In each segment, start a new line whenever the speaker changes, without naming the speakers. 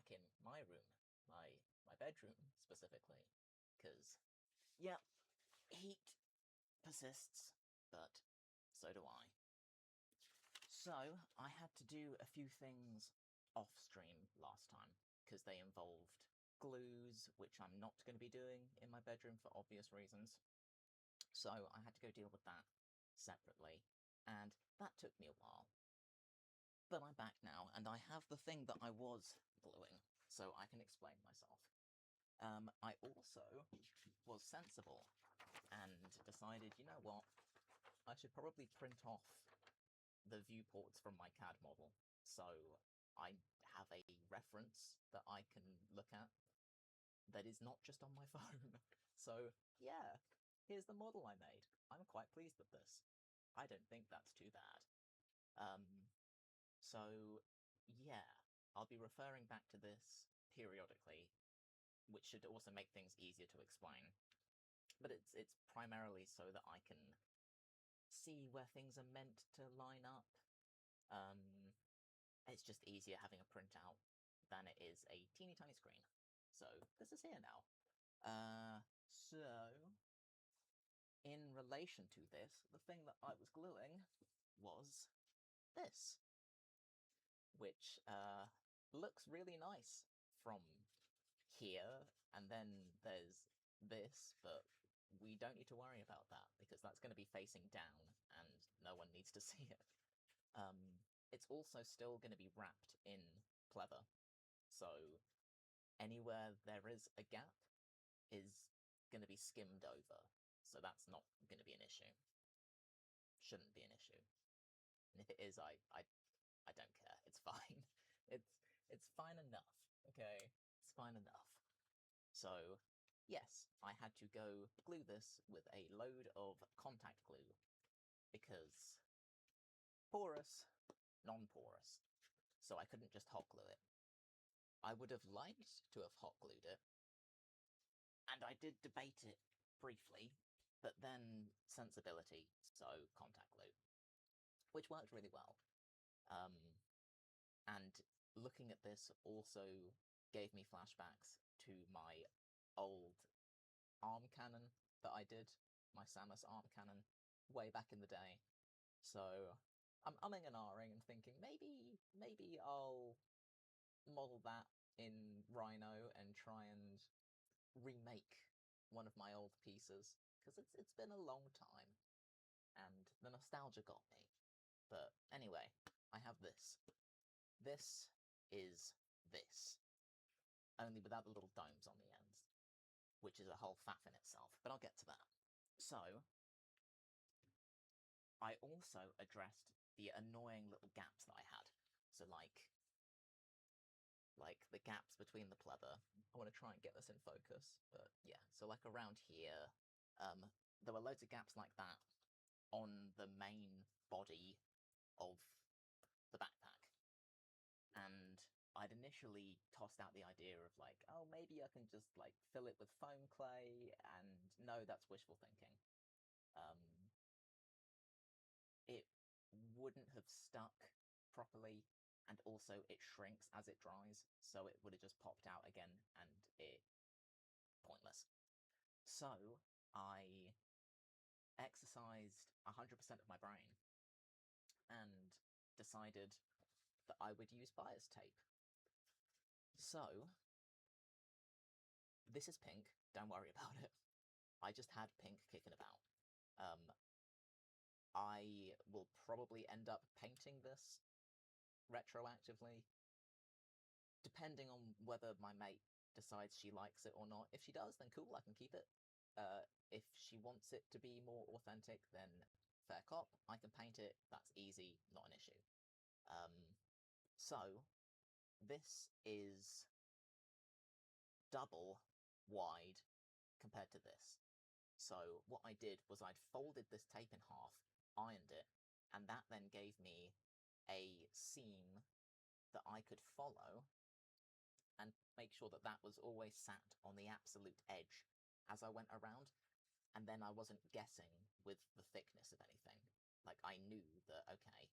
back in my room, my bedroom specifically, because, yeah, heat persists, but so do I. So, I had to do a few things off stream last time, because they involved glues, which I'm not going to be doing in my bedroom for obvious reasons. So, I had to go deal with that separately, and that took me a while. But I'm back now, and I have the thing that I was gluing, so I can explain myself. I also was sensible and decided, you know what, I should probably print off the viewports from my CAD model, so I have a reference that I can look at that is not just on my phone. So, yeah, here's the model I made. I'm quite pleased with this. I don't think that's too bad. So, yeah, I'll be referring back to this periodically, which should also make things easier to explain. But it's primarily so that I can see where things are meant to line up. It's just easier having a printout than it is a teeny tiny screen. So this is here now. So in relation to this, the thing that I was gluing was this, which looks really nice from here, and then there's this, but we don't need to worry about that because that's going to be facing down and no one needs to see it. It's also still going to be wrapped in pleather, so anywhere there is a gap is going to be skimmed over, so that's not going to be an issue. Shouldn't be an issue. And if it is, I don't care. It's fine. It's fine enough, okay? It's fine enough. So, yes, I had to go glue this with a load of contact glue, because porous, non-porous, so I couldn't just hot glue it. I would have liked to have hot glued it, and I did debate it briefly, but then sensibility, so contact glue, which worked really well. And looking at this also gave me flashbacks to my old arm cannon that I did, my Samus arm cannon, way back in the day. So I'm umming and ahhing and thinking maybe I'll model that in Rhino and try and remake one of my old pieces, because it's been a long time and the nostalgia got me. But anyway, I have this. This is this, only without the little domes on the ends, which is a whole faff in itself, but I'll get to that. So, I also addressed the annoying little gaps that I had. So, like the gaps between the pleather. I want to try and get this in focus, but yeah. So, like around here, there were loads of gaps like that on the main body of the backpack. And I'd initially tossed out the idea of like, oh, maybe I can just like fill it with foam clay, and no, that's wishful thinking. It wouldn't have stuck properly, and also it shrinks as it dries, so it would have just popped out again, and it pointless. So I exercised 100% of my brain and decided that I would use buyer's tape. So this is pink, don't worry about it. I just had pink kicking about. I will probably end up painting this retroactively, depending on whether my mate decides she likes it or not. If she does, then cool, I can keep it. If she wants it to be more authentic, then fair cop, I can paint it, that's easy, not an issue. So, this is double wide compared to this. So what I did was I'd folded this tape in half, ironed it, and that then gave me a seam that I could follow and make sure that that was always sat on the absolute edge as I went around, and then I wasn't guessing with the thickness of anything. Like, I knew that, okay,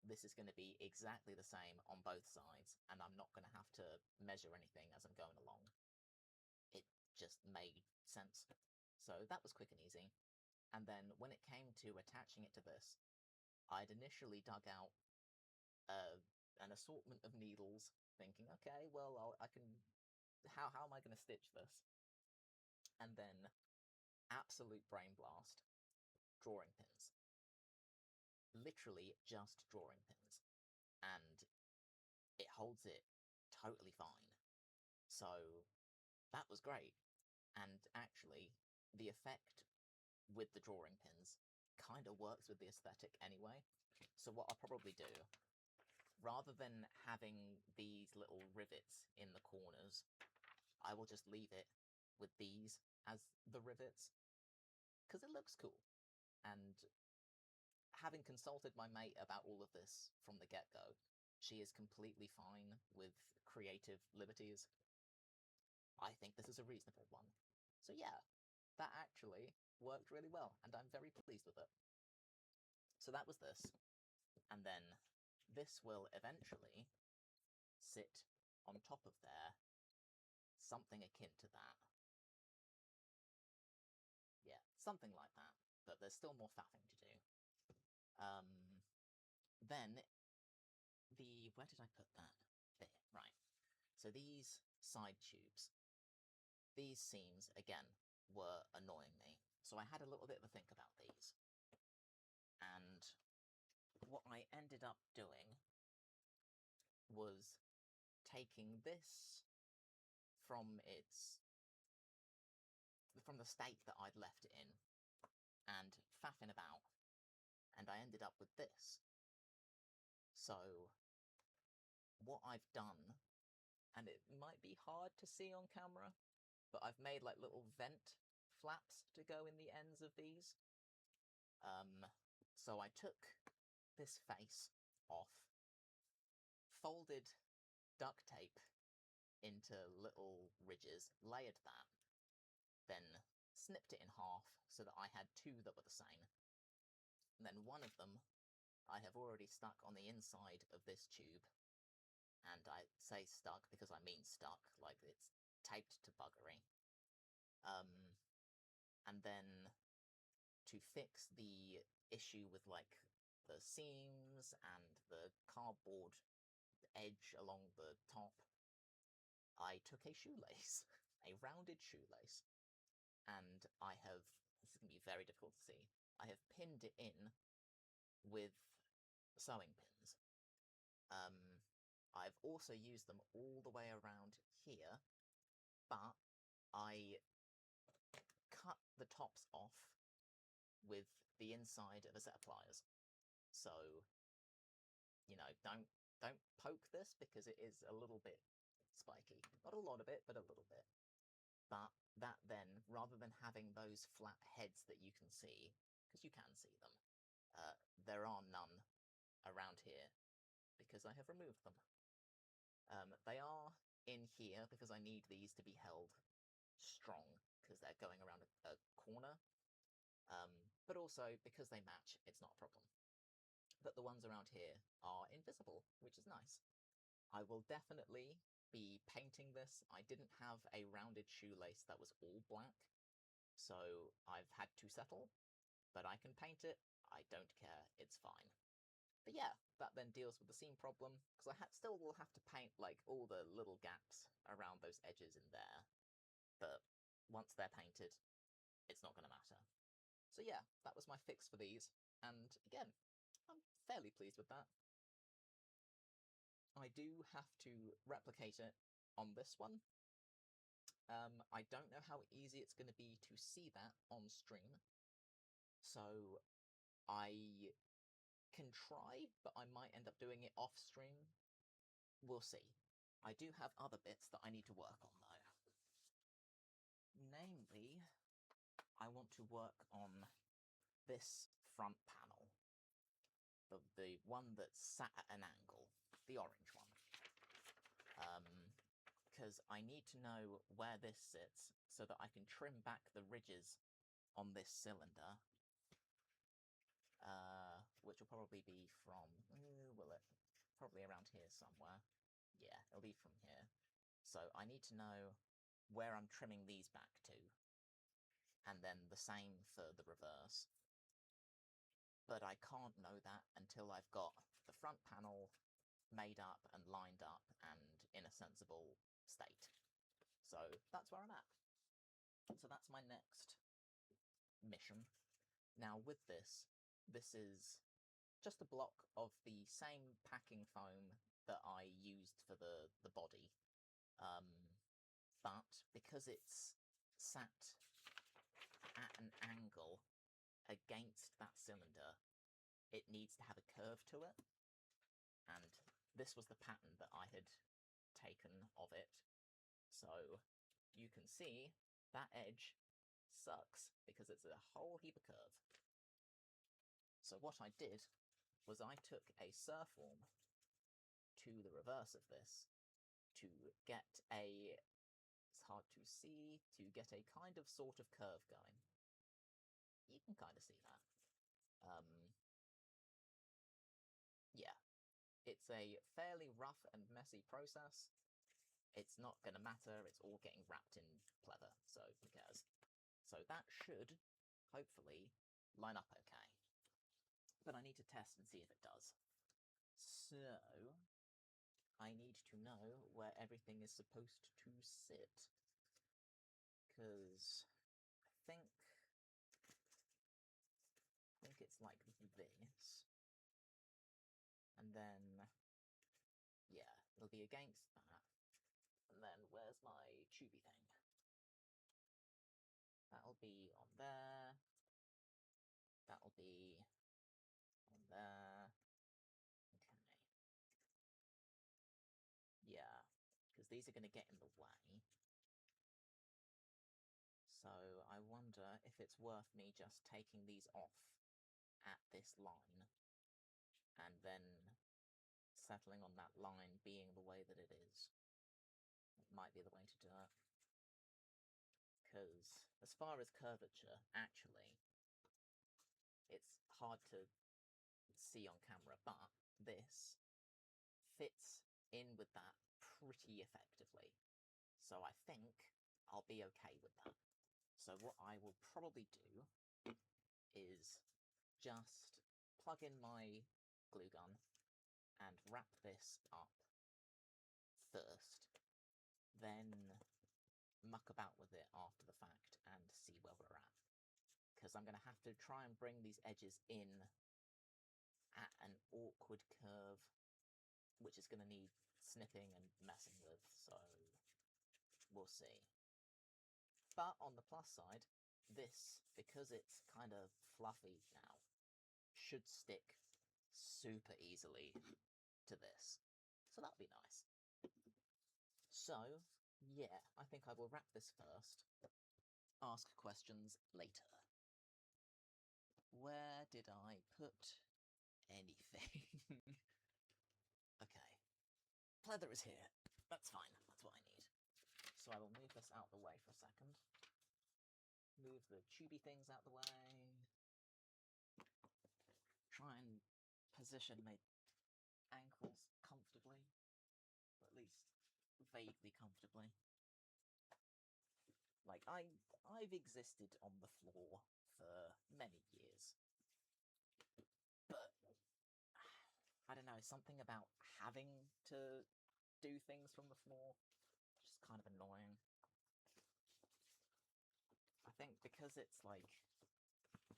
this is going to be exactly the same on both sides, and I'm not going to have to measure anything as I'm going along. It just made sense. So that was quick and easy. And then when it came to attaching it to this, I'd initially dug out an assortment of needles, thinking, okay, well, I can... How am I going to stitch this? And then, absolute brain blast, drawing pins. Literally just drawing pins. And it holds it totally fine. So, that was great. And actually, the effect with the drawing pins kind of works with the aesthetic anyway. So what I'll probably do, rather than having these little rivets in the corners, I will just leave it with these as the rivets, because it looks cool. And having consulted my mate about all of this from the get-go, she is completely fine with creative liberties. I think this is a reasonable one. So yeah, that actually worked really well, and I'm very pleased with it. So that was this. And then this will eventually sit on top of there, something akin to that. Yeah, something like that, but there's still more faffing to do. Then, where did I put that? There, right. So these side tubes, these seams, again, were annoying me. So I had a little bit of a think about these. And what I ended up doing was taking this from the state that I'd left it in and faffing about, and I ended up with this. So what I've done, and it might be hard to see on camera, but I've made like little vent flaps to go in the ends of these. So I took this face off, folded duct tape into little ridges, layered that, then snipped it in half so that I had two that were the same. And then one of them I have already stuck on the inside of this tube. And I say stuck because I mean stuck, like it's taped to buggery. And then to fix the issue with like the seams and the cardboard edge along the top, I took a shoelace, a rounded shoelace, and I have, this is going to be very difficult to see, I have pinned it in with sewing pins. I've also used them all the way around here, but I cut the tops off with the inside of a set of pliers. So, you know, don't poke this because it is a little bit spiky. Not a lot of it, but a little bit. But that then, rather than having those flat heads that you can see, because you can see them, there are none around here because I have removed them. They are in here because I need these to be held strong because they're going around a corner, but also because they match, it's not a problem. But the ones around here are invisible, which is nice. I will definitely be painting this. I didn't have a rounded shoelace that was all black, so I've had to settle, but I can paint it. I don't care, it's fine. But yeah, that then deals with the seam problem, because I still will have to paint like all the little gaps around those edges in there, but once they're painted, it's not going to matter. So yeah, that was my fix for these, and again, I'm fairly pleased with that. I do have to replicate it on this one. I don't know how easy it's going to be to see that on stream, so I can try, but I might end up doing it off stream. We'll see. I do have other bits that I need to work on, though. Namely, I want to work on this front panel. The one that's sat at an angle. The orange one. Because I need to know where this sits so that I can trim back the ridges on this cylinder which will probably be from, will it? Probably around here somewhere. Yeah, it'll be from here. So I need to know where I'm trimming these back to, and then the same for the reverse. But I can't know that until I've got the front panel made up and lined up and in a sensible state. So that's where I'm at. So that's my next mission. Now with this is just a block of the same packing foam that I used for the body, but because it's sat at an angle against that cylinder, it needs to have a curve to it, and this was the pattern that I had taken of it. So you can see that edge sucks because it's a whole heap of curve. So what I did was I took a surform to the reverse of this to get a, it's hard to see, to get a kind of sort of curve going. You can kind of see that. Yeah, it's a fairly rough and messy process. It's not going to matter, it's all getting wrapped in pleather, so who cares? So that should, hopefully, line up okay. But I need to test and see if it does. So, I need to know where everything is supposed to sit. Because I think it's like this. And then, yeah, it'll be against that. And then where's my tubey thing? That'll be on there. That'll be on there. Okay. Yeah, because these are going to get in the way. So I wonder if it's worth me just taking these off at this line and then settling on that line being the way that it is. It might be the way to do it. Because as far as curvature, actually, it's hard to see on camera, but this fits in with that pretty effectively. So I think I'll be okay with that. So what I will probably do is just plug in my glue gun and wrap this up first, then muck about with it after the fact and see where we're at. Because I'm going to have to try and bring these edges in at an awkward curve, which is going to need snipping and messing with, so we'll see. But on the plus side, this, because it's kind of fluffy now, should stick super easily to this. So that'll be nice. So, yeah, I think I will wrap this first. Ask questions later. Where did I put anything? Okay. Pleather is here. That's fine. That's what I need. So I will move this out the way for a second. Move the tubey things out the way. Try and position my ankles comfortably. Or at least vaguely comfortably. Like, I've existed on the floor for many years. But, I don't know, something about having to do things from the floor just kind of annoying. I think because it's like,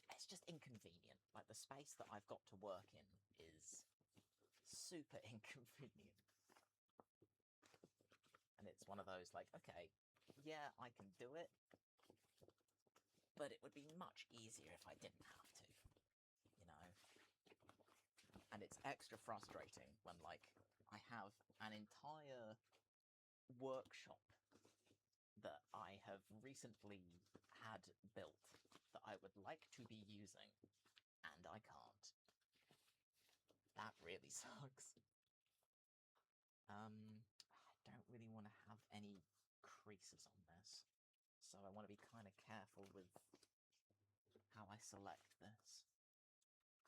it's just inconvenient. Like, the space that I've got to work in is super inconvenient. And it's one of those, like, okay, yeah, I can do it, but it would be much easier if I didn't have to, you know? And it's extra frustrating when, like, I have an entire workshop that I have recently had built that I would like to be using, and I can't. That really sucks. I don't really want to have any creases on this, so I want to be kind of careful with how I select this.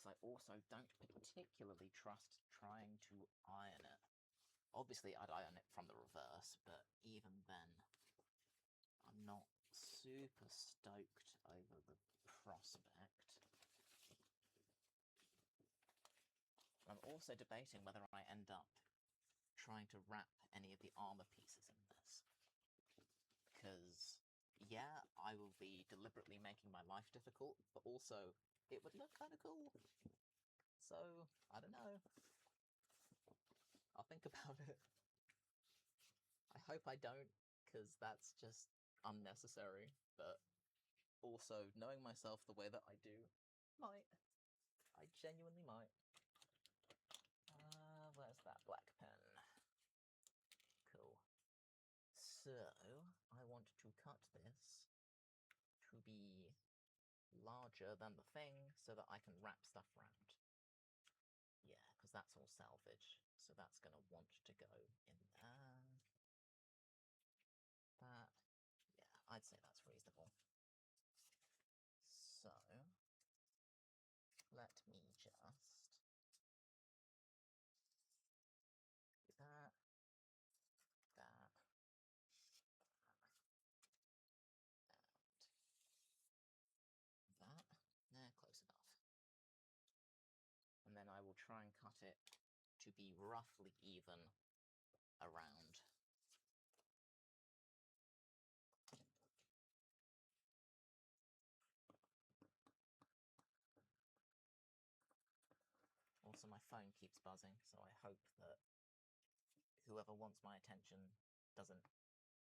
because I also don't particularly trust trying to iron it. Obviously, I'd iron it from the reverse, but even then, I'm not super stoked over the prospect. I'm also debating whether I end up trying to wrap any of the armor pieces in this. Because, yeah, I will be deliberately making my life difficult, but also, it would look kind of cool. So, I don't know. I'll think about it. I hope I don't, because that's just unnecessary, but also, knowing myself the way that I do, might. I genuinely might. Where's that black pen? Cool. So, I want to cut this to be larger than the thing so that I can wrap stuff around. Yeah, because that's all salvage, so that's going to want to go in there. That, yeah, I'd say that's reasonable. So, let me just do that, that, and that. Close enough. And then I will try and cut it to be roughly even around. Also, my phone keeps buzzing, so I hope that whoever wants my attention doesn't,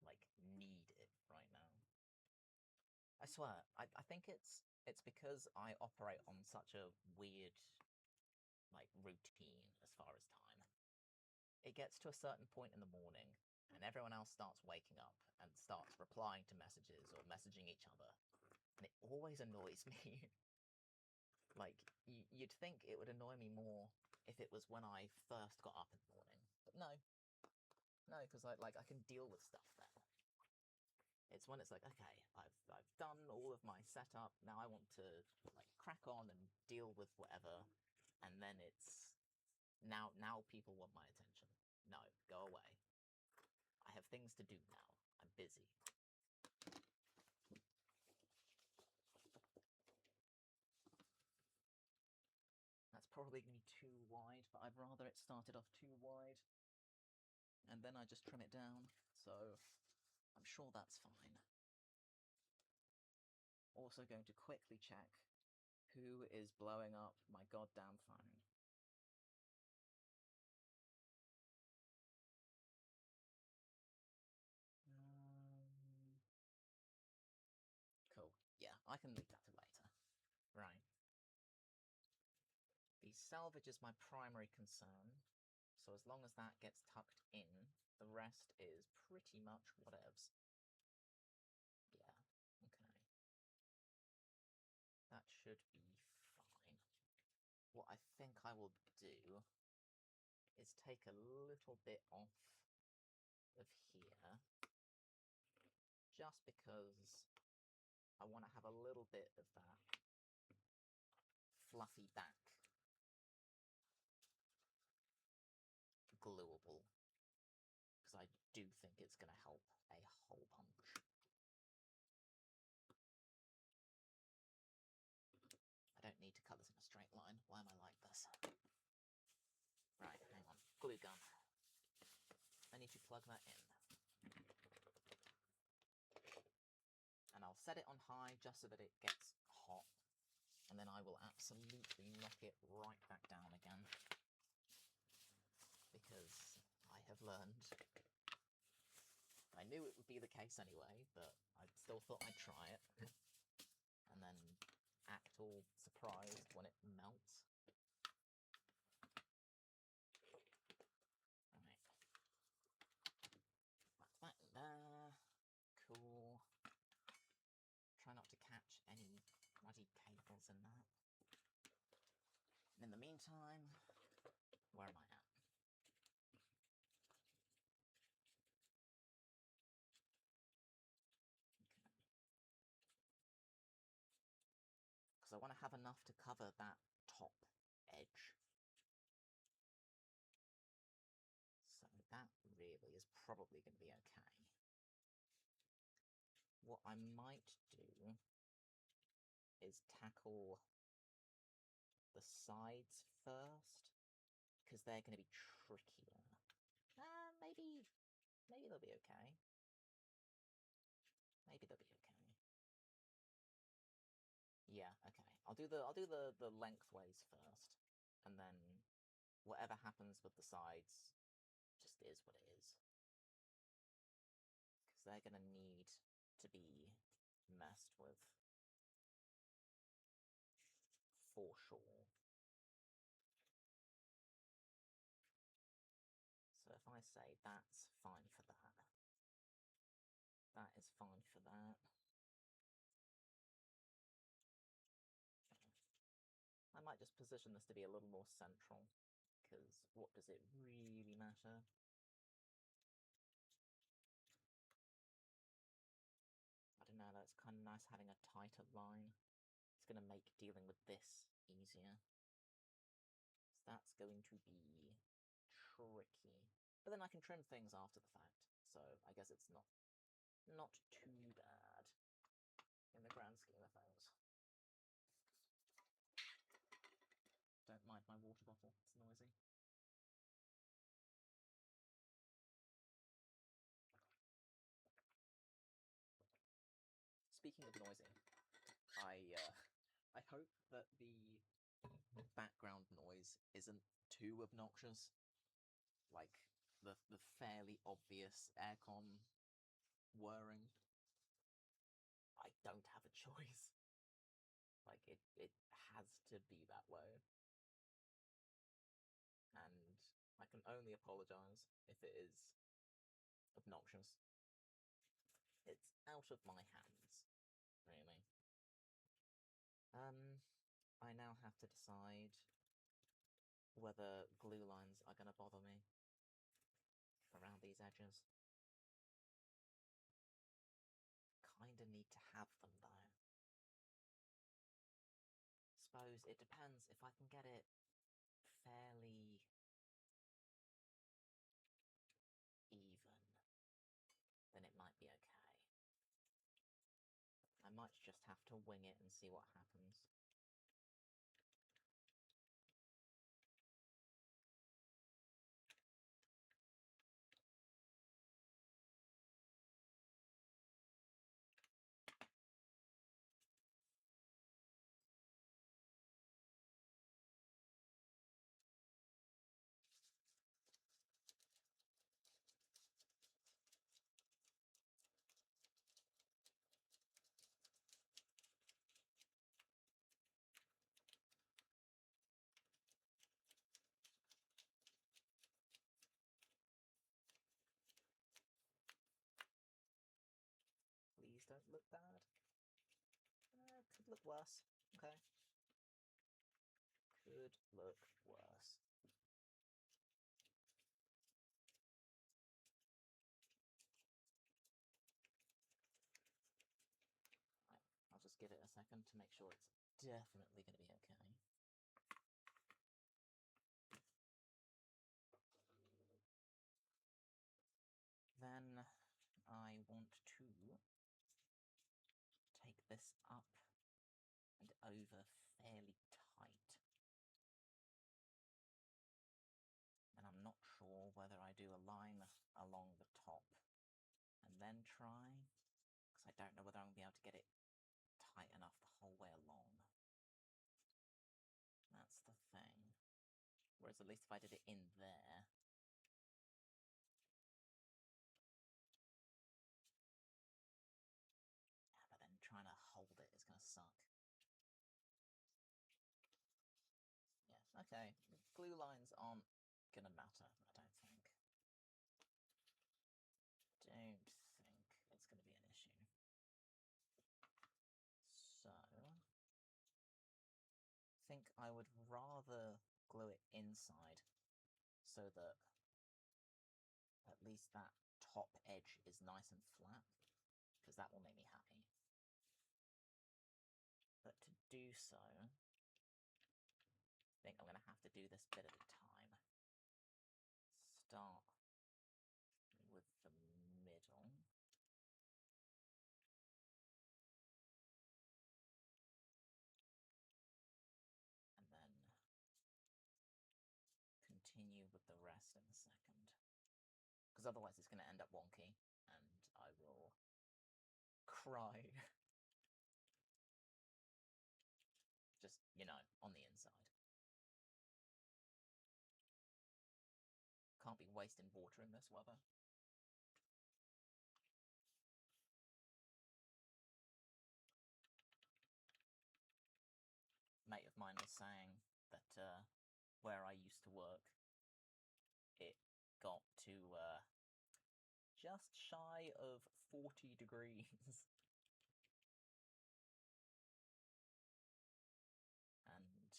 like, need it right now. I swear, I think it's because I operate on such a weird, like, routine as far as time. It gets to a certain point in the morning, and everyone else starts waking up and starts replying to messages or messaging each other, and it always annoys me. Like, you'd think it would annoy me more if it was when I first got up in the morning, but no. No, because I can deal with stuff then. It's when it's like, okay, I've done all of my setup, now I want to, like, crack on and deal with whatever, and then it's, now people want my attention. No, go away. I have things to do now. I'm busy. That's probably going to be too wide, but I'd rather it started off too wide, and then I just trim it down, so I'm sure that's fine. Also going to quickly check who is blowing up my goddamn phone. Cool. Yeah, I can leave that to later. Right. The salvage is my primary concern, so as long as that gets tucked in, the rest is pretty much whatevs. Yeah, okay. That should be fine. What I think I will do is take a little bit off of here, just because I want to have a little bit of that fluffy back gluable, because I do think it's going to help a whole bunch. I don't need to cut this in a straight line. Why am I like this? Right, hang on. Glue gun. I need to plug that in. And I'll set it on high just so that it gets hot. And then I will absolutely knock it right back down again. Because I have learned. I knew it would be the case anyway, but I still thought I'd try it. And then act all surprised when it melts. Right. Back there. Cool. Try not to catch any bloody cables in that. And in the meantime, where am I at? Because I want to have enough to cover that top edge. So that really is probably going to be okay. What I might do is tackle the sides first, because they're going to be trickier. Maybe they'll be okay. Maybe they'll be okay. Yeah, okay. I'll do the lengthways first, and then whatever happens with the sides just is what it is. Because they're going to need to be messed with for sure. So if I say that's fine for that, that is fine for that. I might just position this to be a little more central, because what does it really matter? I don't know, that's kind of nice having a tighter line. It's going to make dealing with this easier. So that's going to be tricky. But then I can trim things after the fact, so I guess it's not too bad in the grand scheme of things. Don't mind my water bottle, it's noisy. Speaking of noisy, I hope that the background noise isn't too obnoxious. Like the fairly obvious aircon whirring. I don't have a choice. Like it has to be that way. And I can only apologise if it is obnoxious. It's out of my hands, really. I now have to decide whether glue lines are going to bother me around these edges. Kinda need to have them, though. Suppose it depends. If I can get it fairly even, then it might be okay. I might just have to wing it and see what happens. Please don't look bad. Could look worse. Okay. Could look worse. Right, I'll just give it a second to make sure it's definitely going to be okay. Then I want to take this up and over fairly tight. And I'm not sure whether I do a line along the top and then try, because I don't know whether I'm going to be able to get it tight enough the whole way along. That's the thing. Whereas at least if I did it in there, but then trying to hold it is going to suck. Yeah, okay. Glue lines aren't going to matter, I don't think. Don't think it's going to be an issue. So, I think I would rather glue it inside so that at least that top edge is nice and flat, because that will make me happy. But to do so, to do this bit at a time. Start with the middle. And then continue with the rest in a second. Because otherwise it's going to end up wonky, and I will cry. Just, you know, on the inside. Can't be wasting water in this weather. Mate of mine was saying that where I used to work, it got to just shy of 40 degrees. And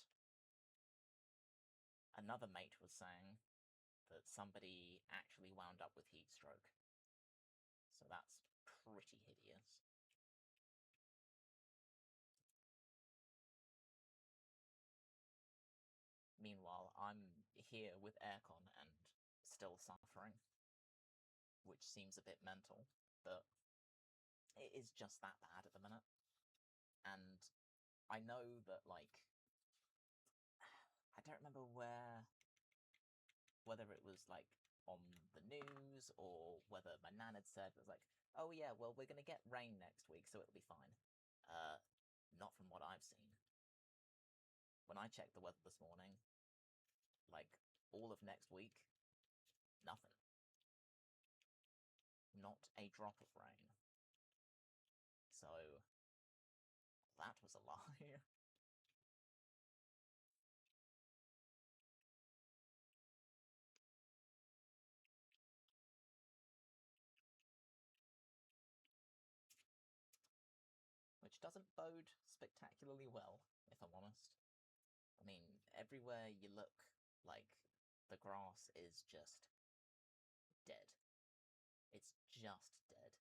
another mate was saying that somebody actually wound up with heat stroke. So that's pretty hideous. Meanwhile, I'm here with aircon and still suffering, which seems a bit mental, but it is just that bad at the minute. And I know that, like, I don't remember whether it was, like, on the news or whether my nan had said, it was like, oh yeah, well, we're going to get rain next week, so it'll be fine. Not from what I've seen. When I checked the weather this morning, like, all of next week, nothing. Not a drop of rain. So, that was a lie. Which doesn't bode spectacularly well, if I'm honest. I mean, everywhere you look, like, the grass is just dead. It's just dead.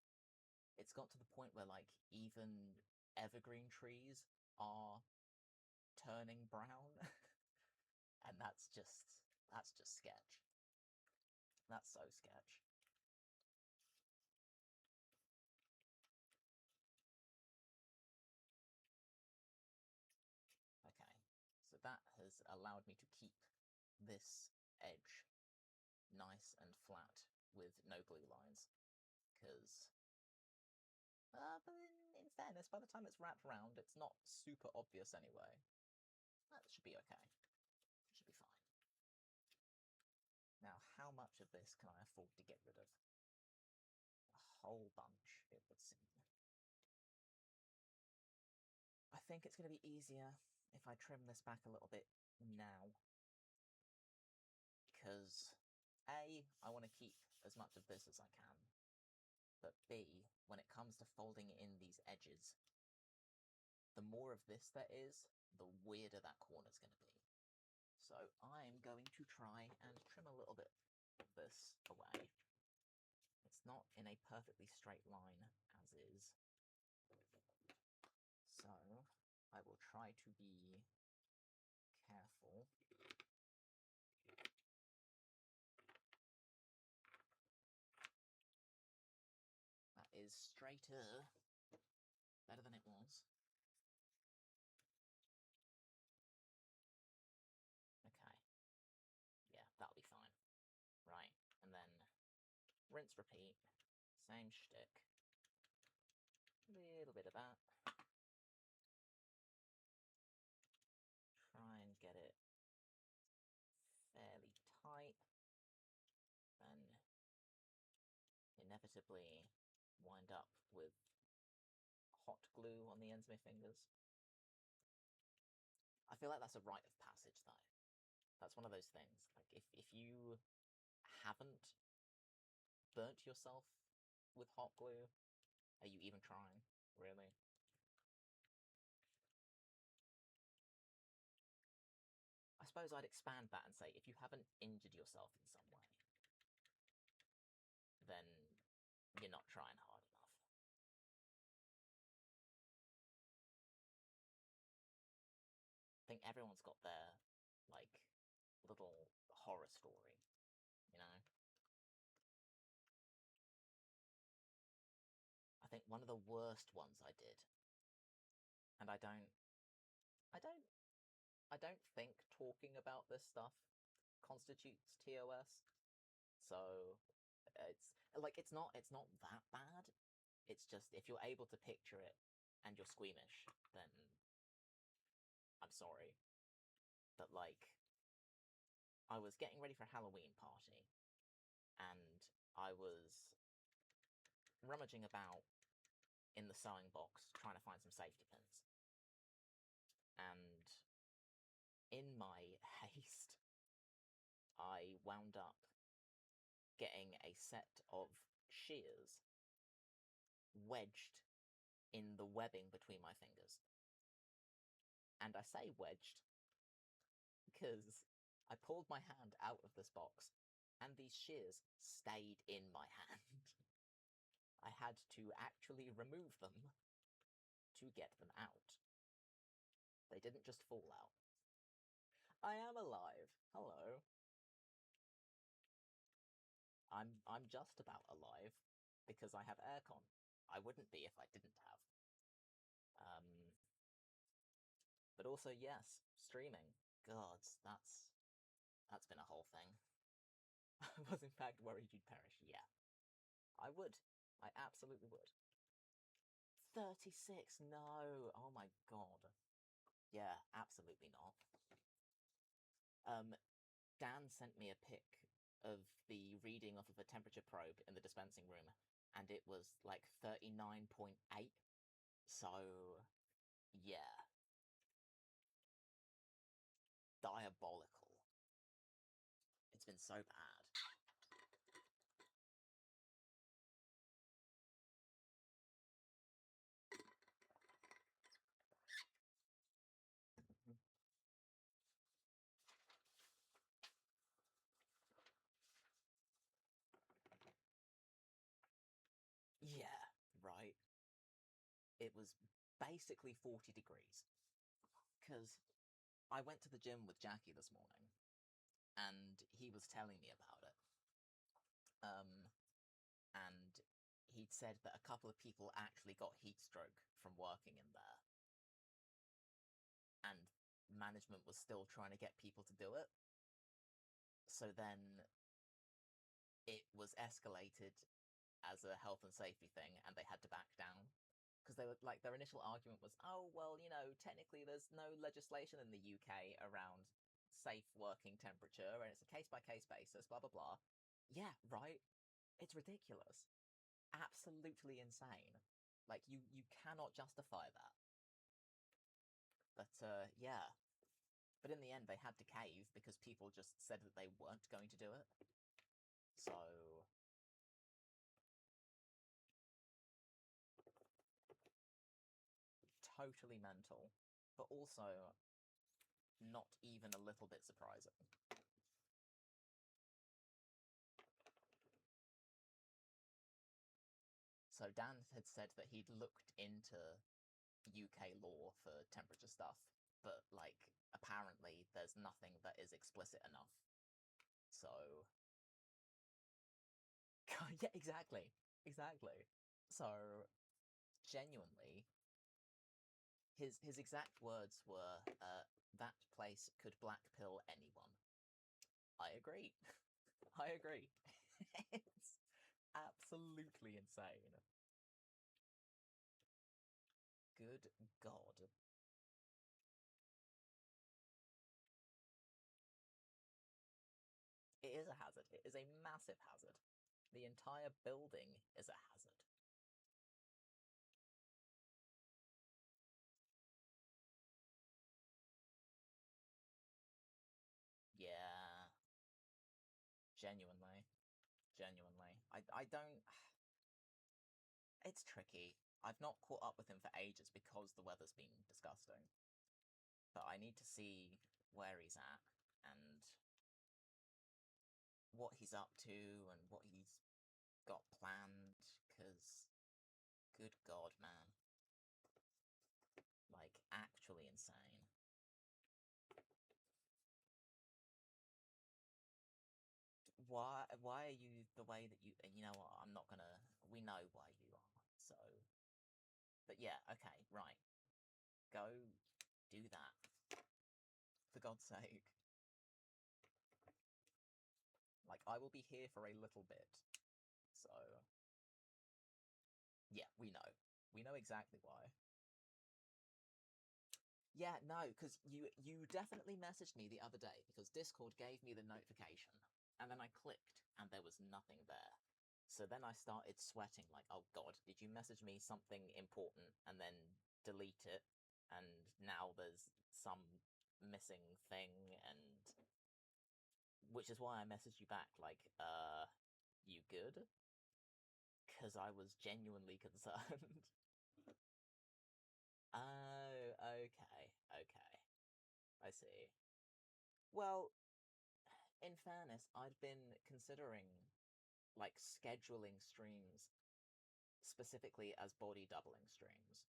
It's got to the point where, like, even evergreen trees are turning brown. And that's just sketch. That's so sketch. Okay, so that has allowed me to keep this edge nice and flat with no glue lines, because but in fairness, by the time it's wrapped around, it's not super obvious anyway. That should be okay. It should be fine. Now, how much of this can I afford to get rid of? A whole bunch, it would seem. I think it's going to be easier if I trim this back a little bit now, because A, I want to keep as much of this as I can, but B, when it comes to folding in these edges, the more of this there is, the weirder that corner's going to be. So I'm going to try and trim a little bit of this away. It's not in a perfectly straight line as is, so I will try to be careful. That is straighter, better than it was. Okay, yeah, that'll be fine. Right, and then rinse, repeat, same shtick. A little bit of that. Try and get it fairly tight, then inevitably wind up with hot glue on the ends of my fingers. I feel like that's a rite of passage, though. That's one of those things. Like, if you haven't burnt yourself with hot glue, are you even trying, really? I suppose I'd expand that and say, if you haven't injured yourself in some way, then you're not trying hard enough. I think everyone's got their, like, little horror story, you know? I think one of the worst ones I did, and I don't think talking about this stuff constitutes TOS. So it's not that bad. It's just if you're able to picture it and you're squeamish, then I'm sorry. But like, I was getting ready for a Halloween party, and I was rummaging about in the sewing box trying to find some safety pins. And in my haste, I wound up getting a set of shears wedged in the webbing between my fingers. And I say wedged because I pulled my hand out of this box and these shears stayed in my hand. I had to actually remove them to get them out. They didn't just fall out. I am alive. Hello. I'm just about alive because I have aircon. I wouldn't be if I didn't have. But also, yes, streaming. God, that's been a whole thing. I was in fact worried you'd perish. Yeah, I would. I absolutely would. 36? No. Oh my god. Yeah, absolutely not. Dan sent me a pic of the reading off of a temperature probe in the dispensing room, and it was like 39.8. So, yeah. Diabolical. It's been so bad. Yeah, right. It was basically 40 degrees. Because I went to the gym with Jackie this morning, and he was telling me about it. And he'd said that a couple of people actually got heat stroke from working in there. And management was still trying to get people to do it. So then it was escalated as a health and safety thing, and they had to back down. Because they were like, their initial argument was, oh, well, you know, technically there's no legislation in the UK around safe working temperature, and it's a case-by-case basis, blah, blah, blah. Yeah, right? It's ridiculous. Absolutely insane. Like, you cannot justify that. But, yeah. But in the end, they had to cave because people just said that they weren't going to do it. So... totally mental, but also not even a little bit surprising. So Dan had said that he'd looked into UK law for temperature stuff, but, like, apparently there's nothing that is explicit enough. So... yeah, exactly. Exactly. So, genuinely, his exact words were, that place could blackpill anyone. I agree. I agree. It's absolutely insane. Good God. It is a hazard. It is a massive hazard. The entire building is a hazard. Yeah. Genuinely. Genuinely. I don't... It's tricky. I've not caught up with him for ages because the weather's been disgusting. But I need to see where he's at and what he's up to and what he's got planned, because good God, man. Like, actually insane. why are you the way that you... You know what, I'm not gonna... We know why you are, so... But yeah, okay, right. Go do that. For God's sake. Like, I will be here for a little bit. So... Yeah, we know. We know exactly why. Yeah, no, because you definitely messaged me the other day, because Discord gave me the notification, and then I clicked, and there was nothing there. So then I started sweating, like, oh god, did you message me something important, and then delete it, and now there's some missing thing, and... Which is why I messaged you back, like, you good? Because I was genuinely concerned. Oh, okay, okay. I see. Well, in fairness, I'd been considering, like, scheduling streams specifically as body doubling streams.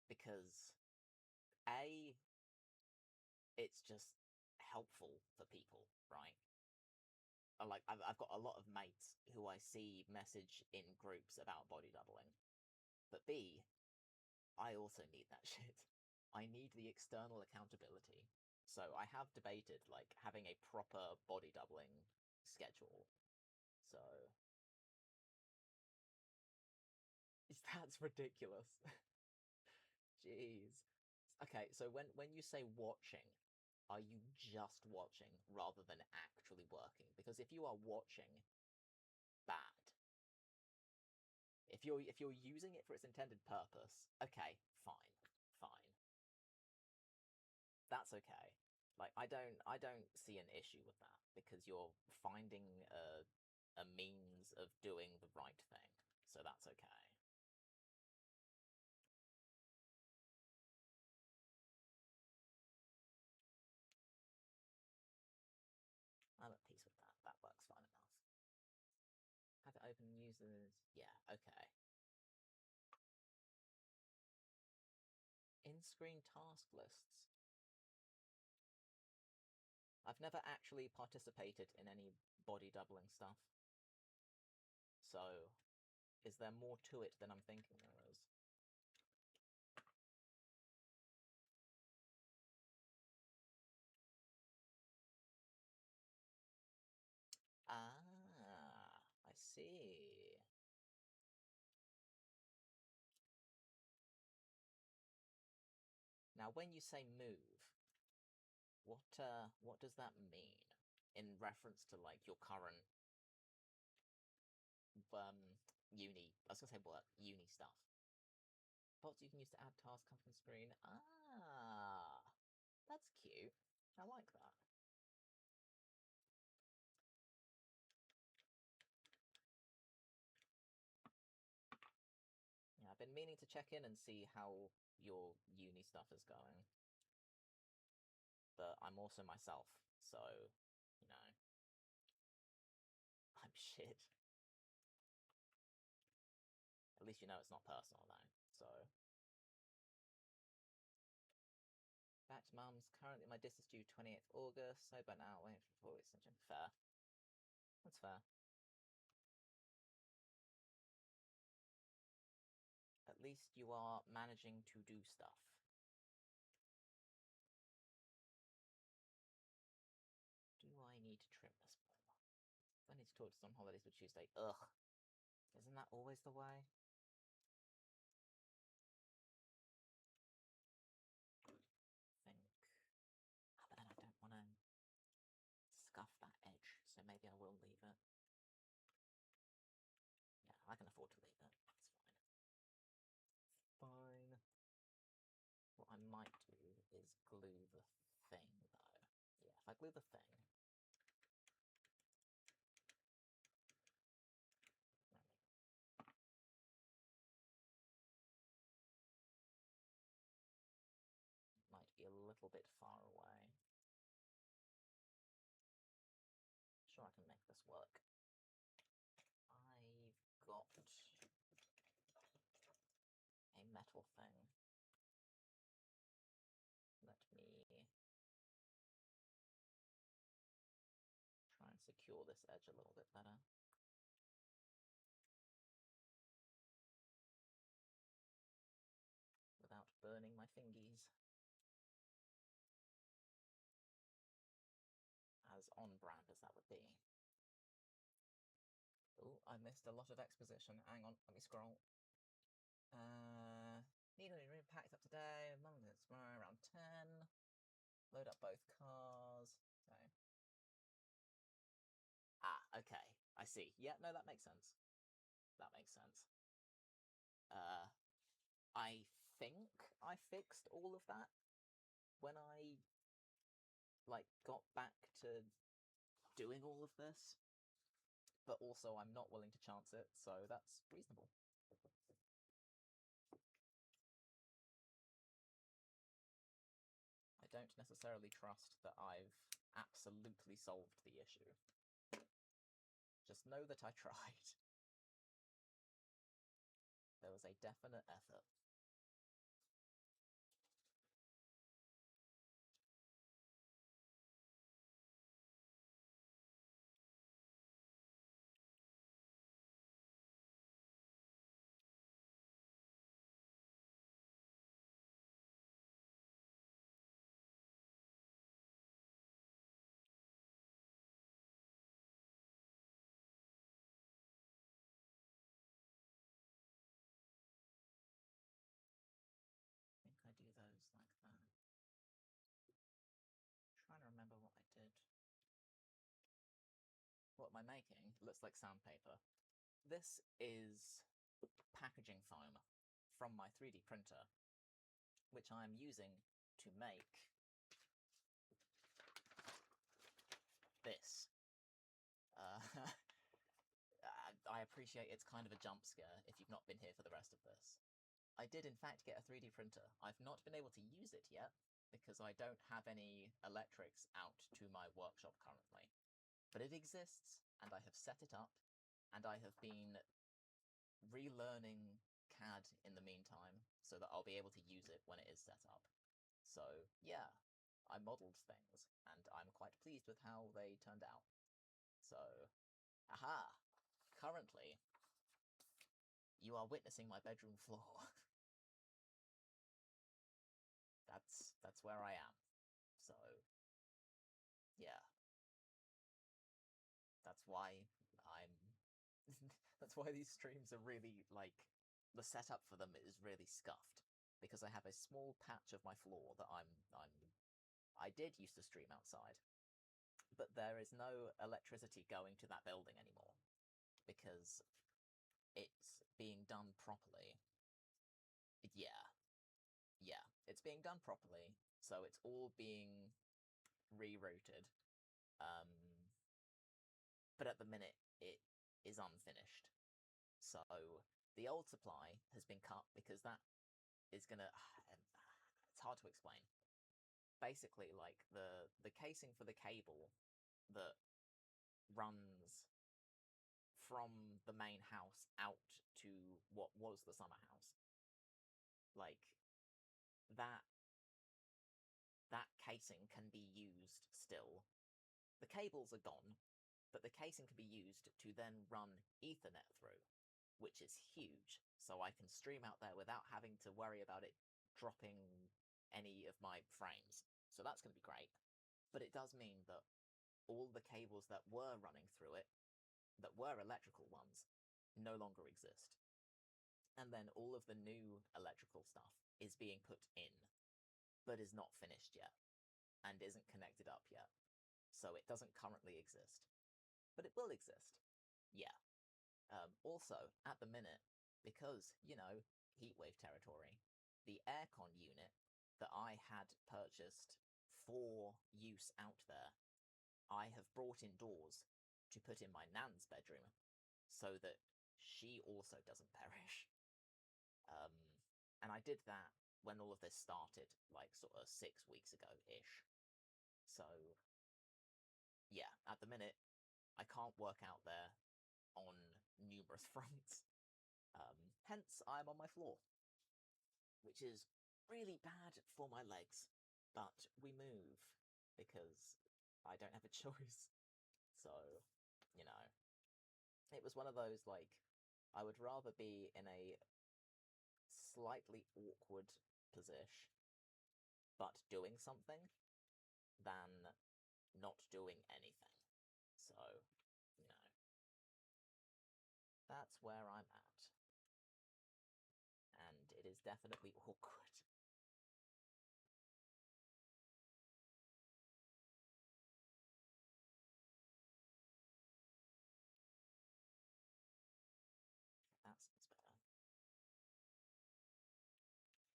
Because, A, it's just helpful for people, right? Like, I've got a lot of mates who I see message in groups about body doubling. But B, I also need that shit. I need the external accountability. So I have debated, like, having a proper body doubling schedule. So... That's ridiculous. Jeez. Okay, so when you say watching, are you just watching rather than actually working? Because if you are watching, bad. If you're using it for its intended purpose, okay, fine. That's okay. Like, I don't see an issue with that, because you're finding a means of doing the right thing, so that's okay. I'm at peace with that. That works fine enough. Have it open users... Yeah, okay. In-screen task lists. I've never actually participated in any body doubling stuff. So, is there more to it than I'm thinking there is? Ah, I see. Now, when you say move, what does that mean? In reference to, like, your current uni... I was gonna say work, uni stuff. Bots you can use to add tasks come from screen. Ah, that's cute. I like that. Yeah, I've been meaning to check in and see how your uni stuff is going. But I'm also myself, so, you know. I'm shit. At least you know it's not personal, though, so... Back to mum's. Currently, my dis is due 28th August, so by now, waiting for 4 weeks extension. Fair. That's fair. At least you are managing to do stuff. Do I need to trim this more? I need to talk to some holidays with Tuesday. Ugh. Isn't that always the way? Think. But then I don't want to scuff that edge, so maybe I will leave it. Yeah, I can afford to leave it. It's fine. What I might do is glue the thing, though. Yeah, if I glue the thing... Might be a little bit far away. Sure, I can make this work. I've got a metal thing. Let me try and secure secure this edge a little bit better. Without burning my fingies. As on-brand as that would be. Oh, I missed a lot of exposition. Hang on, let me scroll. Needle room packed up today. Monday tomorrow around 10. Load up both cars. Okay. Okay. I see. Yeah, no, that makes sense. That makes sense. I think I fixed all of that when I, like, got back to doing all of this. But also, I'm not willing to chance it, so that's reasonable. I don't necessarily trust that I've absolutely solved the issue. Just know that I tried. There was a definite effort. I think I do those like that. Trying to remember what I did. What am I making? It looks like sandpaper. This is packaging foam from my 3D printer, which I am using to make this. I appreciate it's kind of a jump scare if you've not been here for the rest of this. I did in fact get a 3D printer. I've not been able to use it yet, because I don't have any electrics out to my workshop currently. But it exists, and I have set it up, and I have been relearning CAD in the meantime, so that I'll be able to use it when it is set up. So, yeah, I modelled things, and I'm quite pleased with how they turned out. So, aha! Currently, you are witnessing my bedroom floor. That's where I am. So, yeah. That's why I'm... that's why these streams are really, like, the setup for them is really scuffed. Because I have a small patch of my floor that I did used to stream outside. But there is no electricity going to that building anymore. Because it's being done properly. Yeah. Yeah, it's being done properly, so it's all being rerouted. But at the minute, it is unfinished. So the old supply has been cut because that is gonna... it's hard to explain. Basically, like, the casing for the cable that runs from the main house out to what was the summer house, like, that casing can be used still. The cables are gone, but the casing can be used to then run Ethernet through, which is huge, so I can stream out there without having to worry about it dropping any of my frames. So that's going to be great. But it does mean that all the cables that were running through it, that were electrical ones, no longer exist. And then all of the new electrical stuff is being put in, but is not finished yet, and isn't connected up yet. So it doesn't currently exist. But it will exist. Yeah. Also, at the minute, because, you know, heatwave territory, the aircon unit that I had purchased for use out there, I have brought indoors to put in my nan's bedroom, so that she also doesn't perish. And I did that when all of this started, like, sort of 6 weeks ago-ish. So, yeah, at the minute, I can't work out there on numerous fronts. Hence, I'm on my floor, which is really bad for my legs, but we move because I don't have a choice. So, you know, it was one of those, like, I would rather be in a slightly awkward position, but doing something, than not doing anything. So, you know, that's where I'm at. And it is definitely awkward. That sounds better.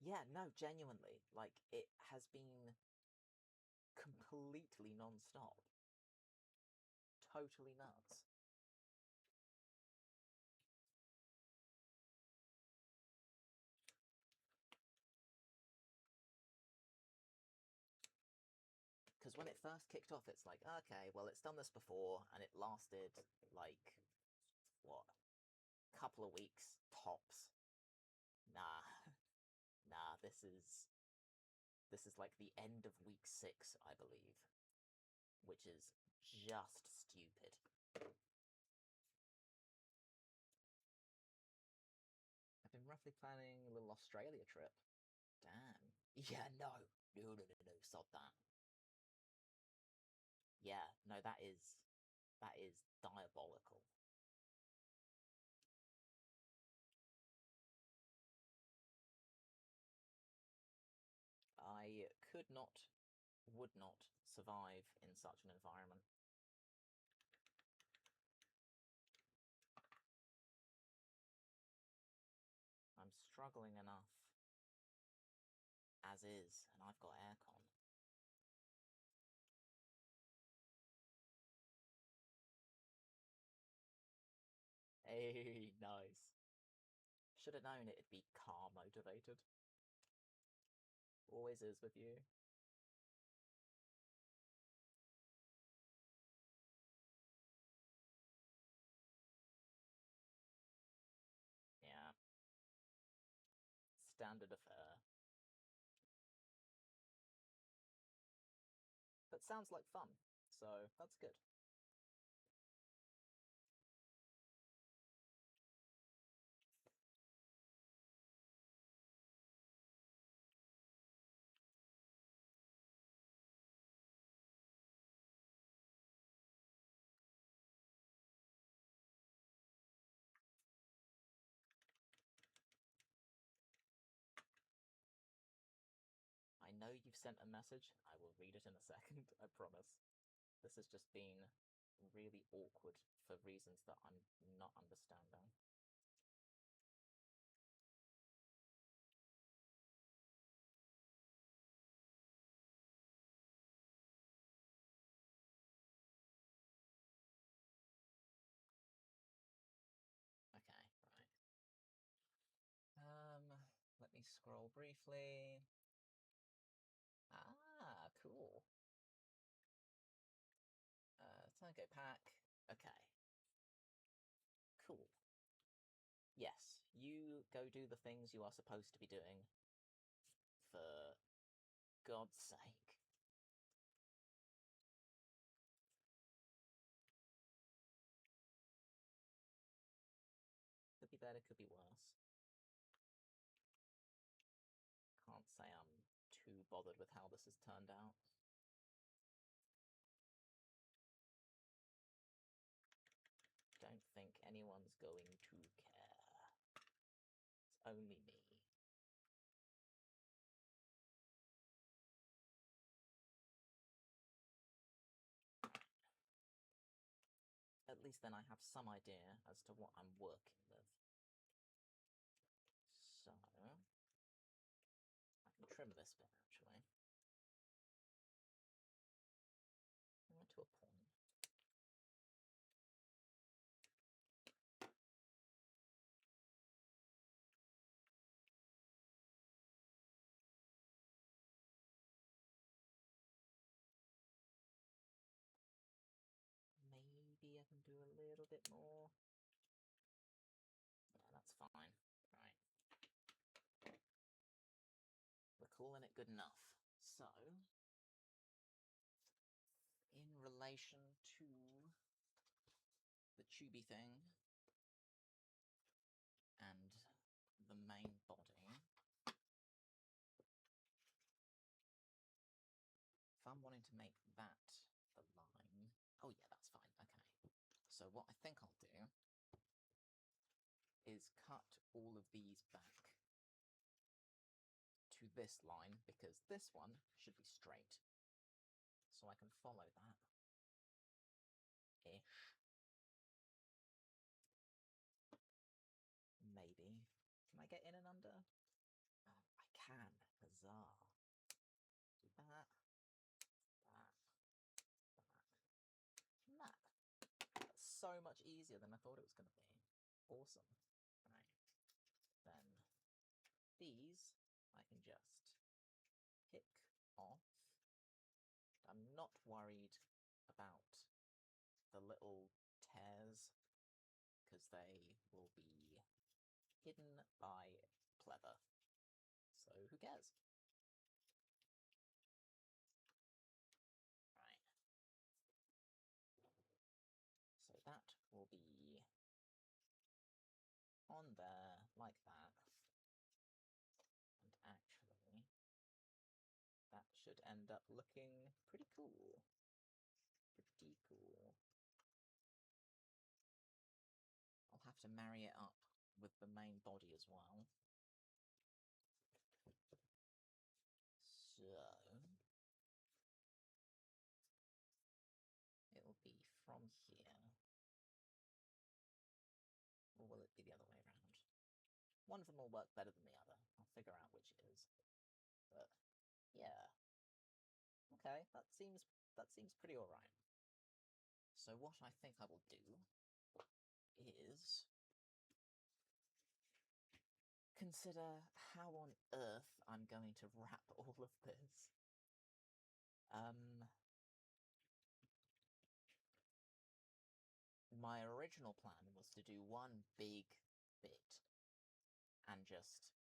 Yeah, no, genuinely. Like, it has been completely non-stop. Totally nuts. Because when it first kicked off, it's like, okay, well, it's done this before, and it lasted, like, what? Couple of weeks, tops. Nah. Nah, this is like the end of week 6, I believe. Which is just stupid. I've been roughly planning a little Australia trip. Damn. Yeah, no. No, sod that. Yeah, no, that is diabolical. I could not, would not survive in such an environment. I'm struggling enough as is, and I've got aircon. Hey, nice. Should have known it'd be car motivated. Always is with you. Yeah. Standard affair. But sounds like fun, so that's good. I know you've sent a message. I will read it in a second, I promise. This has just been really awkward for reasons that I'm not understanding. Okay, right. Let me scroll briefly. Ah, cool. Tango pack. Okay. Cool. Yes, you go do the things you are supposed to be doing. For God's sake. Could be better, could be worse. Can't say I'm too bothered with how this has turned out. Don't think anyone's going to care. It's only me. At least then I have some idea as to what I'm working with. So, I can trim this bit, actually. To a point. Maybe I can do a little bit more. Yeah, that's fine. Right. We're calling it good enough. So, in relation to tubey thing and the main body. If I'm wanting to make that the line... Oh yeah, that's fine, okay. So what I think I'll do is cut all of these back to this line, because this one should be straight. So I can follow that. Ish. Maybe. Can I get in and under? I can. Huzzah. Do that. That. That's so much easier than I thought it was going to be. Awesome. Right. Then these I can just pick off. I'm not worried about the little tears, because they will be hidden by pleather. So who cares? Right. So that will be on there like that. And actually, that should end up looking pretty cool. Pretty cool. I'll have to marry it up with the main body as well. So it'll be from here. Or will it be the other way around? One of them will work better than the other. I'll figure out which it is. But yeah. Okay, that seems pretty alright. So what I think I will do is consider how on earth I'm going to wrap all of this. My original plan was to do one big bit and just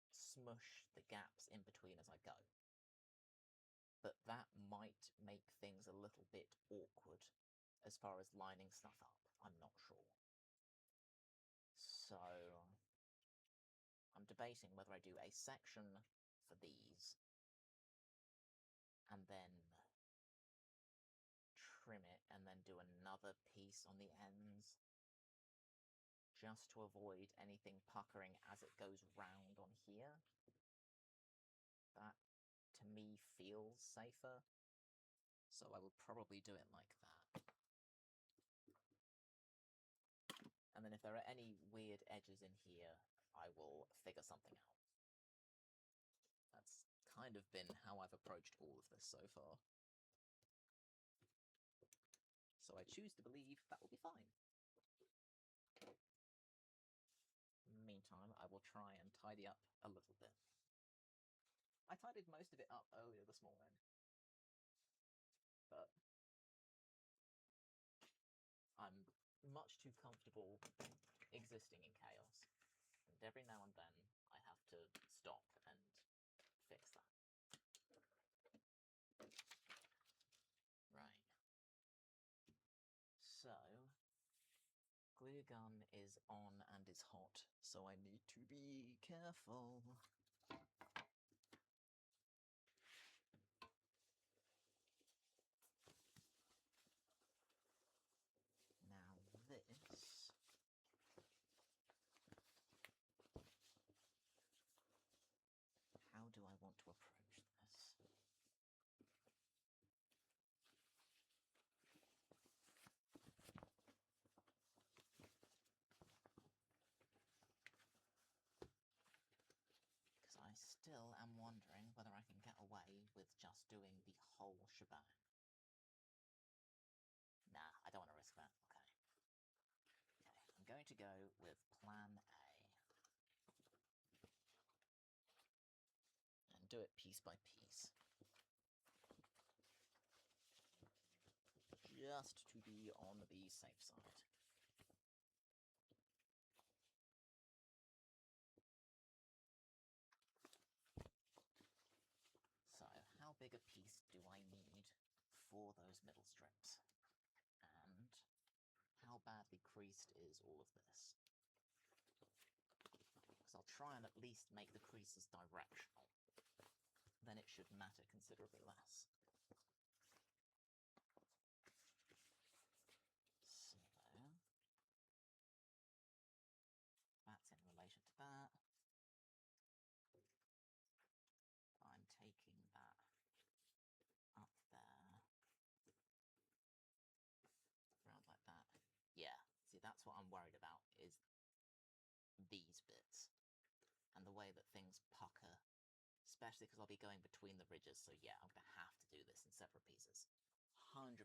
smush the gaps in between as I go. But that might make things a little bit awkward as far as lining stuff up. I'm not sure. So I'm debating whether I do a section for these and then trim it and then do another piece on the ends, just to avoid anything puckering as it goes round on here. That, to me, feels safer, so I will probably do it like that. And then if there are any weird edges in here, I will figure something out. That's kind of been how I've approached all of this so far. So I choose to believe that will be fine. Meantime, I will try and tidy up a little bit. I tidied most of it up earlier this morning, but I'm much too comfortable existing in chaos, and every now and then I have to stop and fix that. Right. So, glue gun is on and is hot, so I need to be careful. Now this... How do I want to approach this? Because I still am wondering whether I can get away with just doing the whole shebang. Nah, I don't want to risk that. Okay. Okay, I'm going to go with plan A. And do it piece by piece. Just to be on the safe side. So, how big a piece do I need for those middle strips? And how how badly creased is all of this. Because I'll try and at least make the creases directional. Then it should matter considerably less. So, that's in relation to that. I'm taking that up there. Around like that. Yeah, see, that's what I'm worried about, is these bits. And the way that things pucker. Especially because I'll be going between the ridges, so yeah, I'm going to have to do this in separate pieces. 100%.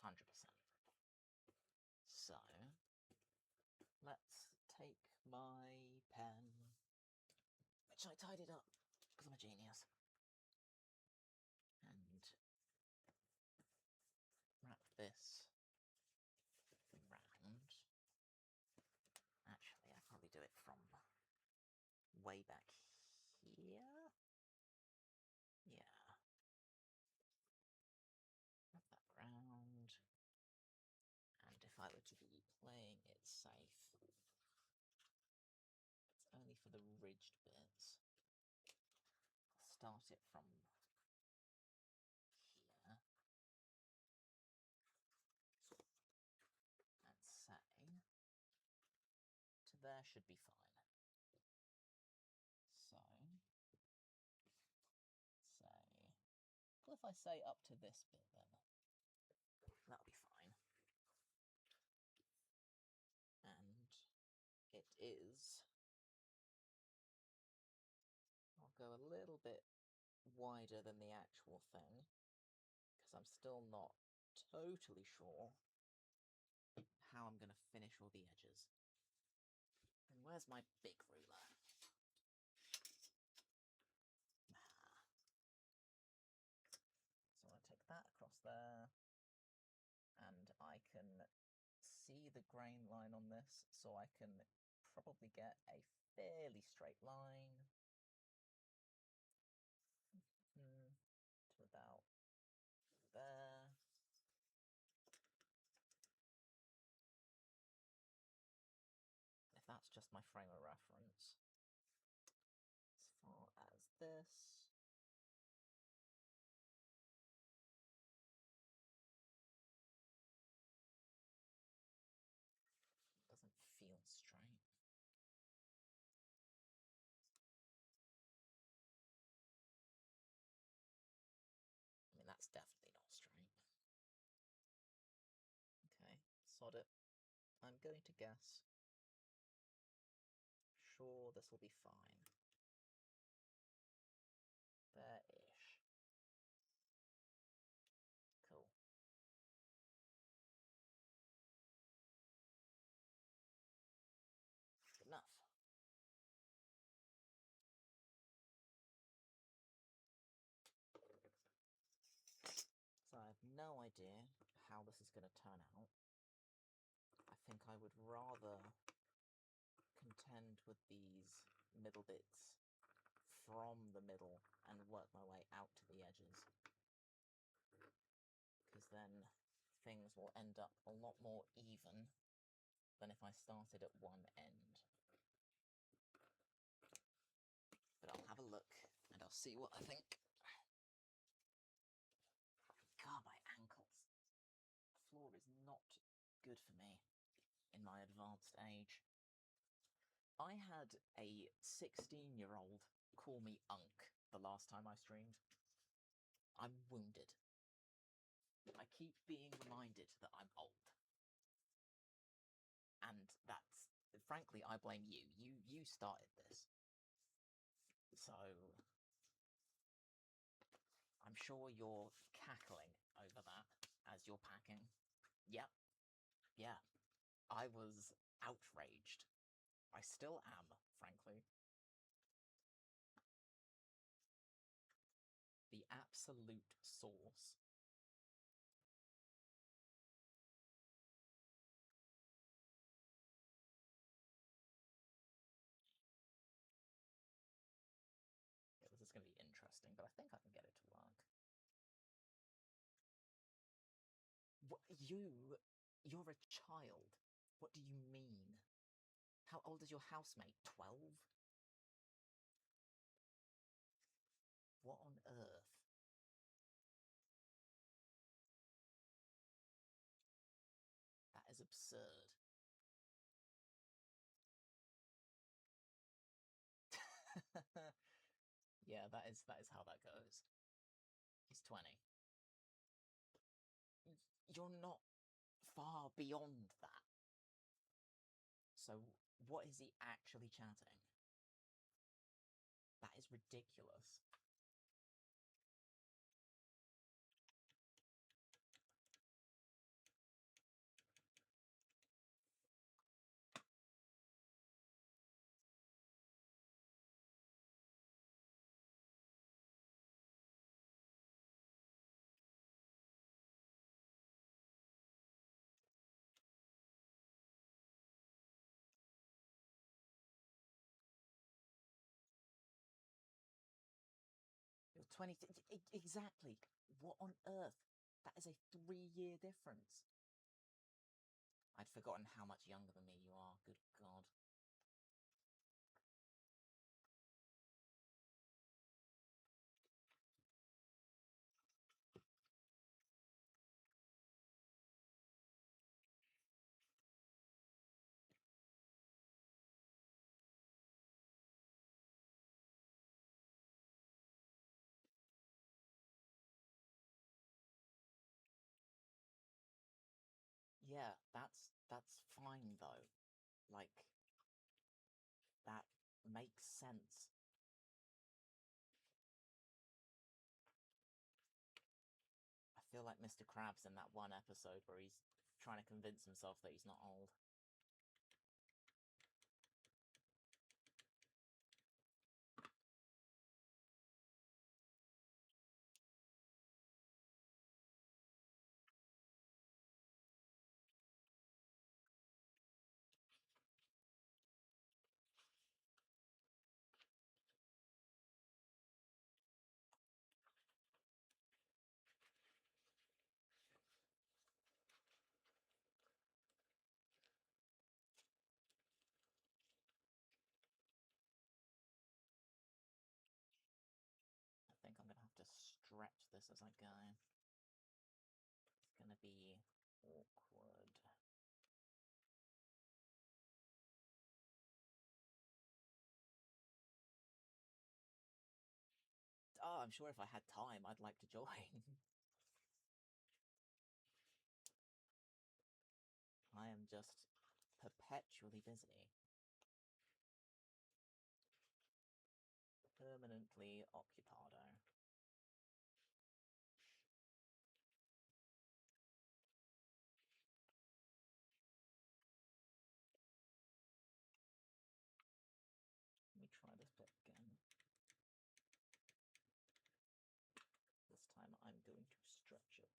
100%. So, let's take my pen, which I tidied up because I'm a genius, and wrap this round. Actually, I'll probably do it from way back here. Yeah. Wrap that round. And if I were to be playing it safe, it's only for the ridged bits. I'll start it from here. And say, to there should be fine. So, say, well, if I say up to this bit then, that'll be fine. And it is, I'll go a little bit wider than the actual thing, because I'm still not totally sure how I'm going to finish all the edges. And where's my big ruler? So I take that across there, and I can see the grain line on this, so I can probably get a fairly straight line to about there. If that's just my frame of reference. As far as this. Doesn't feel straight. I mean, that's definitely not straight. Okay, sod it. I'm going to guess. Sure, this will be fine. There-ish. Cool. Good enough. So I have no idea how this is going to turn out. I think I would rather contend with these middle bits from the middle and work my way out to the edges. Because then things will end up a lot more even than if I started at one end. But I'll have a look and I'll see what I think. God, my ankles. The floor is not good for me in my advanced age. I had a 16-year-old call me Unk the last time I streamed. I'm wounded. I keep being reminded that I'm old. And that's, frankly, I blame you. You started this. So, I'm sure you're cackling over that as you're packing. Yep. Yeah. I was outraged. I still am, frankly. The absolute source. Yeah, this is going to be interesting, but I think I can get it to work. What, you You're a child. What do you mean? How old is your housemate? 12? What on earth? That is absurd. Yeah, that is how that goes. He's 20. You're not far beyond that. So what is he actually chatting? That is ridiculous. You're 20. Exactly. What on earth? That is a 3-year difference. I'd forgotten how much younger than me you are. Good God. Yeah, that's fine though. Like, that makes sense. I feel like Mr. Krabs in that one episode where he's trying to convince himself that he's not old. I think I'm gonna have to stretch this as I go. It's gonna be awkward. Oh, I'm sure if I had time, I'd like to join. I am just perpetually busy. Permanently occupado. Let me try this bit again. This time I'm going to stretch it.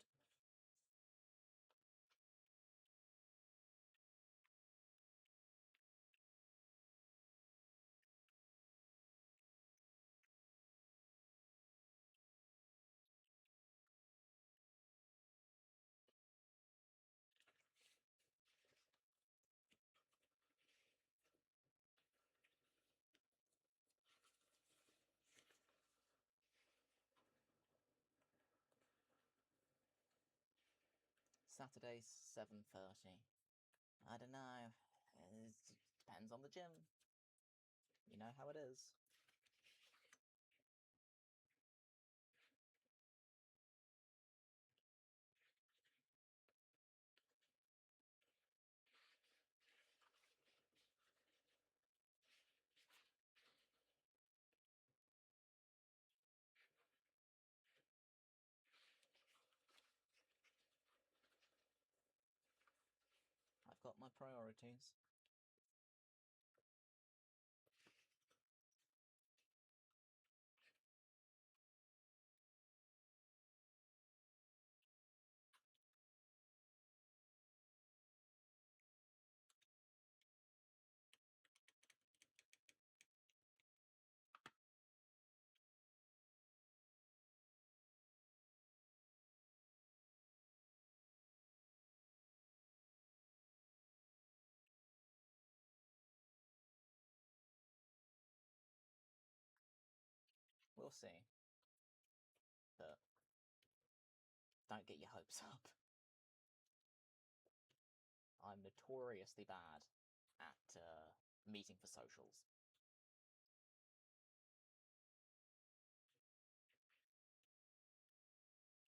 Saturday, 7:30. I don't know. It depends on the gym. You know how it is. I've got my priorities. We'll see. But don't get your hopes up. I'm notoriously bad at meeting for socials.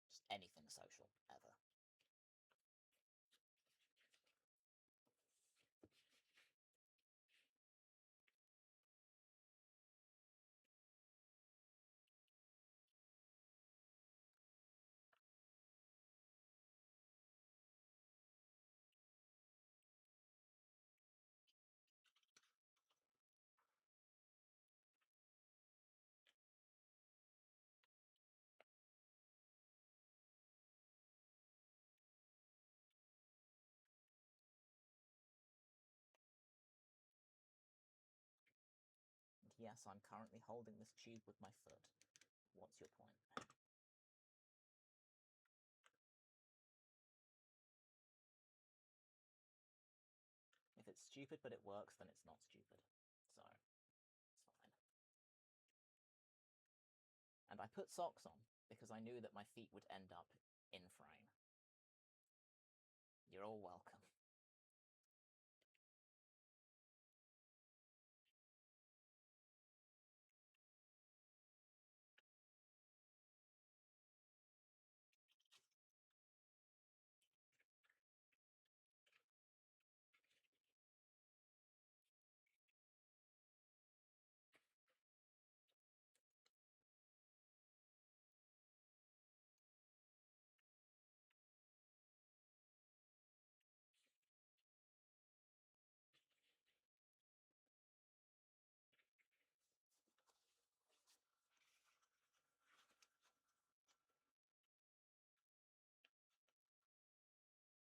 Just anything social, ever. Yes, I'm currently holding this tube with my foot. What's your point? If it's stupid but it works, then it's not stupid. So, it's fine. And I put socks on because I knew that my feet would end up in frame. You're all welcome.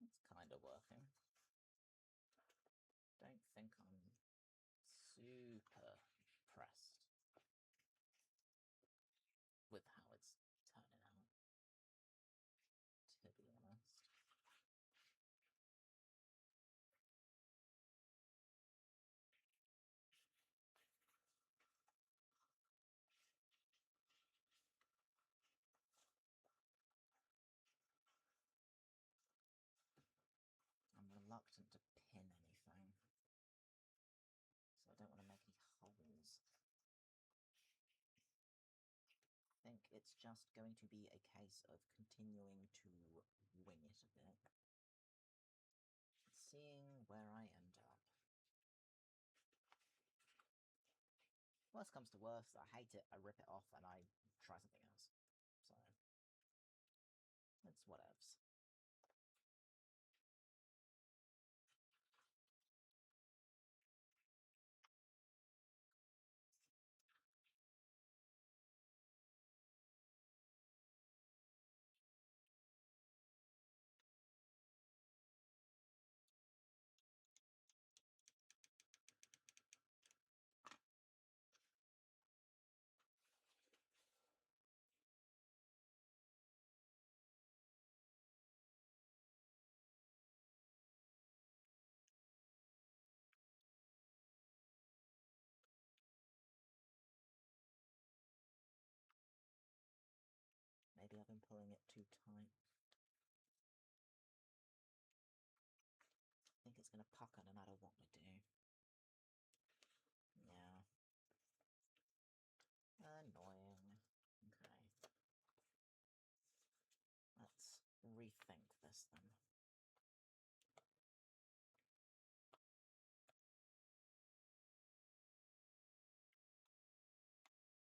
It's kind of working. Don't think I'm super pressed with how it's turning out, to be honest. I'm reluctant to pin anything, so I don't want to make any holes. I think it's just going to be a case of continuing to wing it a bit, seeing where I end up. Worst comes to worst, I hate it, I rip it off, and I try something else. So, it's whatevs. Maybe I've been pulling it too tight. I think it's going to pucker no matter what we do. Yeah. Annoying. Okay. Let's rethink this then.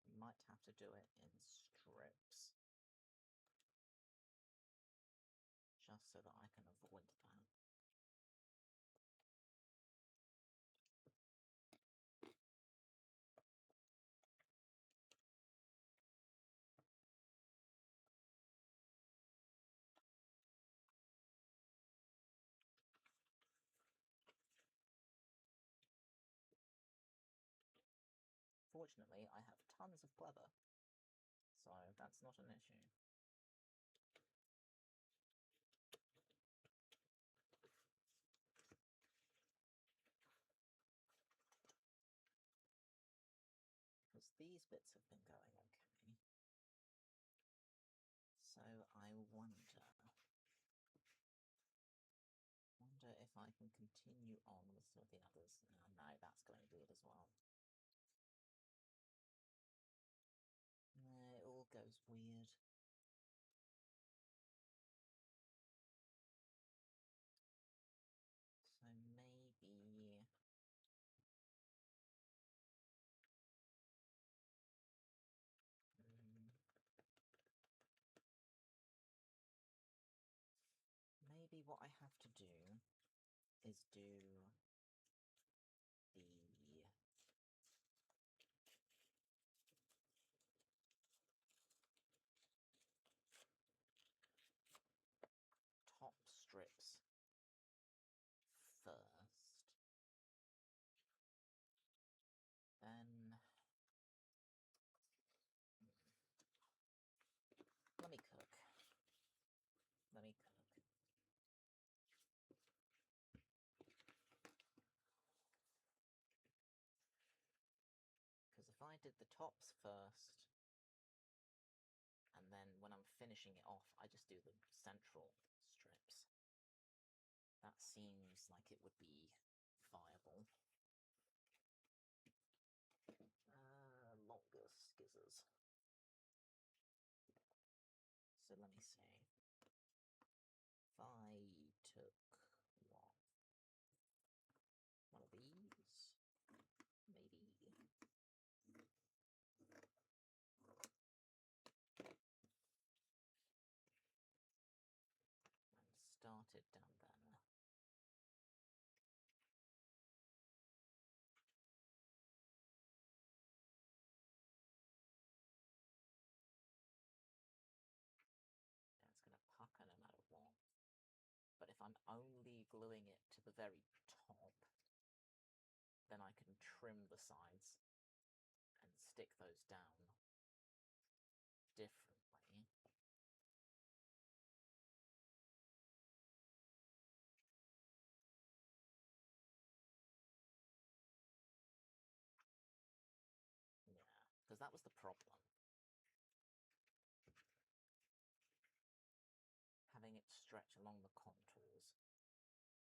We might have to do it in strips. Just so that I can avoid that. Fortunately, I have tons of pleather, so that's not an issue. Because these bits have been going okay. Wonder if I can continue on with some of the others. No, that's going weird as well. It all goes weird. So maybe... maybe what I have to do is do the top strips first, then let me cook. Because if I did the tops first, and then when I'm finishing it off, I just do the central strips, that seems like it would be viable. Longer skizzers. So let me see. If I took one of these, maybe. And start it down there. It's going to pucker no matter what. But if I'm only gluing it to the very top, then I can trim the sides and stick those down differently. Yeah, because that was the problem. Having it stretch along the contours.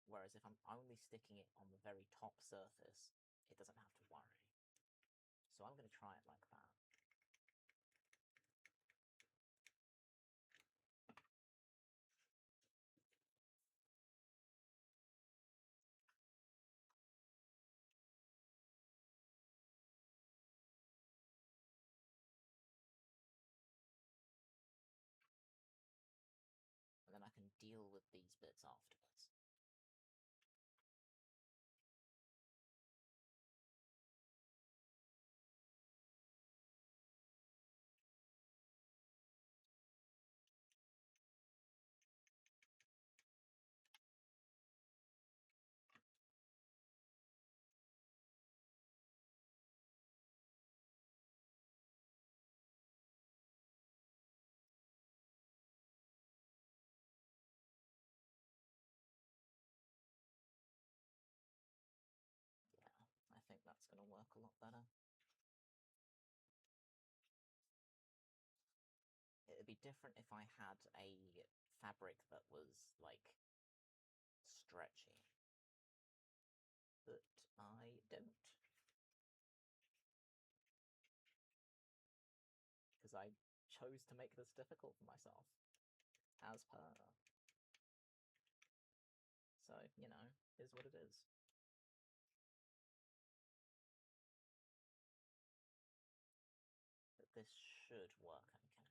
Whereas if I'm only sticking it on the very top surface, it doesn't have to worry. So I'm going to try it like that. And then I can deal with these bits afterwards. I think that's going to work a lot better. It'd be different if I had a fabric that was, like, stretchy. But I don't. Because I chose to make this difficult for myself. As per. So, you know, is what it is. But this should work okay.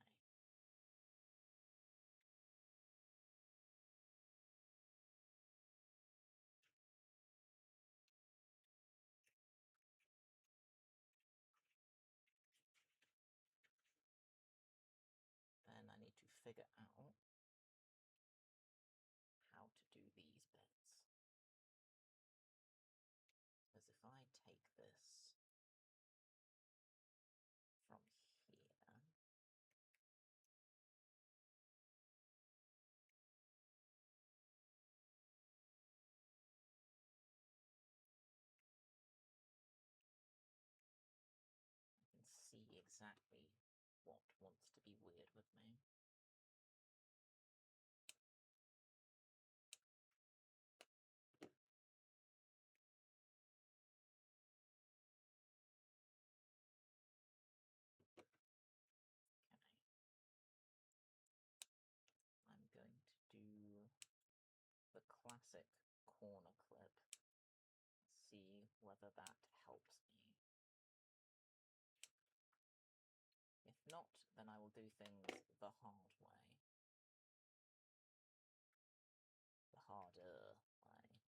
Then I need to figure out how to do these bits. Because if I take this from here, I can see exactly what wants to be weird with me. classic corner clip. See whether that helps me. If not, then I will do things the hard way. The harder way.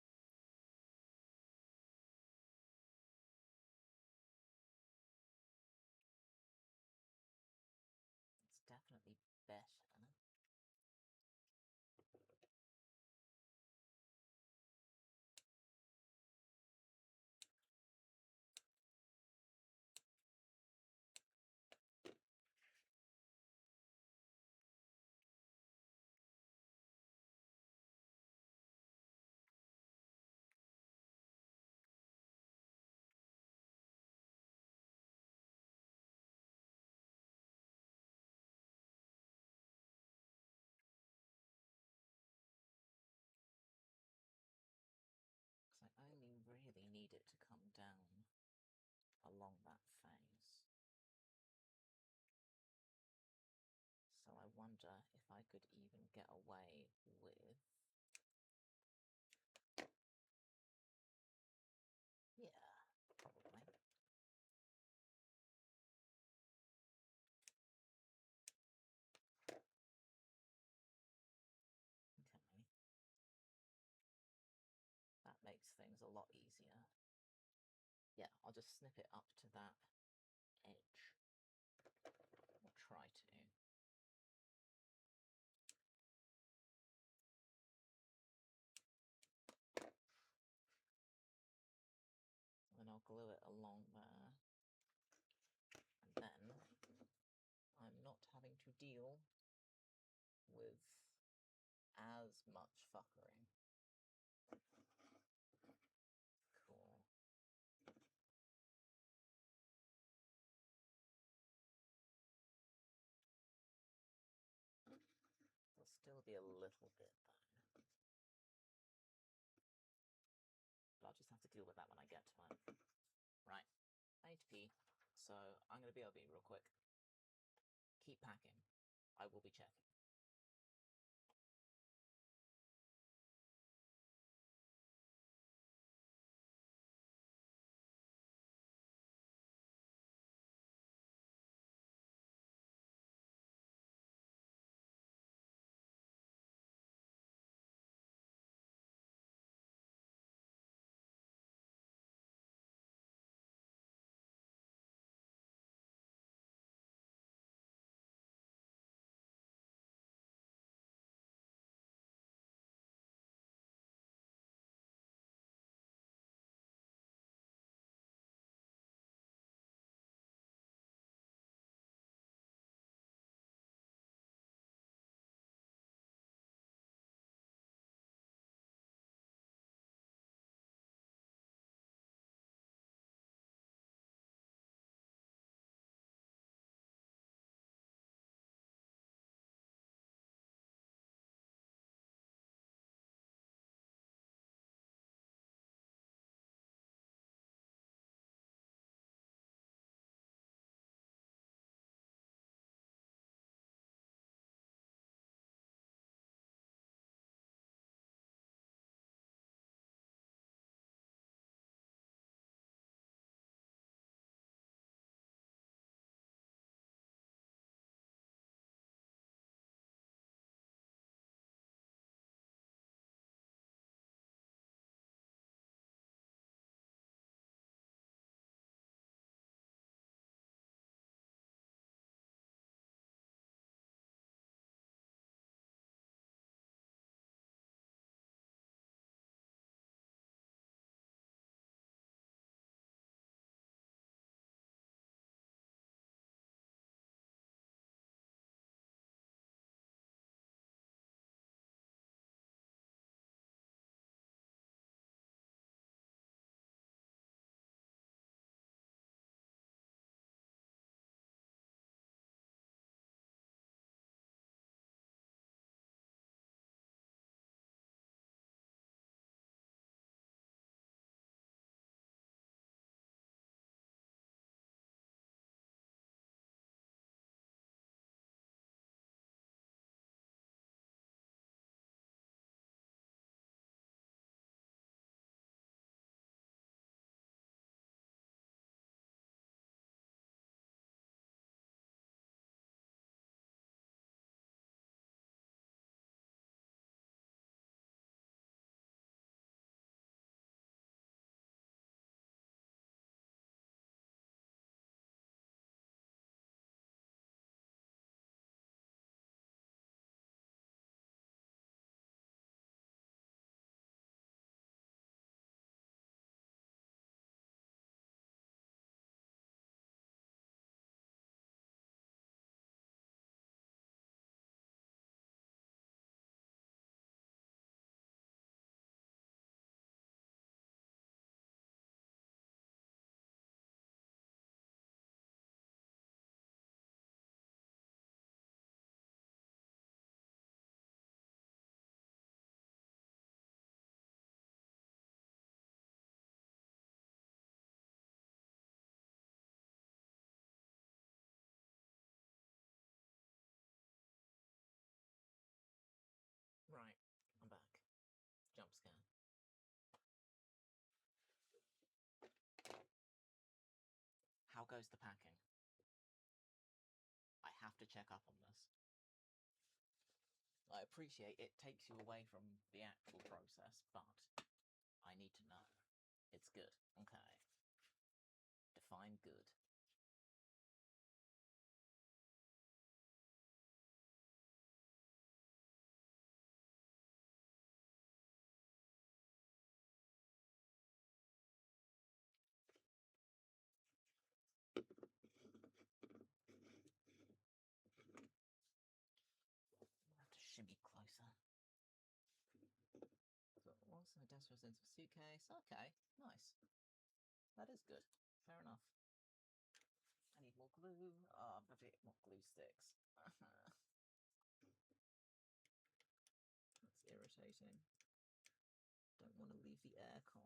It's definitely better. Because I only really need it to come down along that face. So I wonder if I could even get away with... Yeah, probably. Okay. That makes things a lot easier. Yeah, I'll just snip it up to that edge. Or try to. And then I'll glue it along there. And then I'm not having to deal with as much fuckery. Cool. There'll still be a little bit though. But I'll just have to deal with that when I get to it. Right, I need to pee, so I'm going to be real quick. Keep packing. I will be checking. goes the packing. I have to check up on this. I appreciate it takes you away from the actual process, but I need to know. It's good. Okay. Define good. I'll have to shimmy closer. So what's the desperate sense of suitcase? Okay, nice. That is good. Fair enough. I need more glue. Oh, I'm gonna get more glue sticks. That's irritating. Don't want to leave the aircon.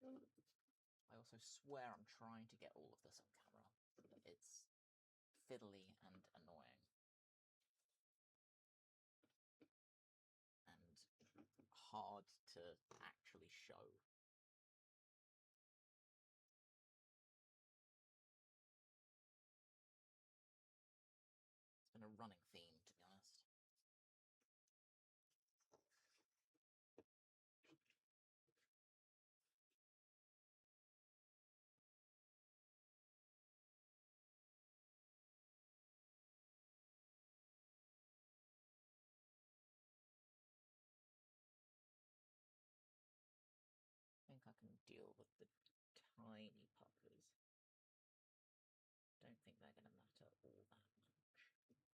I also swear I'm trying to get all of this on camera. It's fiddly and annoying. And hard to actually show. It's been a running theme, to be honest. I think I can deal with the tiny puppers. Don't think they're going to matter all that much.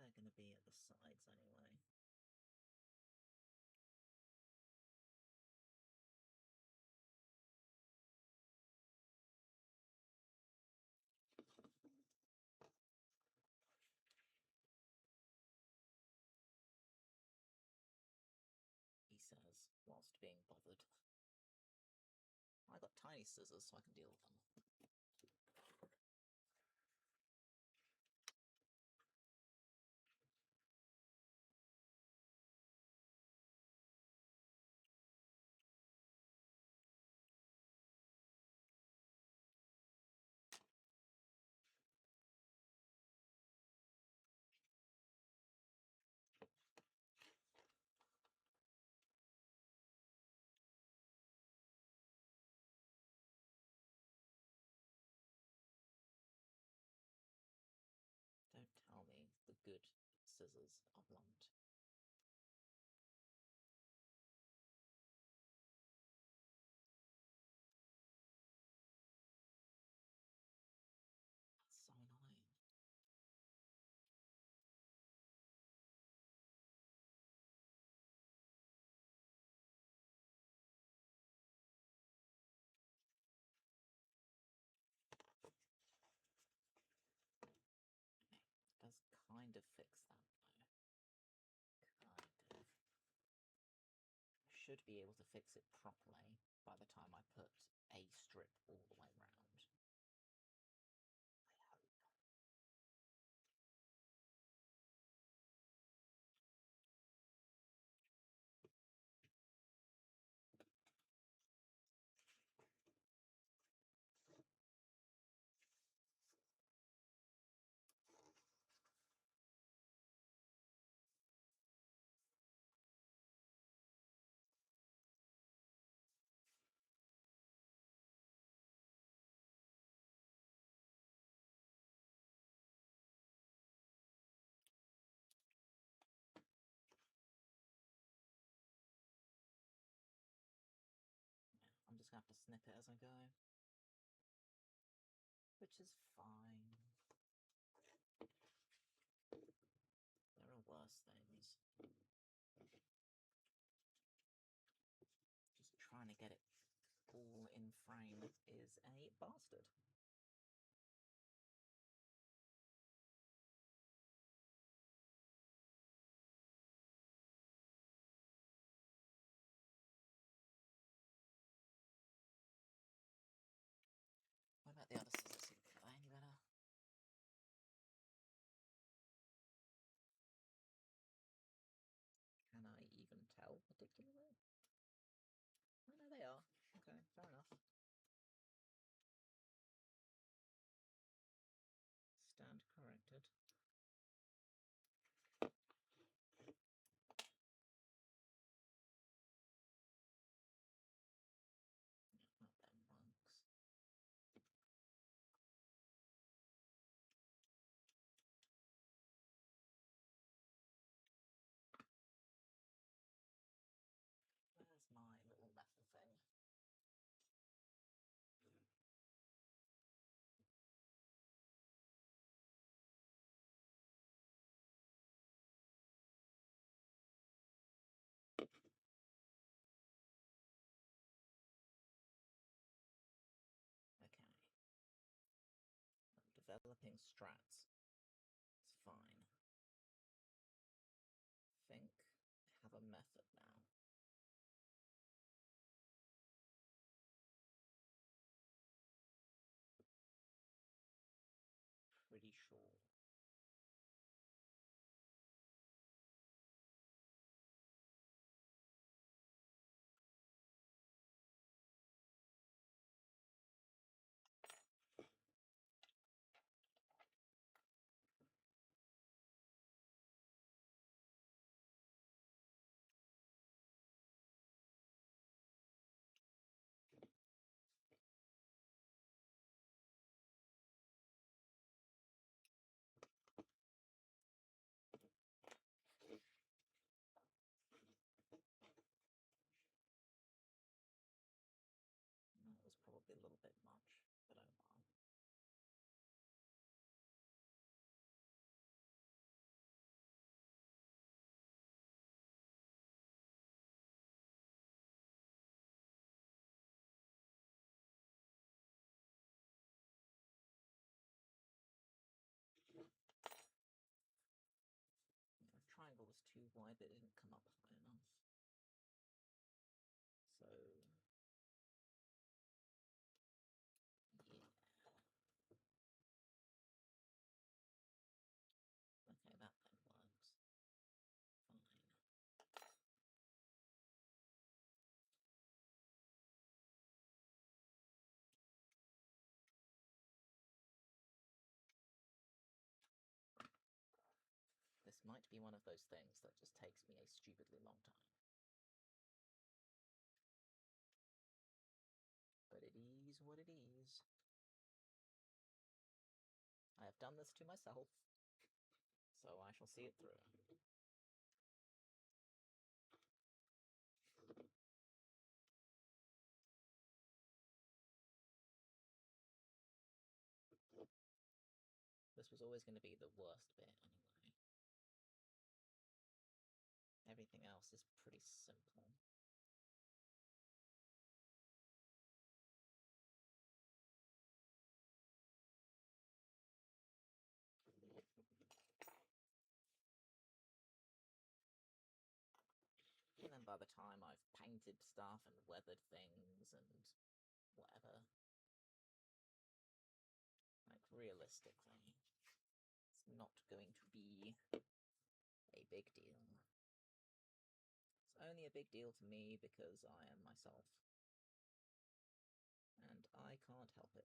They're going to be at the sides anyway. He says, whilst being bothered. I got tiny scissors, so I can deal with them. Don't tell me the good scissors are blunt. That's so annoying. Does kind of fix that though. Kind of. Should be able to fix it properly by the time I put a strip all the way round. I hope. just gonna have to snip it as I go. Which is fine. There are worse things. Just trying to get it all in frame is a bastard. What about the other scissors? Are they any better? Can I even tell particularly? Oh no, they are. Okay, fair enough. Stand corrected. Not them monks. Where's my little metal thing? Okay. I'm developing strats. It's fine. I think I have a method now. Pretty sure. That was probably a little bit much, but oh well. The triangle was too wide, but it didn't come up high enough. So, yeah. Okay, that then works. Fine. This might be one of those things that just takes me a stupidly long time. But it is what it is. I have done this to myself, so I shall see it through. This was always going to be the worst bit anyway. Everything else is pretty simple. And then by the time I've painted stuff and weathered things and whatever, like realistically, it's not going to be a big deal. It's only a big deal to me because I am myself. And I can't help it.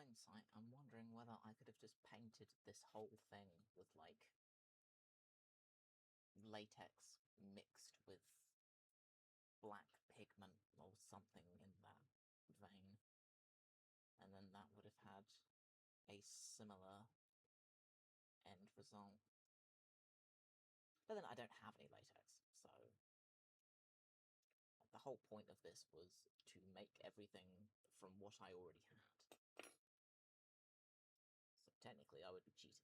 hindsight, I'm wondering whether I could have just painted this whole thing with, like, latex mixed with black pigment or something in that vein. And then that would have had a similar end result. But then I don't have any latex, so the whole point of this was to make everything from what I already had. So technically I would be cheating.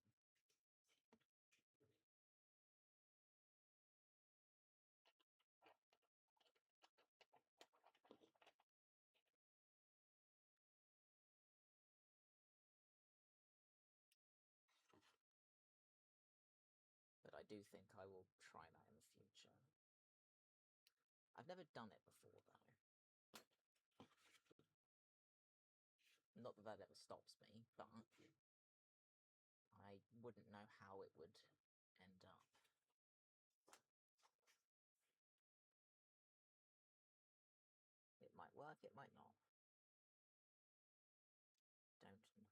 But I do think I will try that in the future. I've never done it before, though. Not that that ever stops me, but I wouldn't know how it would end up. It might work, it might not. Don't know.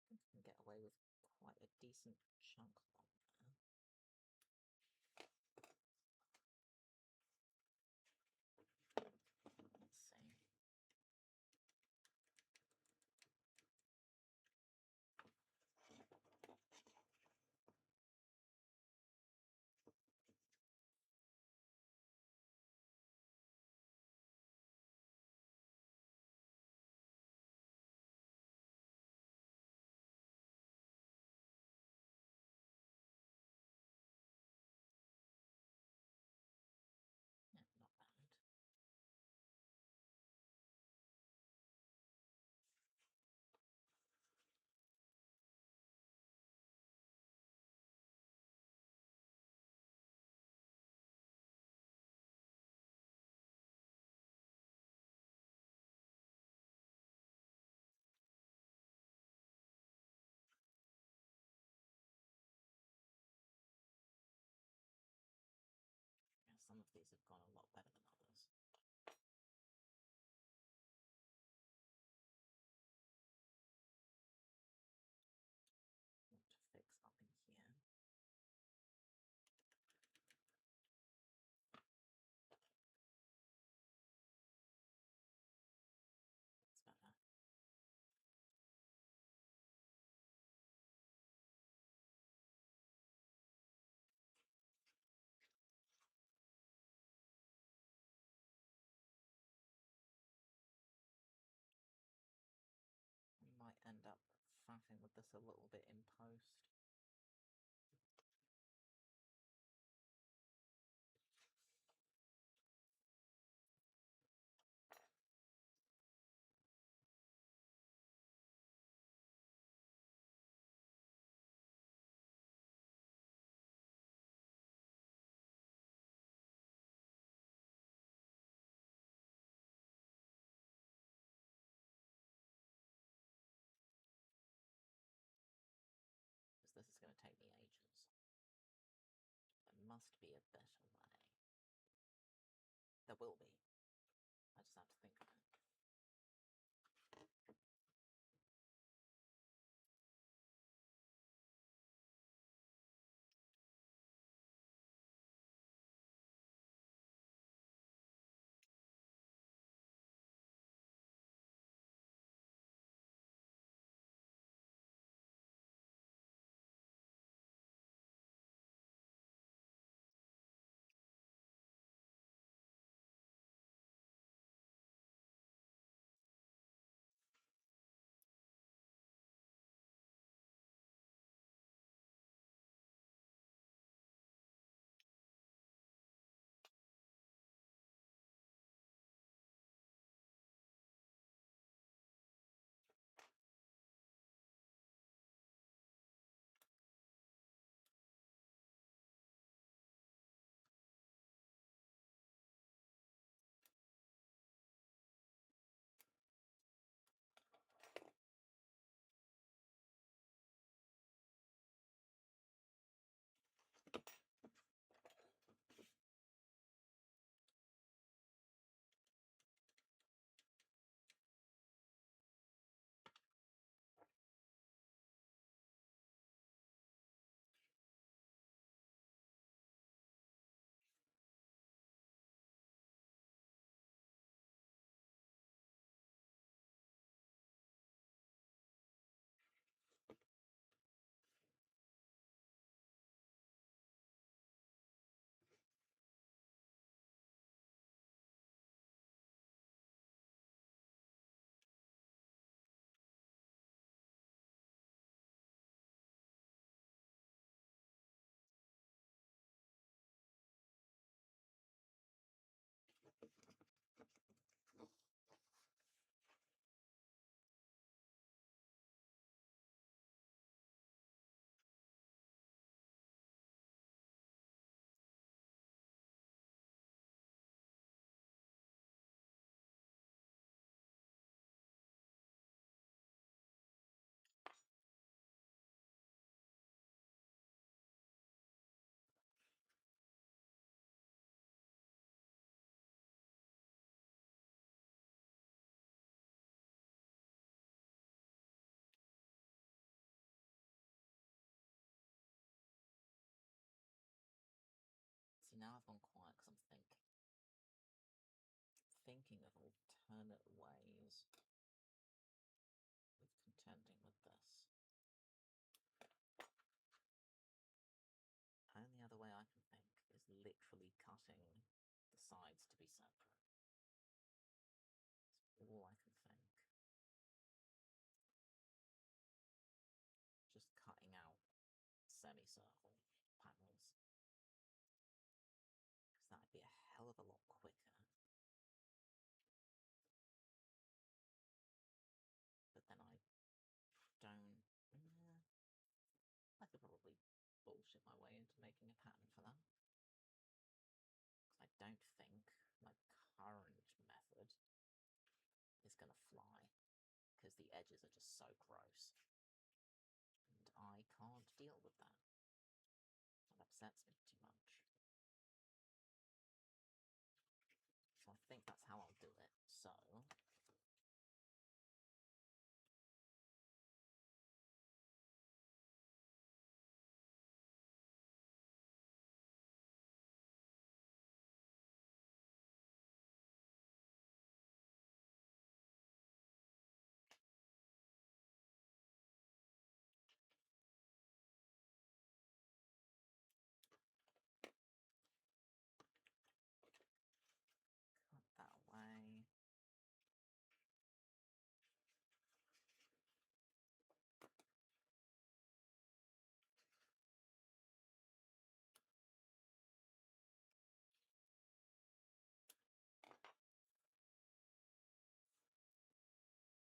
I think I can get away with quite a decent chunk on there. Let's see. Yeah, not bad. Yeah, some of these have gone a lot better than others. What to fix up in here? That's better. I might end up faffing with this a little bit in post. Because this is going to take me ages. There must be a better way. There will be. I just have to think of it. is with contending with this. Only other way I can think is literally cutting the sides to be separate. That's all I can think. Just cutting out semicircle panels. Because that'd be a hell of a lot quicker. But then I don't... I could probably bullshit my way into making a pattern for that. Because I don't think my current method is going to fly. Because the edges are just so gross. And I can't deal with that. That upsets me too much. So I think that's how I'll do it. So... cut that away.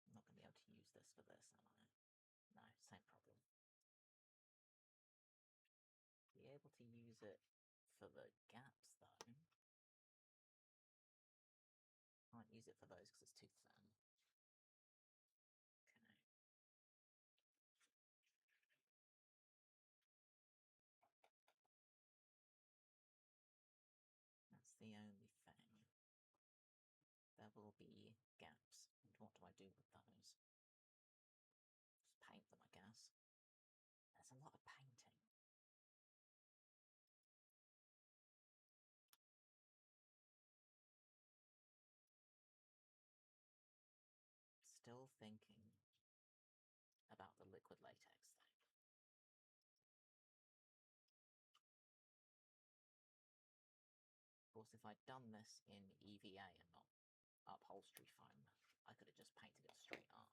I'm not going to be able to use this for this, am I? No, same problem. Be able to use it for the gaps, though. Can't use it for those because it's too thin. Okay. That's the only thing. There will be gaps. And what do I do with those? Just paint them, I guess. There's a lot of painting. Still thinking about the liquid latex thing. Of course, if I'd done this in EVA and not upholstery foam, I could have just painted it straight up.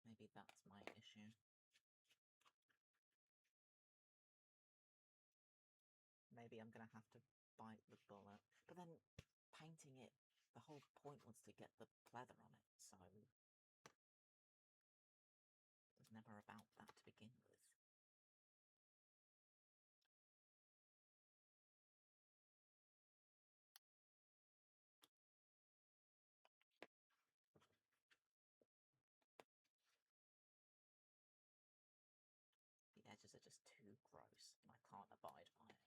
Maybe that's my issue. Maybe I'm going to have to bite the bullet. But then, painting it, the whole point was to get the pleather on it, so... it was never about that to begin with. The edges are just too gross, and I can't abide by it.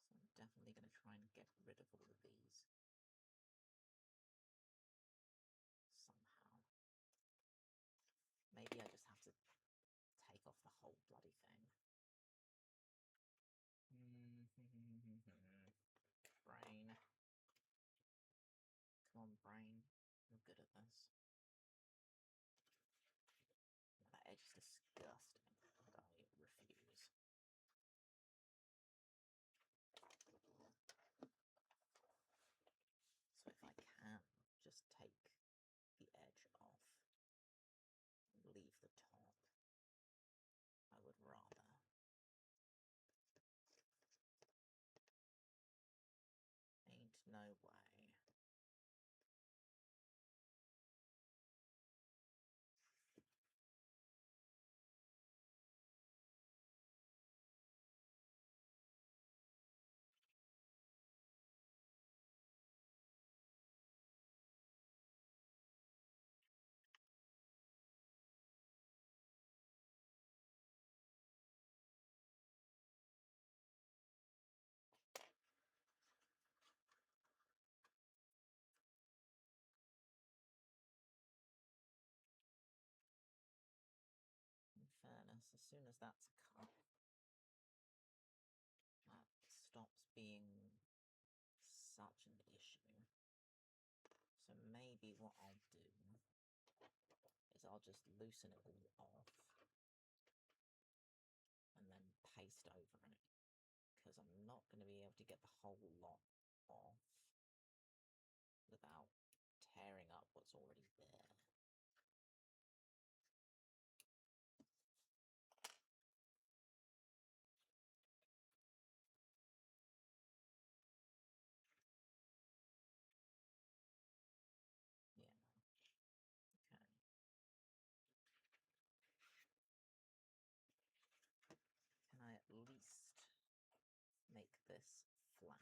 So I'm definitely going to try and get rid of all of these. Somehow. Maybe I just have to take off the whole bloody thing. Brain. Come on, brain. You're good at this. That edge is disgusting, and I refuse. So if I can, just take the edge off and leave the top, I would rather. Ain't no way. soon as that's cut, that stops being such an issue. So maybe what I'll do is I'll just loosen it all off and then paste over it, because I'm not going to be able to get the whole lot off without tearing up what's already there. Yeah. Okay. Can I at least make this flatter?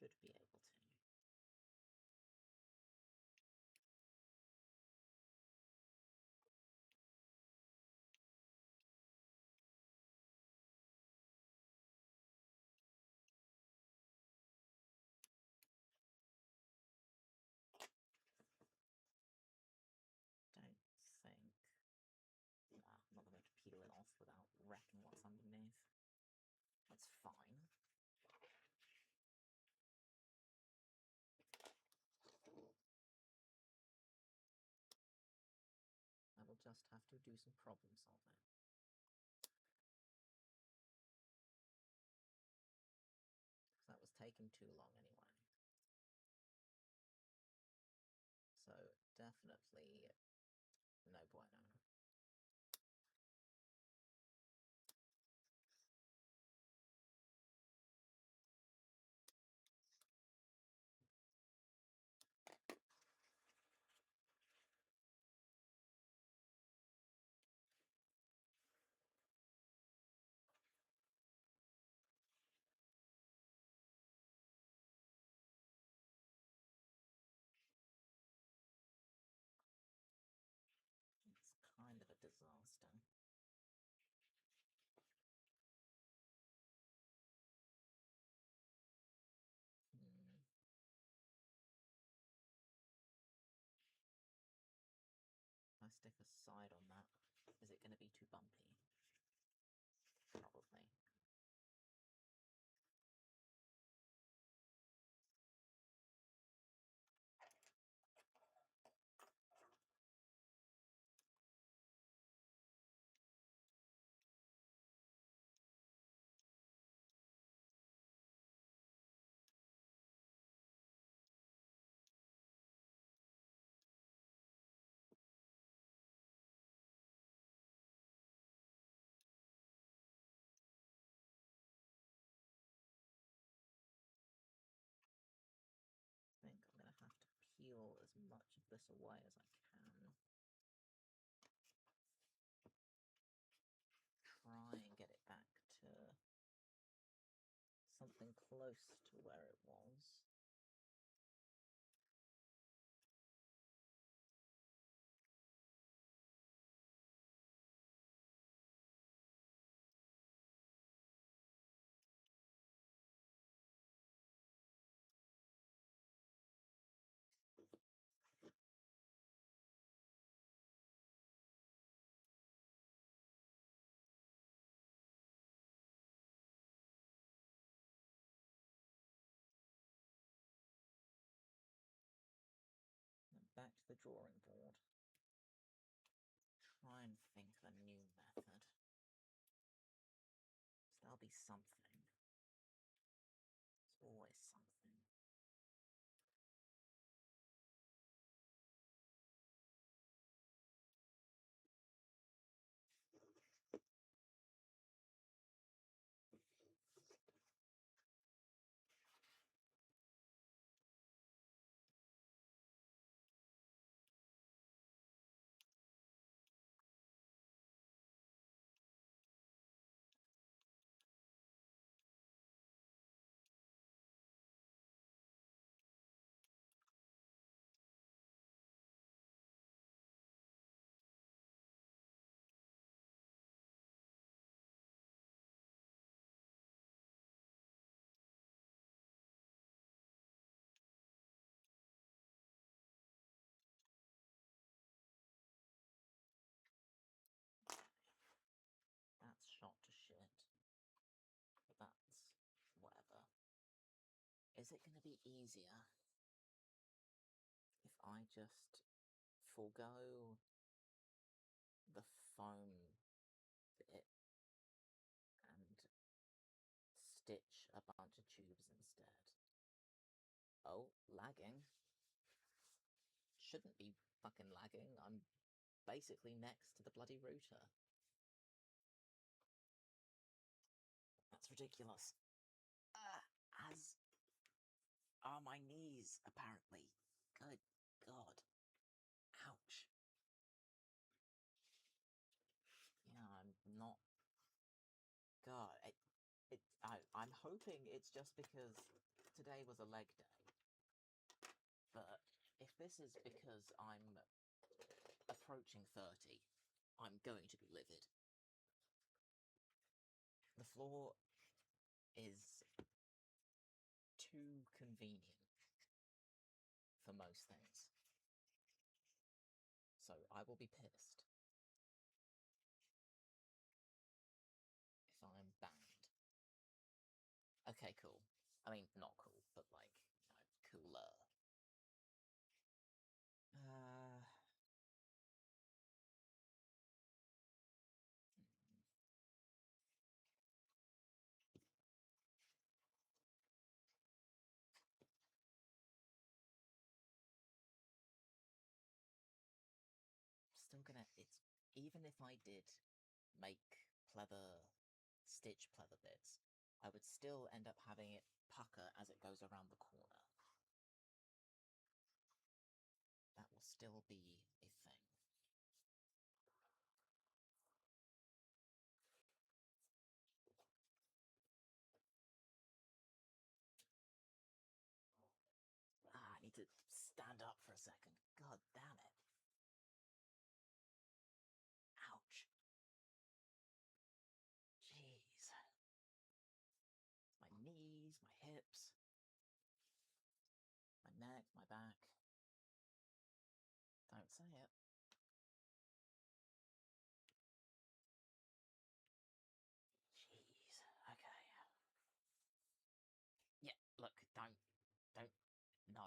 Should be able to. Don't think. Nah, I'm not going to peel it off without wrecking what's underneath. That's fine. I will just have to do some problem solving. Because that was taking too long anyway. So definitely no bueno. It's kind of a disaster. If I stick a side on that, is it going to be too bumpy? Probably. I think I'm going to have to peel as much of this away as I can. Try and get it back to something close to where it was. Back to the drawing board. Try and think of a new method. So there'll be something. There's always something. Is it going to be easier if I just forego the foam bit and stitch a bunch of tubes instead? Oh, lagging. Shouldn't be fucking lagging. I'm basically next to the bloody router. That's ridiculous. As are my knees, apparently. Good God. Ouch. Yeah, I'm not... God, I'm hoping it's just because today was a leg day. But if this is because I'm approaching 30, I'm going to be livid. The floor is too convenient for most things. So I will be pissed if I'm banned. Okay, cool. I mean, not cool, but like, cooler. Still gonna... It's... Even if I did make pleather, stitch pleather bits, I would still end up having it pucker as it goes around the corner. That will still be a thing. I need to stand up for a second. God damn it. Ouch. Jeez. My knees, my hips, my neck, my back. Don't say it. Jeez. Okay. Yeah, look, don't, no,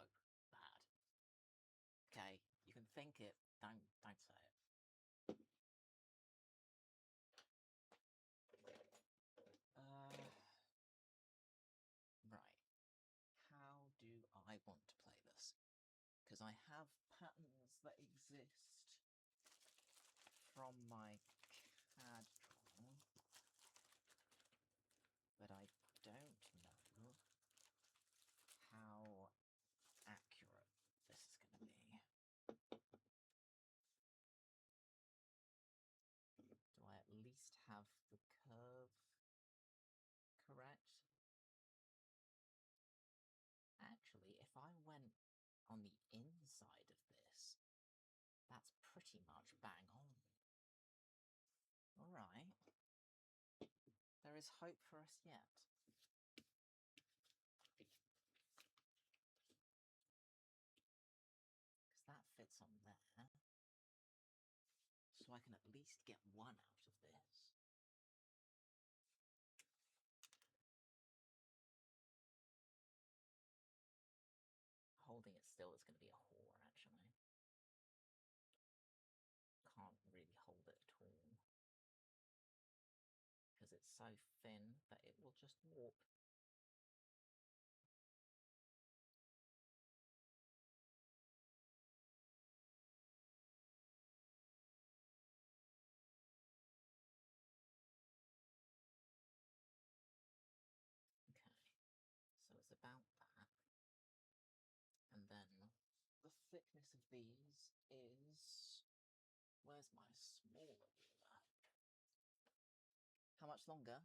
bad. Okay, you can think it, don't say it. Right. How do I want to play this? Because I have patterns that exist from my CAD drawing, but I don't know how accurate this is going to be. Do I at least have the curve correct? Actually, if I went on the inside of this, that's pretty much bang on. Alright. There is hope for us yet. Because that fits on there. So I can at least get one out of this. Holding it still is going to be a whore, actually. Can't really hold it at all. Because it's so thin that it will just warp. Okay, so it's about that. And then the thickness of these is... Where's my smaller ruler? How much longer?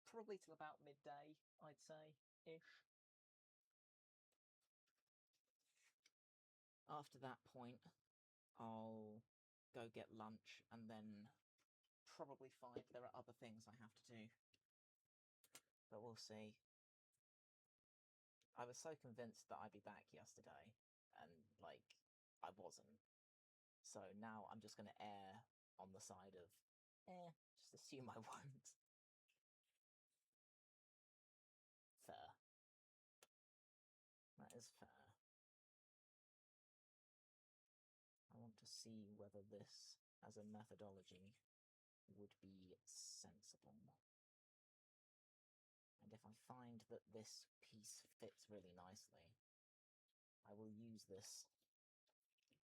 Probably till about midday, I'd say, ish. After that point, I'll go get lunch and then probably find there are other things I have to do. But we'll see. I was so convinced that I'd be back yesterday, and, like, I wasn't. So now I'm just going to err on the side of, just assume I won't. Fair. see whether this, as a methodology, would be sensible. And if I find that this piece fits really nicely, I will use this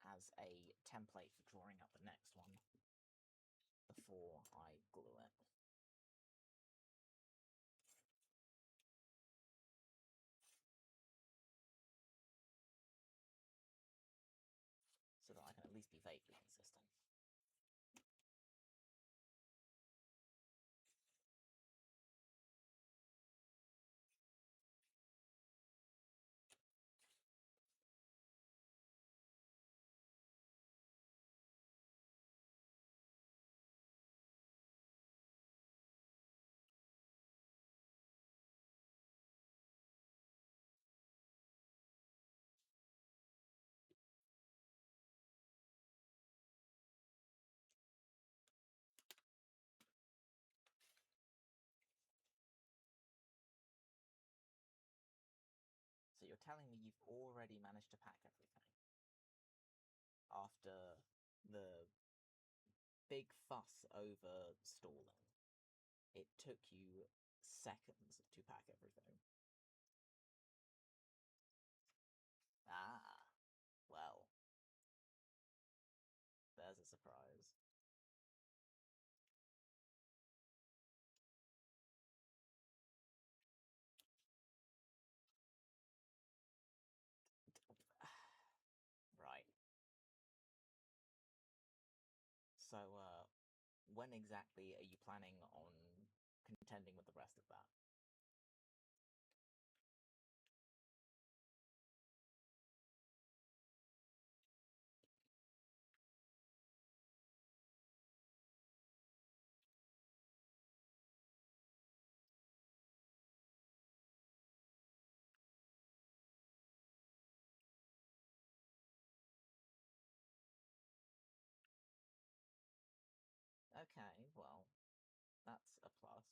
as a template for drawing up the next one before I glue it. So that I can at least be vaguely consistent. So you're telling me you've already managed to pack everything? After the big fuss over stalling, it took you seconds to pack everything. Ah, well, there's a surprise. Right. So, when exactly are you planning on contending with the rest of that? Okay, well, that's a plus.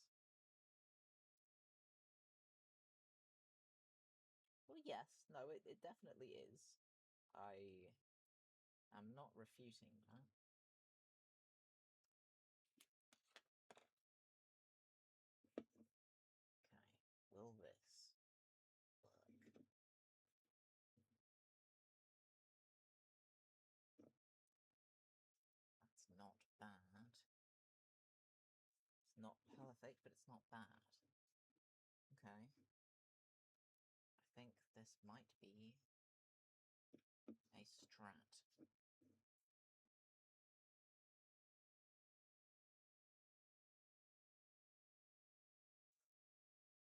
Well, yes, no, it definitely is. I am not refuting that. Okay, will this work? That's not bad. It's not perfect, but it's not bad. Okay. I think this might be a strat.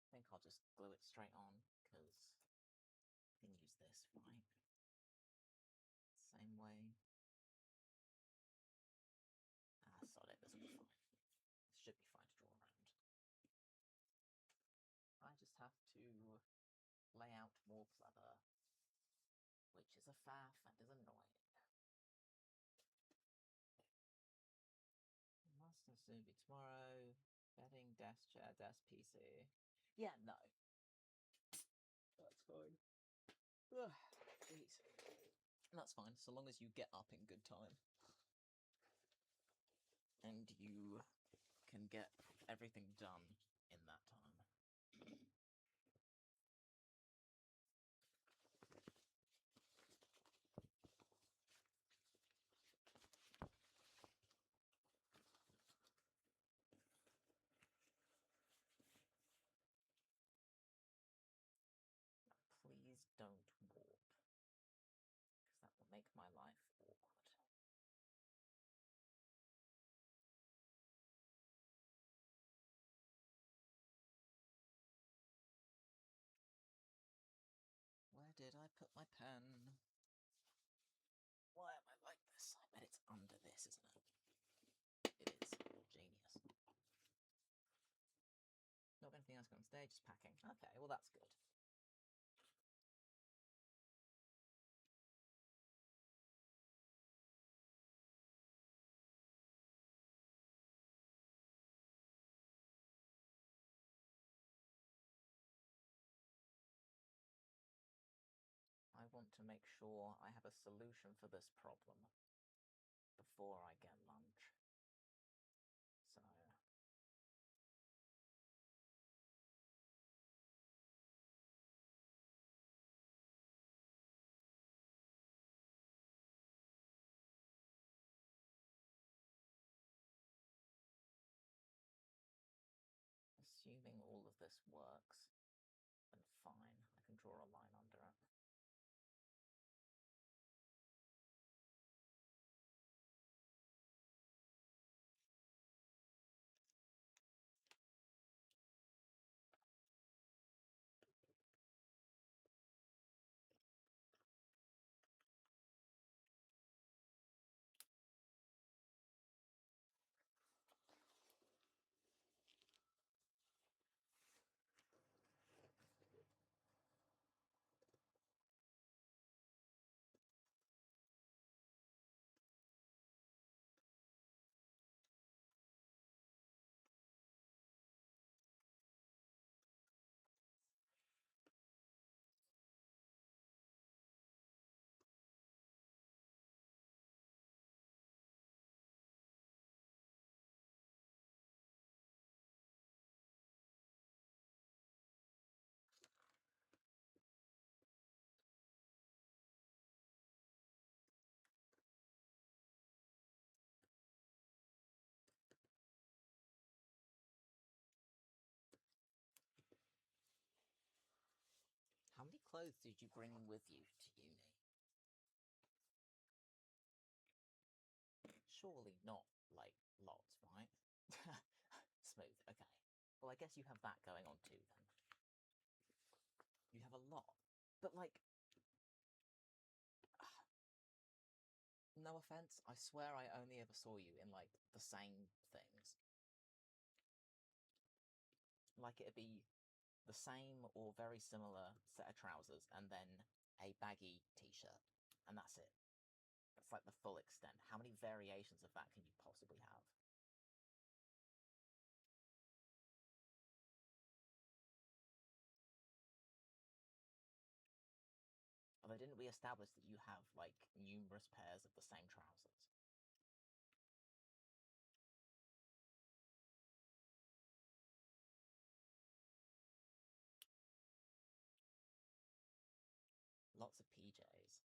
I think I'll just glue it straight on, because I can use this, right? Same way. Ah, sod it, this will be fine. This should be fine to draw around. I just have to lay out more clever, which is a faff and is annoying. Must have soon be tomorrow. Bedding, desk chair, desk PC. Yeah, no. That's fine. Ugh, jeez. That's fine, so long as you get up in good time. And you can get everything done in that time. Please don't warp, because that will make my life awkward. Where did I put my pen? Why am I like this? I bet it's under this, isn't it? It is. Genius. Not anything else on stage, just packing. Okay, well that's good. I want to make sure I have a solution for this problem. before I get lunch. So... Assuming all of this works, then fine, I can draw a line under it. How many clothes did you bring with you to uni? Surely not, like, lots, right? Smooth, okay. Well, I guess you have that going on too, then. You have a lot. But, like... no offense, I swear I only ever saw you in, like, the same things. Like, it'd be the same or very similar set of trousers, and then a baggy t-shirt, and that's it. That's like the full extent. How many variations of that can you possibly have? Although didn't we establish that you have, like, numerous pairs of the same trousers? Lots of PJs.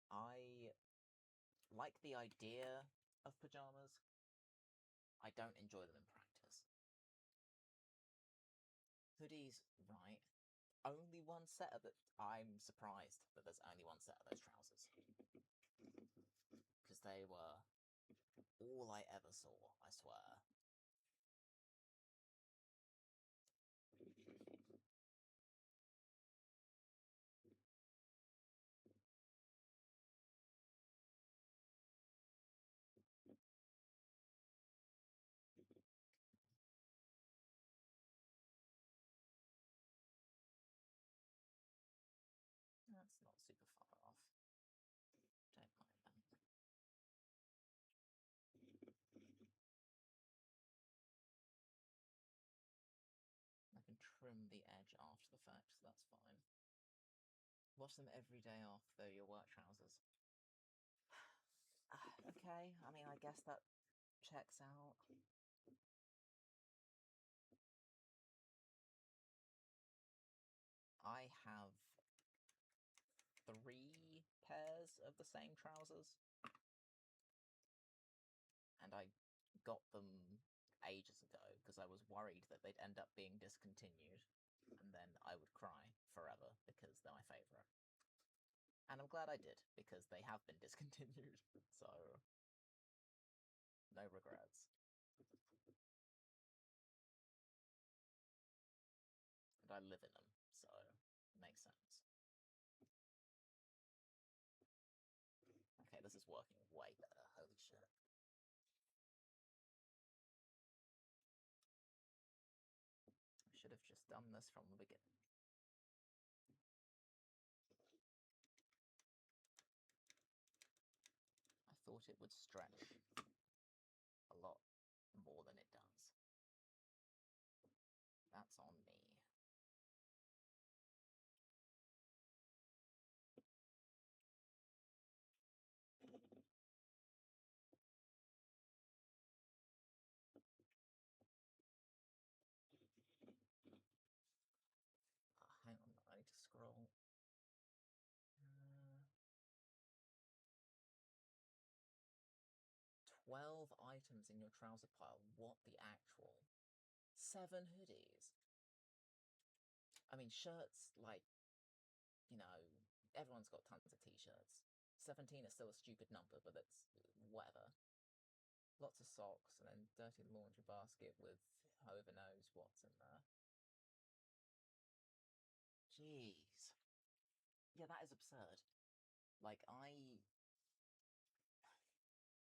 I like the idea of pyjamas. I don't enjoy them in practice. Hoodies, right. Only one set of it. I'm surprised that there's only one set of those trousers. Because they were all I ever saw, I swear. That's not super far off. Don't mind that. I can trim the edge after the fact, so that's fine. Wash them every day off, though, your work trousers. Okay, I mean, I guess that checks out. I have 3 pairs of the same trousers. And I got them ages ago because I was worried that they'd end up being discontinued, and then I would cry forever because they're my favourite. And I'm glad I did, because they have been discontinued, so no regrets. And I live in them, so it makes sense. Okay, this is working way better, holy shit. I should have just done this from the beginning. I thought it would stretch a lot more than it does. That's on me. items in your trouser pile. What the actual? 7 hoodies. I mean, shirts, like, you know, everyone's got tons of t-shirts. 17 is still a stupid number, but it's whatever. Lots of socks, and then dirty laundry basket with whoever knows what's in there. Jeez. Yeah, that is absurd. Like, I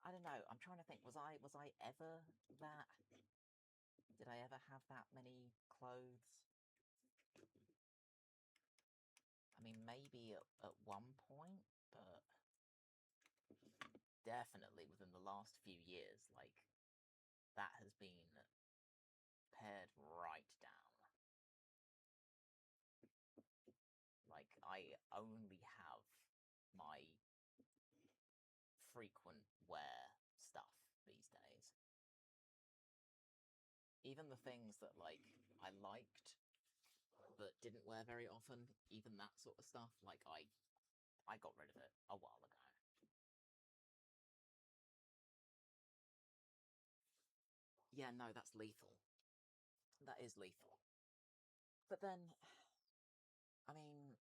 don't know, I'm trying to think, was I ever that? Did I ever have that many clothes? I mean, maybe at one point, but definitely within the last few years, like, that has been pared right down. Like, I only have my frequent wear stuff these days. Even the things that, like, I liked but didn't wear very often, even that sort of stuff, like, I got rid of it a while ago. Yeah, no, that's lethal. That is lethal. But then, I mean,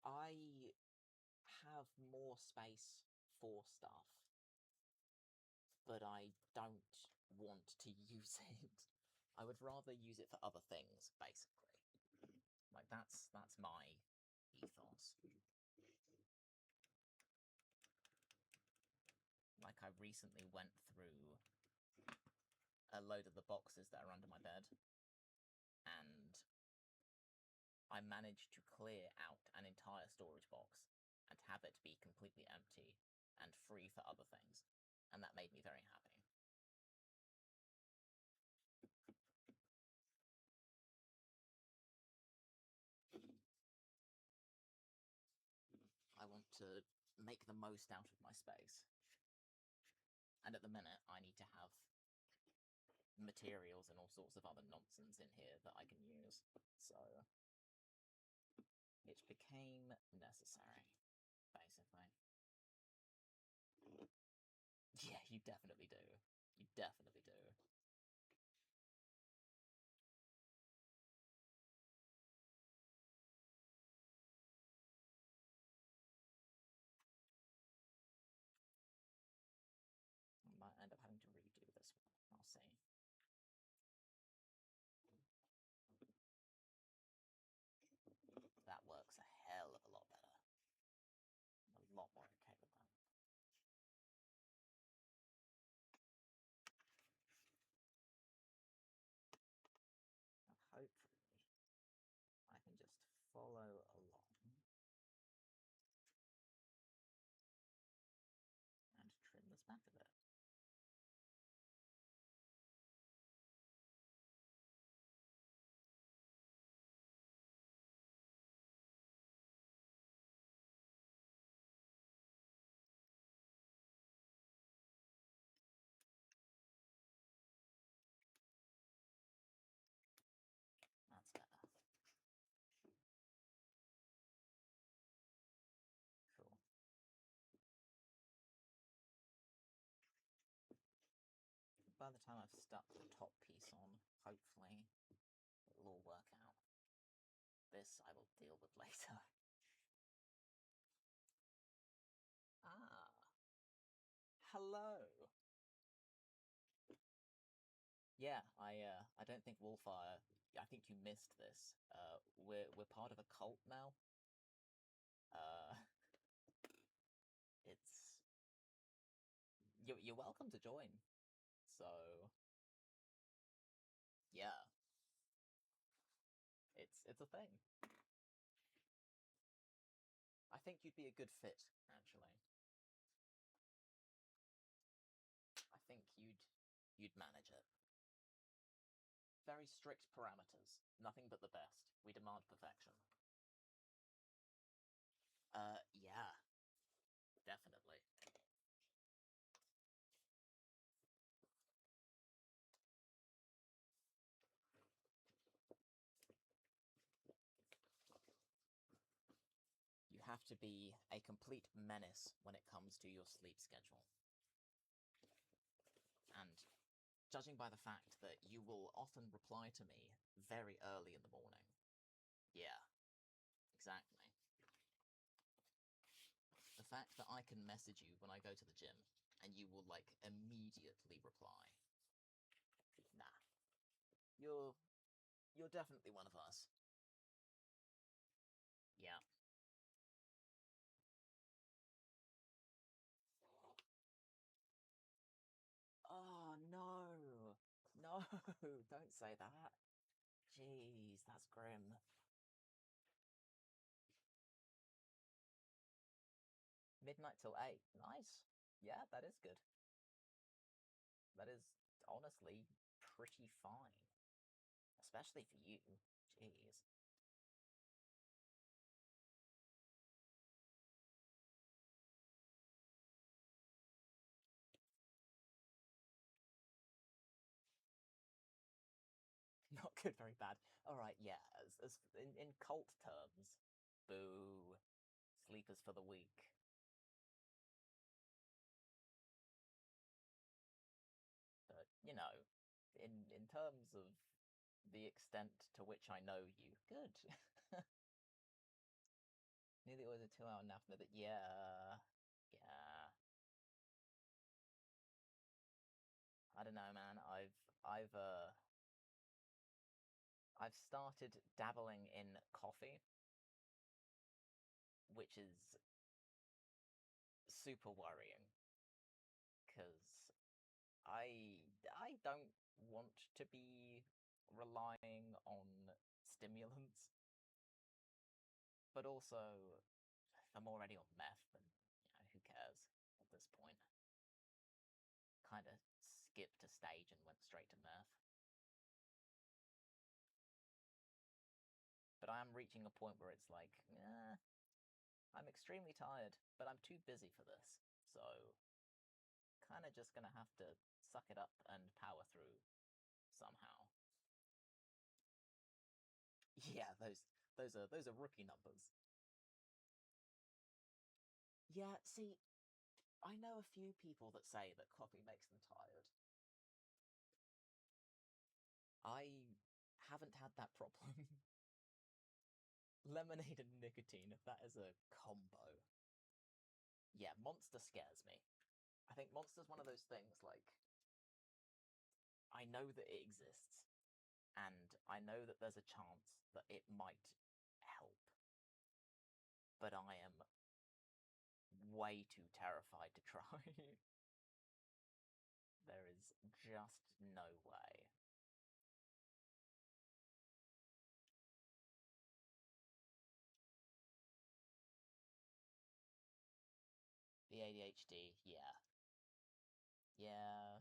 I have more space for stuff, but I don't want to use it. I would rather use it for other things, basically. Like, that's my ethos. Like, I recently went through a load of the boxes that are under my bed, and I managed to clear out an entire storage box and have it be completely empty and free for other things, and that made me very happy. I want to make the most out of my space. And at the minute, I need to have materials and all sorts of other nonsense in here that I can use. So it became necessary, basically. Yeah, you definitely do. You definitely do. I might end up having to redo this one. I'll see. That works a hell of a lot better. I'm a lot more okay with that. Now, hopefully, I can just follow along and trim this back a bit. That's better. Cool. By the time I've stuck the top piece on, hopefully, it'll all work out. This I will deal with later. Ah. Hello. Yeah, I don't think Wolfire. I think you missed this. We're part of a cult now. Uh, it's you're welcome to join. So yeah, it's a thing. I think you'd be a good fit, actually. I think you'd manage it. Very strict parameters. Nothing but the best. We demand perfection. Yeah. Definitely. You have to be a complete menace when it comes to your sleep schedule. judging by the fact that you will often reply to me very early in the morning. Yeah, exactly. The fact that I can message you when I go to the gym and you will, like, immediately reply. Nah. You're definitely one of us. Yeah. Oh, no. No, don't say that. Jeez, that's grim. Midnight till 8. Nice. Yeah, that is good. That is, honestly, pretty fine. Especially for you. Jeez. Not good, very bad. Alright, yeah, as in cult terms, boo. Sleepers for the weak. But, you know, in terms of the extent to which I know you, good. Nearly always a 2-hour nap, but yeah. Yeah. I don't know, man. I've uh I've started dabbling in coffee, which is super worrying because I don't want to be relying on stimulants, but also I'm already on meth, and who cares at this point? Kind of skipped a stage and went straight to meth. But I am reaching a point where it's like, I'm extremely tired, but I'm too busy for this, so kind of just gonna have to suck it up and power through somehow. Yeah, those are rookie numbers. Yeah, see, I know a few people that say that coffee makes them tired. I haven't had that problem. Lemonade and nicotine, that is a combo. Yeah, Monster scares me. I think Monster's one of those things, like, I know that it exists, and I know that there's a chance that it might help, but I am way too terrified to try. There is just no way. The ADHD, yeah. Yeah.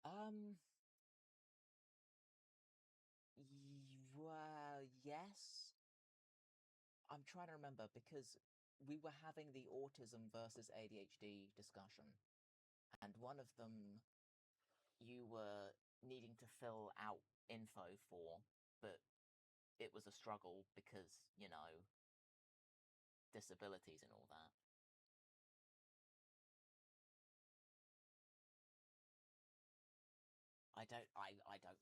Um, well, yes. I'm trying to remember because we were having the autism versus ADHD discussion, and one of them you were needing to fill out info for, but it was a struggle because, disabilities and all that. I don't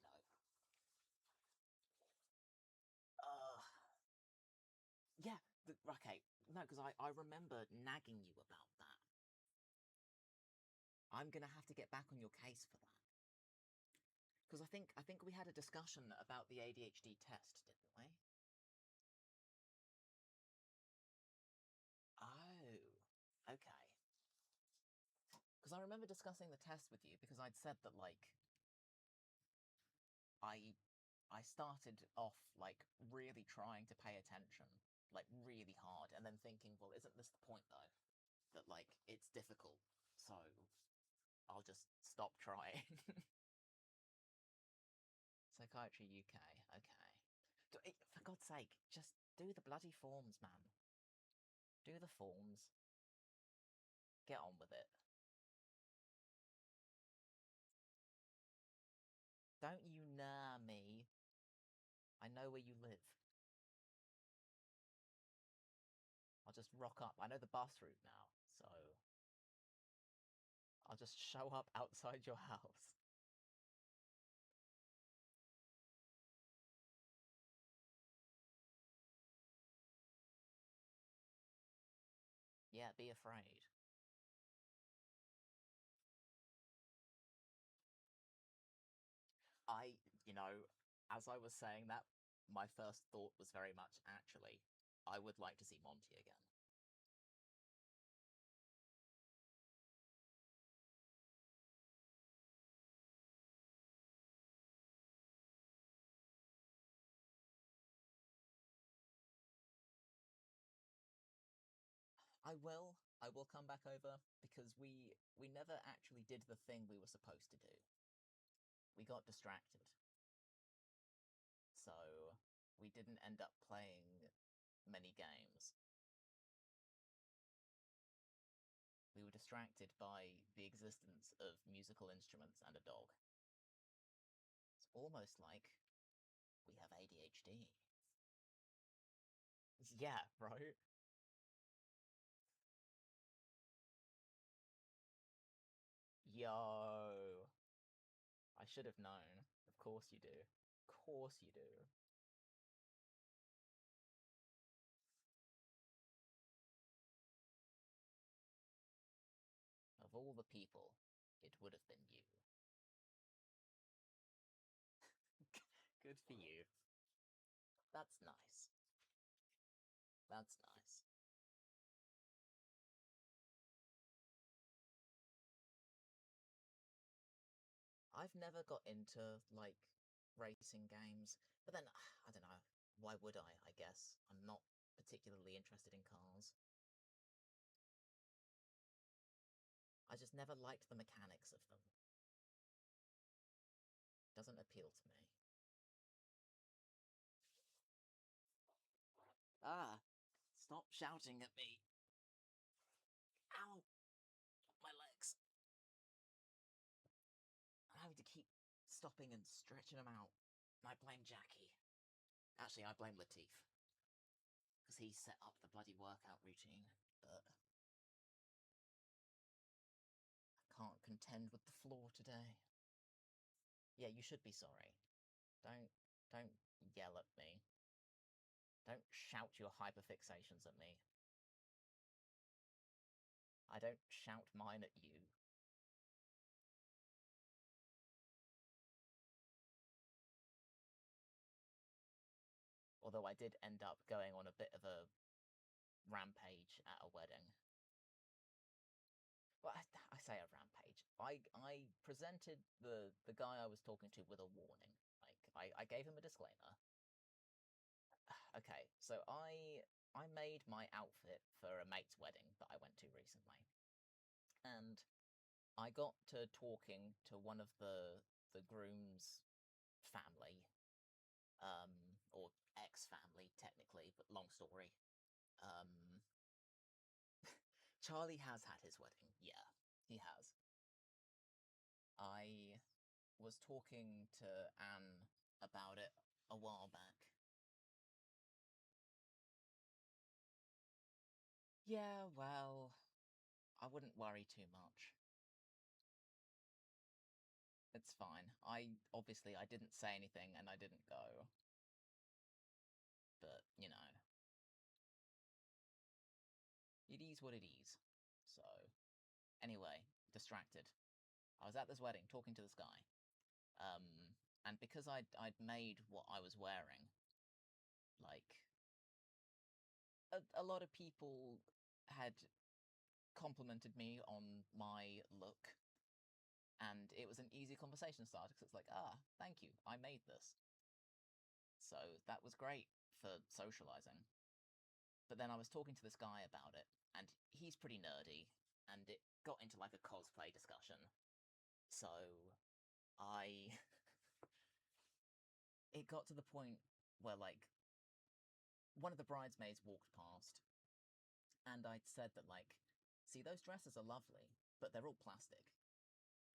know. Uh, yeah, okay, no, because I remember nagging you about that. I'm gonna have to get back on your case for that. Because I think we had a discussion about the ADHD test, didn't we? Oh, okay. Because I remember discussing the test with you because I'd said that, like, I I started off, like, really trying to pay attention, like, really hard, and then thinking, well, isn't this the point, though? That, like, it's difficult, so I'll just stop trying. Psychiatry UK, okay. For God's sake, just do the bloody forms, man. Do the forms. Get on with it. Don't you nah me. I know where you live. I'll just rock up. I know the bus route now, so I'll just show up outside your house. Yeah, be afraid. As I was saying that, my first thought was very much, actually, I would like to see Monty again. I will. I will come back over, because we never actually did the thing we were supposed to do. We got distracted. So, we didn't end up playing many games. We were distracted by the existence of musical instruments and a dog. It's almost like we have ADHD. Yeah, right? Yo. I should have known. Of course you do. Of course you do. Of all the people, it would have been you. Good for you. That's nice. That's nice. I've never got into, like, racing games, but then, I don't know, why would I guess? I'm not particularly interested in cars. I just never liked the mechanics of them. Doesn't appeal to me. Ah! Stop shouting at me! Ow! My legs! I'm having to keep stopping and stretching them out. And I blame Jackie. Actually, I blame Latif. Because he set up the bloody workout routine, but I can't contend with the floor today. Yeah, you should be sorry. Don't yell at me. Don't shout your hyperfixations at me. I don't shout mine at you. Although I did end up going on a bit of a rampage at a wedding. Well, I say a rampage. I presented the guy I was talking to with a warning. Like, I gave him a disclaimer. Okay, so I made my outfit for a mate's wedding that I went to recently. And I got to talking to one of the groom's family, or ex-family technically, but long story. Charlie has had his wedding. Yeah, he has. I was talking to Anne about it a while back. Yeah, well, I wouldn't worry too much. It's fine. Obviously I didn't say anything and I didn't go. But, it is what it is. So, anyway, distracted. I was at this wedding talking to this guy. And because I'd made what I was wearing, like, a lot of people had complimented me on my look, and it was an easy conversation starter because it's like, thank you, I made this. So that was great for socializing. But then I was talking to this guy about it, and he's pretty nerdy, and it got into like a cosplay discussion. So I it got to the point where, like, one of the bridesmaids walked past, and I'd said that, like, see, those dresses are lovely, but they're all plastic.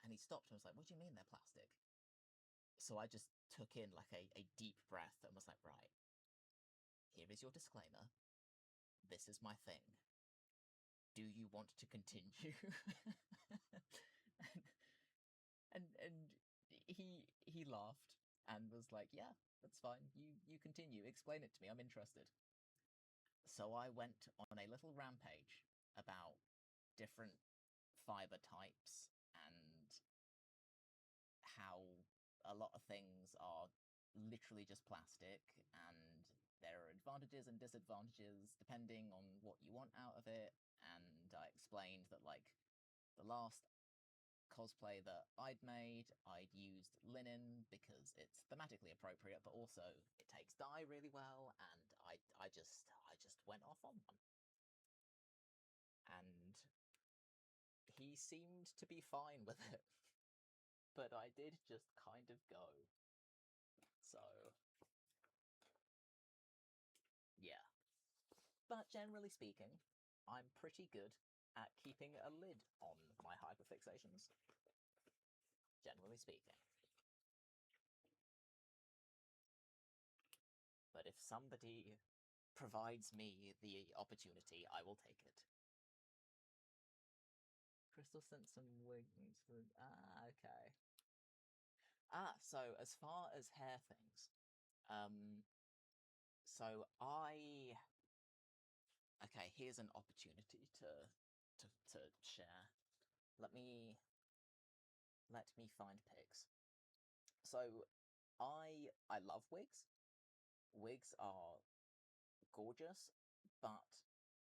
And he stopped and was like, what do you mean they're plastic? So I just took in, like, a deep breath and was like, right, here is your disclaimer. This is my thing. Do you want to continue? and he laughed and was like, "Yeah, that's fine. You continue. Explain it to me. I'm interested." So I went on a little rampage about different fiber types and how a lot of things are literally just plastic, and there are advantages and disadvantages depending on what you want out of it. And I explained that, like, the last cosplay that I'd made, I'd used linen because it's thematically appropriate, but also it takes dye really well, and I just went off on one. And he seemed to be fine with it. But I did just kind of go. So, yeah. But generally speaking, I'm pretty good at keeping a lid on my hyperfixations. Generally speaking. But if somebody provides me the opportunity, I will take it. Crystal sent some wings. Okay. So as far as hair things, so okay, here's an opportunity to share. Let me find pics. So I love wigs. Wigs are gorgeous, but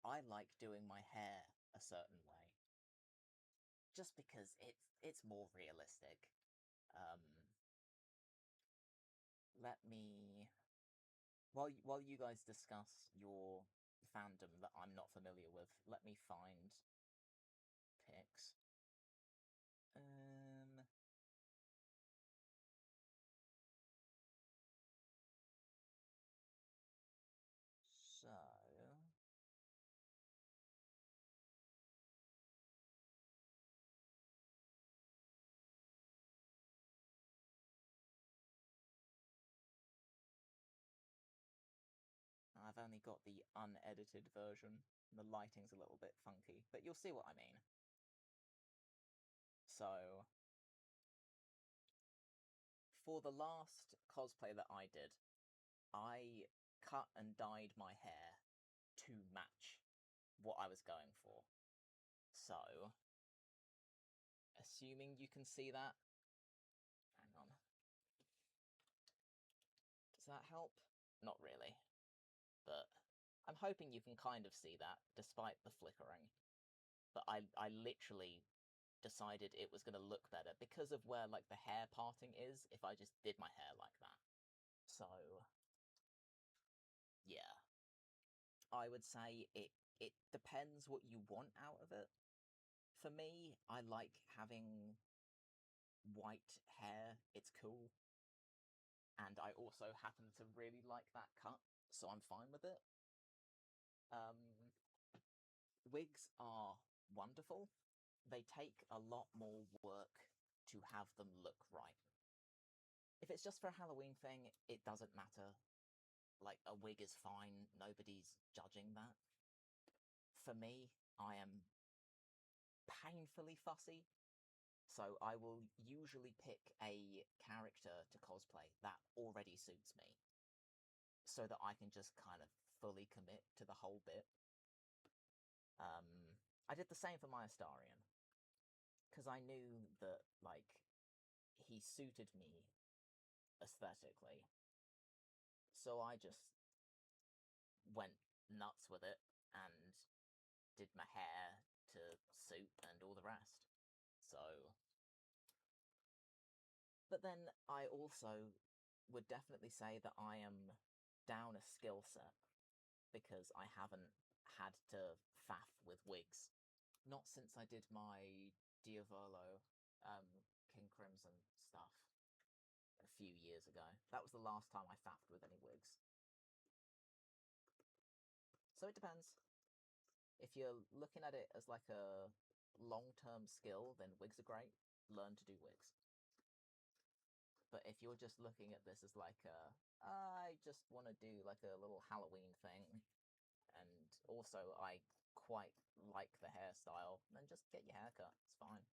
I like doing my hair a certain way. Just because it's more realistic. Let me while you guys discuss your fandom that I'm not familiar with, let me find pics. So I've only got the unedited version. The lighting's a little bit funky, but you'll see what I mean. So, for the last cosplay that I did, I cut and dyed my hair to match what I was going for. So, assuming you can see that. Hang on. Does that help? Not really. But I'm hoping you can kind of see that, despite the flickering. But I literally decided it was going to look better because of where, like, the hair parting is if I just did my hair like that. So, yeah. I would say it depends what you want out of it. For me, I like having white hair. It's cool. And I also happen to really like that cut, so I'm fine with it. Wigs are wonderful. They take a lot more work to have them look right. If it's just for a Halloween thing, it doesn't matter. Like, a wig is fine, nobody's judging that. For me, I am painfully fussy, so I will usually pick a character to cosplay that already suits me, so that I can just kind of fully commit to the whole bit. I did the same for my Astarion, because I knew that, like, he suited me aesthetically. So I just went nuts with it and did my hair to suit and all the rest. So, but then I also would definitely say that I am down a skill set because I haven't had to faff with wigs. Not since I did my Diavolo, King Crimson stuff a few years ago. That was the last time I faffed with any wigs. So it depends. If you're looking at it as like a long-term skill, then wigs are great. Learn to do wigs. But if you're just looking at this as like I just want to do like a little Halloween thing, and also I quite like the hairstyle, then just get your hair cut. It's fine.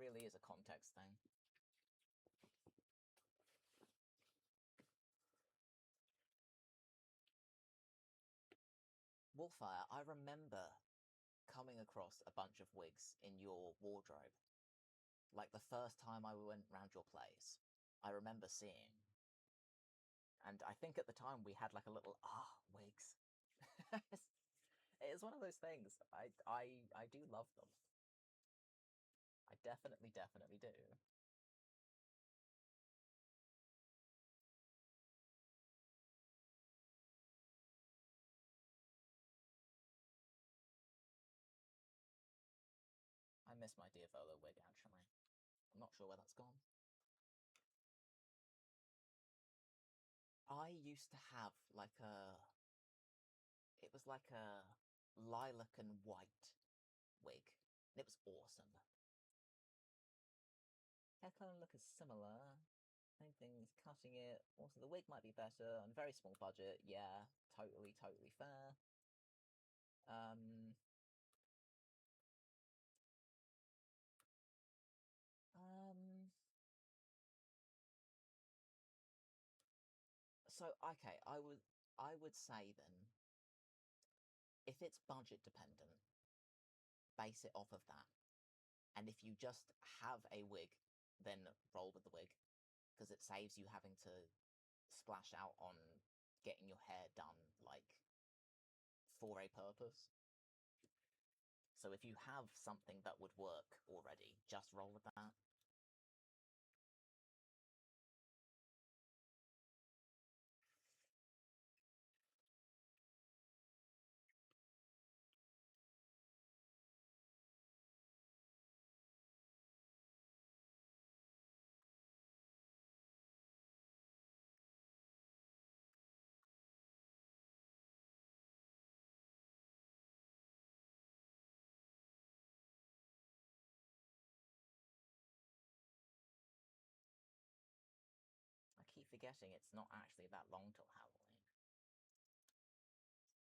really is a context thing. Wolfire, I remember coming across a bunch of wigs in your wardrobe. Like the first time I went round your place, I remember seeing. And I think at the time we had like a little, wigs. It is one of those things. I do love them. I definitely do. I miss my Diavolo wig, actually. I'm not sure where that's gone. I used to have like a... It was like a lilac and white wig. It was awesome. Hair colour look is similar. Same thing's cutting it. Also, the wig might be better on a very small budget. Yeah, totally fair. Um, So okay, I would say then, if it's budget dependent, base it off of that. And if you just have a wig, then roll with the wig, because it saves you having to splash out on getting your hair done, like, for a purpose. So if you have something that would work already, just roll with that. I keep forgetting it's not actually that long till Halloween.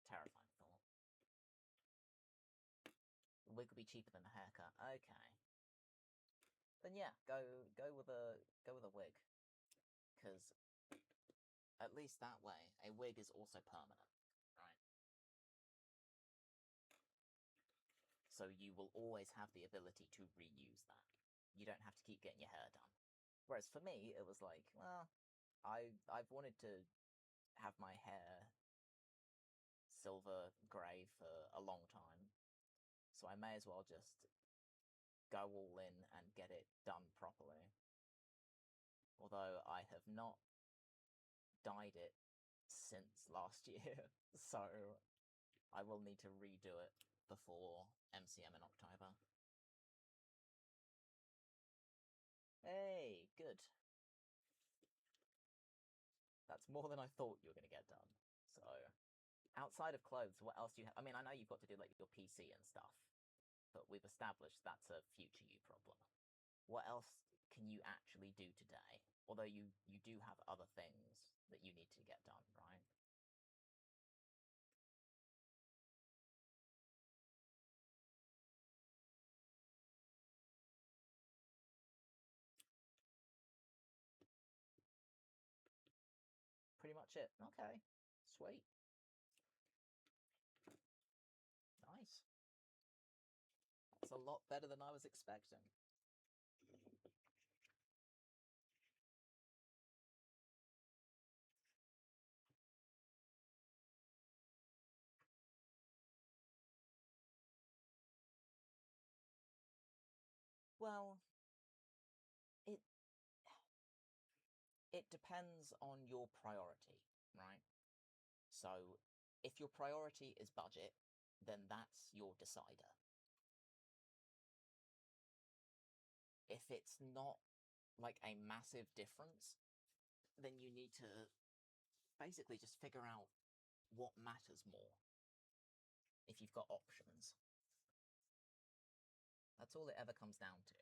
Terrifying thought. The wig will be cheaper than a haircut. Okay. Then yeah, go with a wig, because at least that way a wig is also permanent, right? So you will always have the ability to reuse that. You don't have to keep getting your hair done. Whereas for me, it was like, well, I've wanted to have my hair silver grey for a long time, so I may as well just go all in and get it done properly. Although I have not dyed it since last year, so I will need to redo it before MCM in October. Hey, good. That's more than I thought you were going to get done. So, outside of clothes, what else do you have? I mean, I know you've got to do like your PC and stuff, but we've established that's a future you problem. What else can you actually do today? Although you do have other things that you need to get done, right? Pretty much it. Okay. Sweet. Nice. That's a lot better than I was expecting. Well, it it depends on your priority, right? So, if your priority is budget, then that's your decider. If it's not like a massive difference, then you need to basically just figure out what matters more if you've got options. That's all it ever comes down to.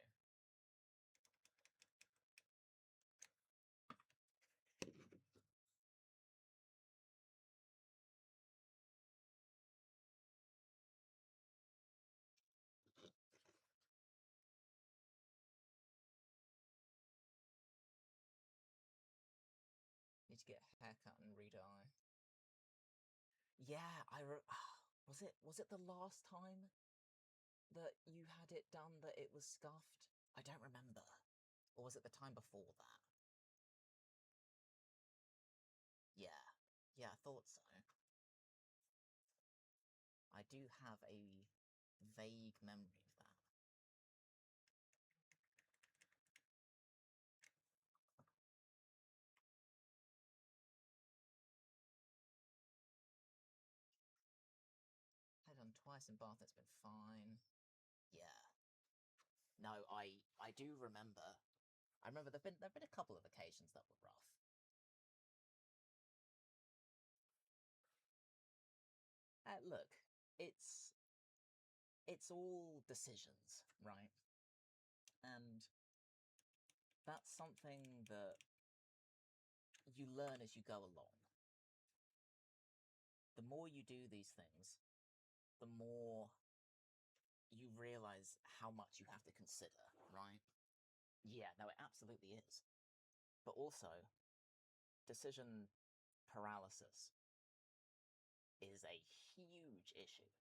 need to get a haircut and re-dye.
Yeah, was it the last time that you had it done that it was scuffed? I don't remember. Or was it the time before that? Yeah, I thought so. I do have a vague memory of that. Had it on twice in bath, it's been fine. Yeah. No, I do remember. I remember there've been a couple of occasions that were rough. Look, it's all decisions, right? And that's something that you learn as you go along. The more you do these things, the more you realize how much you have to consider, right? Yeah, no, it absolutely is. But also, decision paralysis is a huge issue.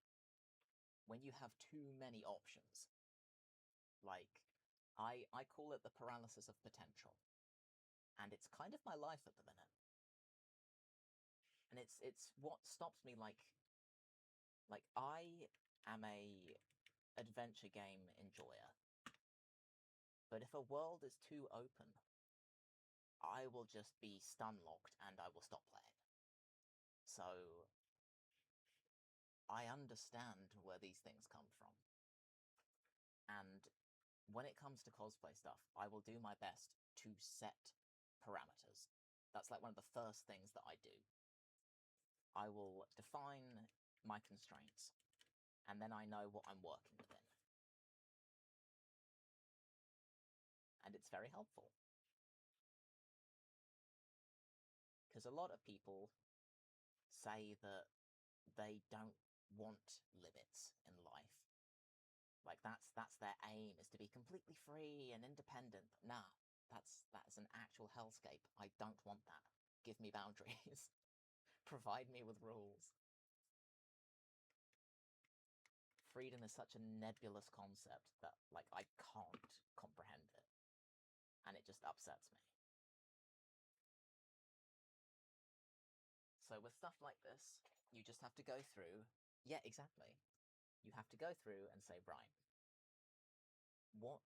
When you have too many options, like, I call it the paralysis of potential. And it's kind of my life at the minute. And it's what stops me, like I am a adventure game enjoyer. But if a world is too open, I will just be stun locked and I will stop playing. So I understand where these things come from. And when it comes to cosplay stuff, I will do my best to set parameters. That's like one of the first things that I do. I will define my constraints, and then I know what I'm working within. And it's very helpful. Because a lot of people say that they don't want limits in life. Like that's their aim, is to be completely free and independent. Nah, that's an actual hellscape. I don't want that. Give me boundaries. Provide me with rules. Freedom is such a nebulous concept that, like, I can't comprehend it. And it just upsets me. So with stuff like this, you just have to go through... Yeah, exactly. You have to go through and say, right, what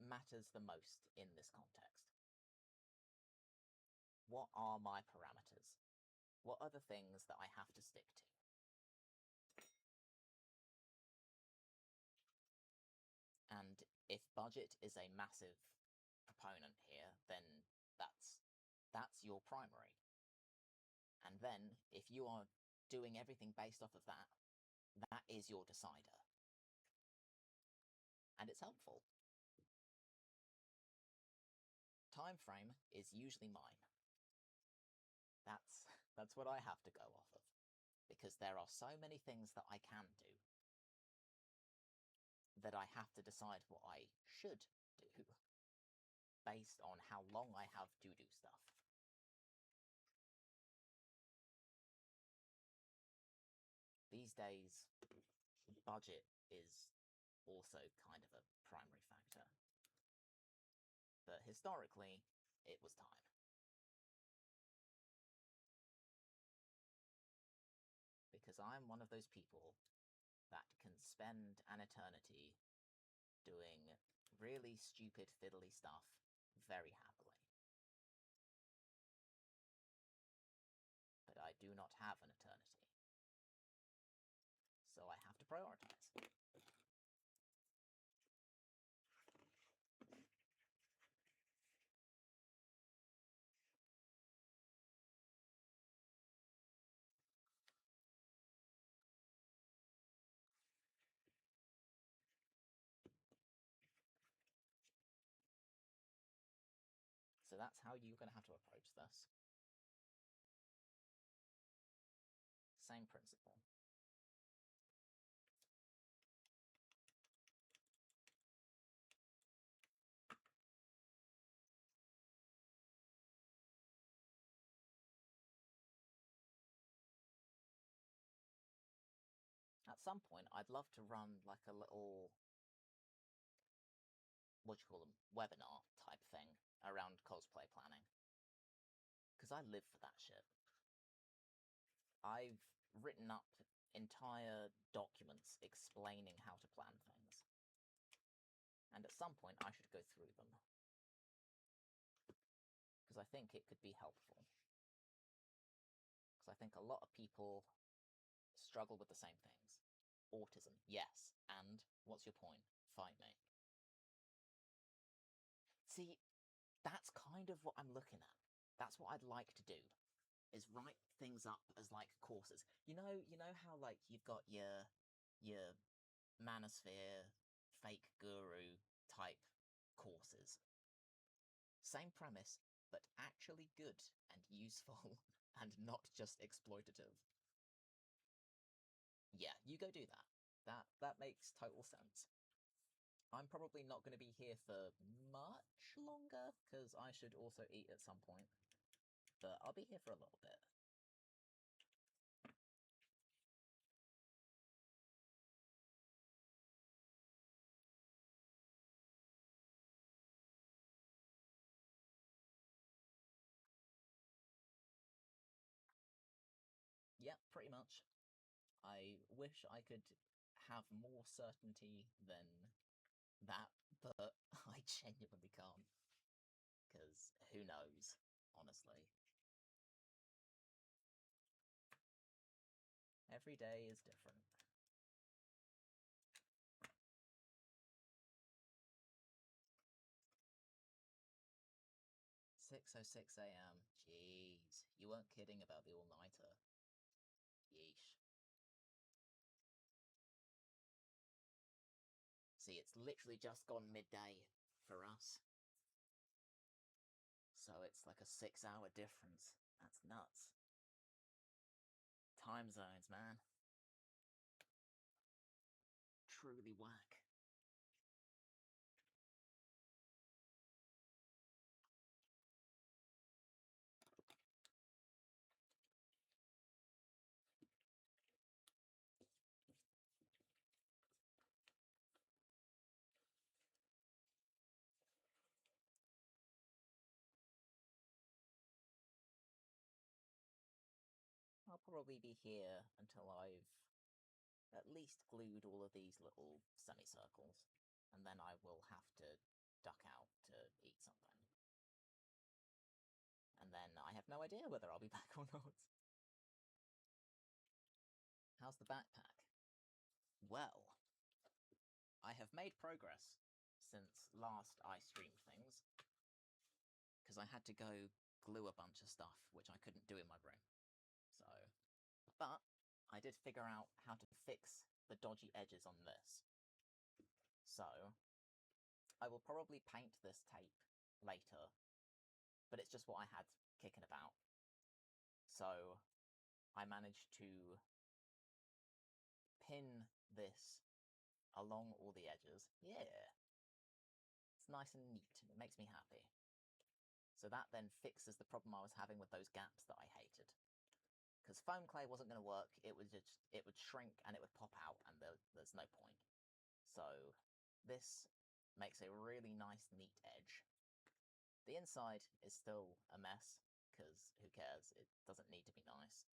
matters the most in this context? What are my parameters? What are the things that I have to stick to? And if budget is a massive proponent here, then that's your primary. And then, if you are doing everything based off of that, that is your decider. And it's helpful. Time frame is usually mine. That's what I have to go off of. Because there are so many things that I can do that I have to decide what I should do based on how long I have to do stuff. These days, budget is also kind of a primary factor. But historically, it was time. Because I'm one of those people that can spend an eternity doing really stupid, fiddly stuff very happily. But I do not have an eternity. So I have to prioritize. So that's how you're going to have to approach this. Same principle. at some point, I'd love to run like a little, what do you call them, webinar type thing around cosplay planning. Because I live for that shit. I've written up entire documents explaining how to plan things. And at some point, I should go through them. Because I think it could be helpful. Because I think a lot of people struggle with the same things. Autism, yes. And what's your point? Fight me. See, that's kind of what I'm looking at. That's what I'd like to do, is write things up as like courses. You know how like you've got your manosphere fake guru type courses. Same premise, but actually good and useful and not just exploitative. Yeah, you go do that. That makes total sense. I'm probably not going to be here for much longer, because I should also eat at some point. But I'll be here for a little bit. Yeah, pretty much. I wish I could have more certainty than that, but I genuinely can't. Because who knows, honestly. Every day is different. "6:06 a.m. Jeez, you weren't kidding about the all-nighter. Yeesh. See, it's literally just gone midday for us. So it's like a 6-hour difference. That's nuts. Time zones, man. Truly whack. I'll probably be here until I've at least glued all of these little semicircles, and then I will have to duck out to eat something. And then I have no idea whether I'll be back or not. How's the backpack? Well, I have made progress since last I streamed things, because I had to go glue a bunch of stuff, which I couldn't do in my room. So, but I did figure out how to fix the dodgy edges on this. So, I will probably paint this tape later, but it's just what I had kicking about. So, I managed to pin this along all the edges. Yeah. It's nice and neat, and it makes me happy. So that then fixes the problem I was having with those gaps that I hated. Because foam clay wasn't going to work, it would shrink and it would pop out, and there's no point. So this makes a really nice, neat edge. The inside is still a mess, because who cares, it doesn't need to be nice.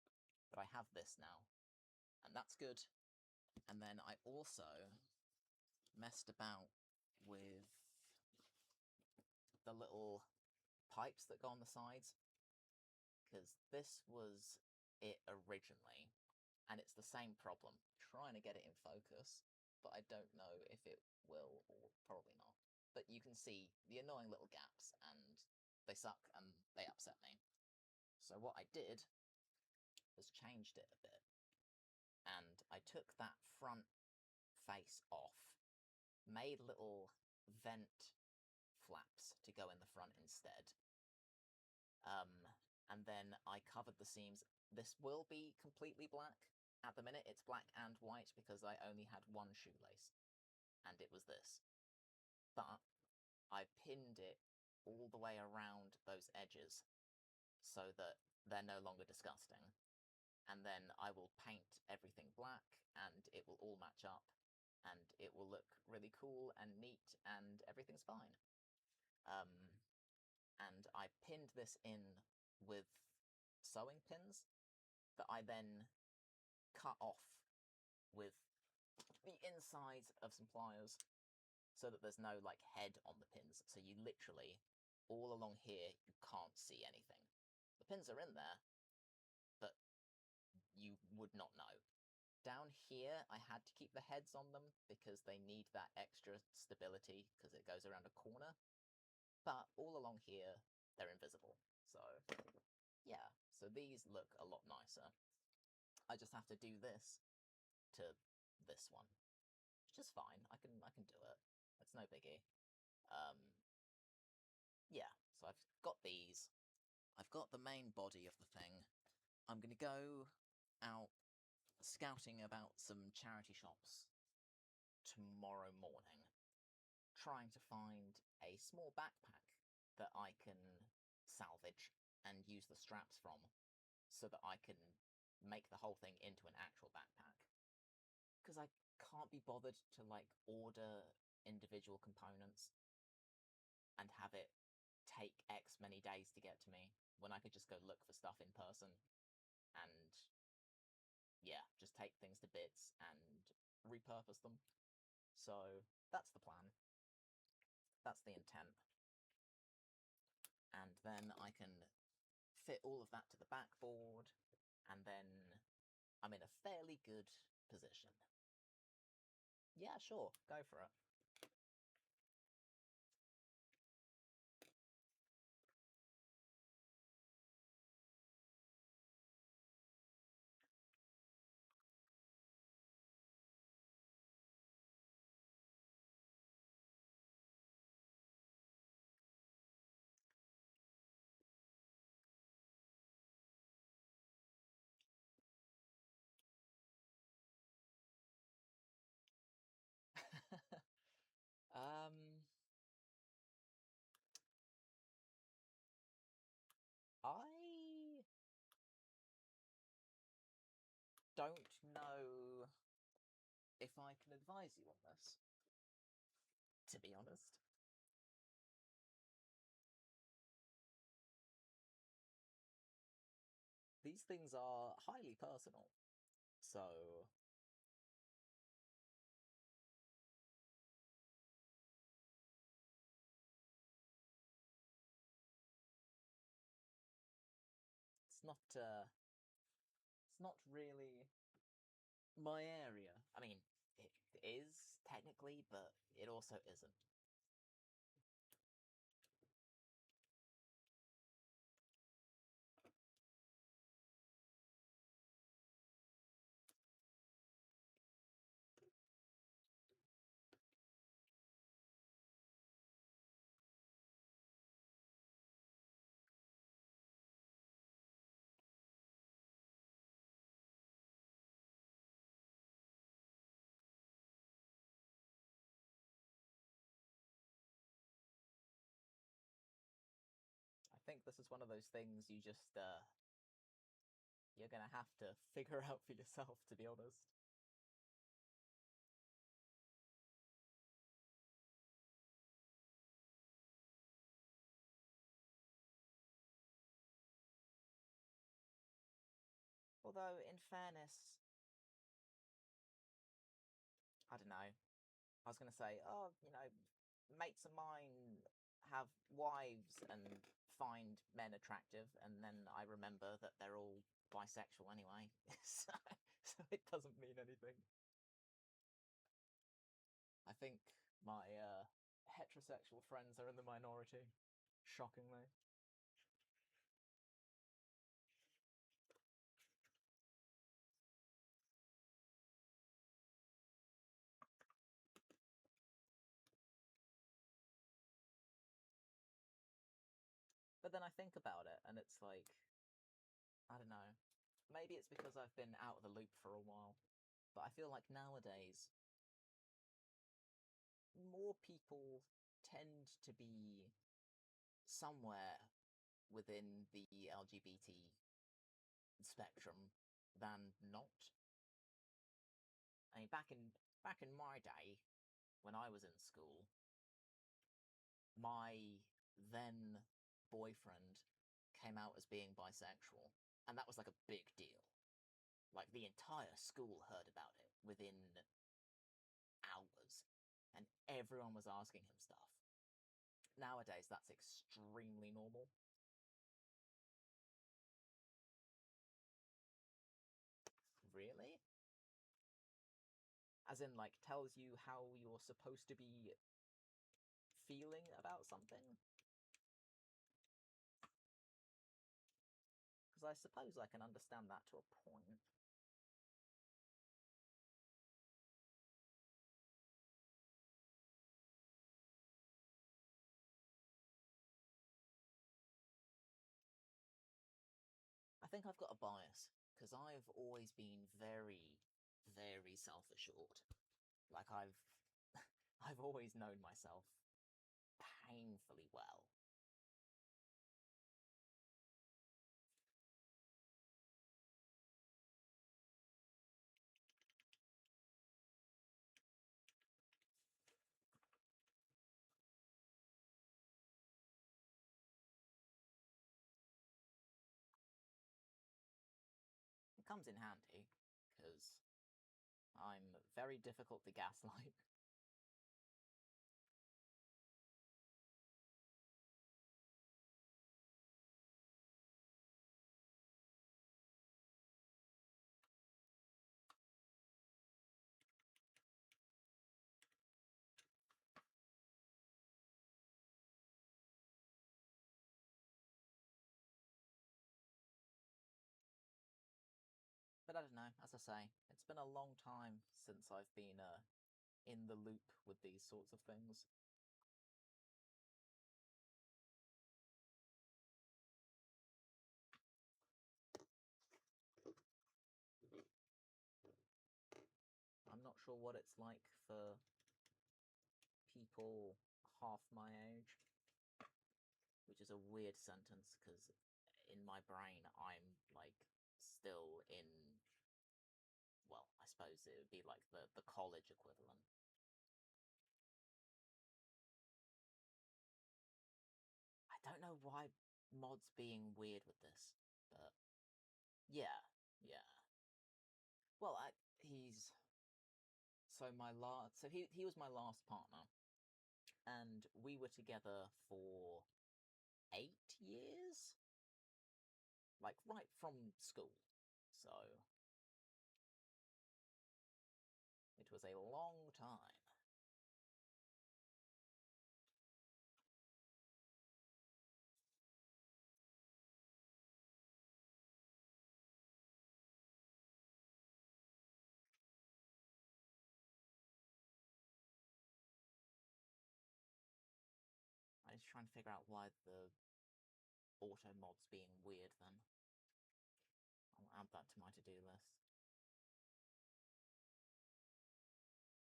But I have this now, and that's good. And then I also messed about with the little pipes that go on the sides, because this was it originally, and it's the same problem. Trying to get it in focus, but I don't know if it will, or probably not. But you can see the annoying little gaps, and they suck, and they upset me. So what I did was changed it a bit, and I took that front face off, made little vent flaps to go in the front instead, and then I covered the seams. This will be completely black. At the minute, it's black and white because I only had one shoelace, and it was this. But I pinned it all the way around those edges so that they're no longer disgusting. and then I will paint everything black, and it will all match up, and it will look really cool and neat, and everything's fine. And I pinned this in with sewing pins that I then cut off with the insides of some pliers so that there's no like head on the pins. So you literally, all along here, you can't see anything. The pins are in there, but you would not know. Down here, I had to keep the heads on them because they need that extra stability because it goes around a corner. But all along here, they're invisible. So, yeah. So these look a lot nicer. I just have to do this to this one, which is fine. I can do it. It's no biggie. Yeah. So I've got these. I've got the main body of the thing. I'm gonna go out scouting about some charity shops tomorrow morning, trying to find a small backpack that I can salvage and use the straps from so that I can make the whole thing into an actual backpack. Because I can't be bothered to like order individual components and have it take X many days to get to me when I could just go look for stuff in person and yeah, just take things to bits and repurpose them. So that's the plan. That's the intent. And then I can fit all of that to the backboard, and then I'm in a fairly good position. Yeah, sure, go for it. I don't know if I can advise you on this, to be honest. These things are highly personal, so it's not really my area. I mean, it is technically, but it also isn't. I think this is one of those things you just you're gonna have to figure out for yourself, to be honest. Although, in fairness, I don't know. I was gonna say, oh, mates of mine have wives and find men attractive, and then I remember that they're all bisexual anyway, so it doesn't mean anything. I think my heterosexual friends are in the minority, shockingly. But then I think about it, and it's like, I don't know. Maybe it's because I've been out of the loop for a while, but I feel like nowadays more people tend to be somewhere within the LGBT spectrum than not. I mean, back in my day, when I was in school, my then boyfriend came out as being bisexual, and that was like a big deal. Like, the entire school heard about it within hours, and everyone was asking him stuff. Nowadays, that's extremely normal. Really? As in, like, tells you how you're supposed to be feeling about something? Because I suppose I can understand that to a point. I think I've got a bias, because I've always been very, very self-assured. Like, I've always known myself painfully well. It comes in handy, because I'm very difficult to gaslight. But I don't know, as I say, it's been a long time since I've been in the loop with these sorts of things. I'm not sure what it's like for people half my age, which is a weird sentence because in my brain I'm like still in, well, I suppose it would be like the college equivalent. I don't know why Mod's being weird with this, but yeah, yeah. Well, he's so he was my last partner, and we were together for 8 years, like right from school. So it was a long time. I was trying to figure out why the auto mod's being weird then. I'll add that to my to-do list.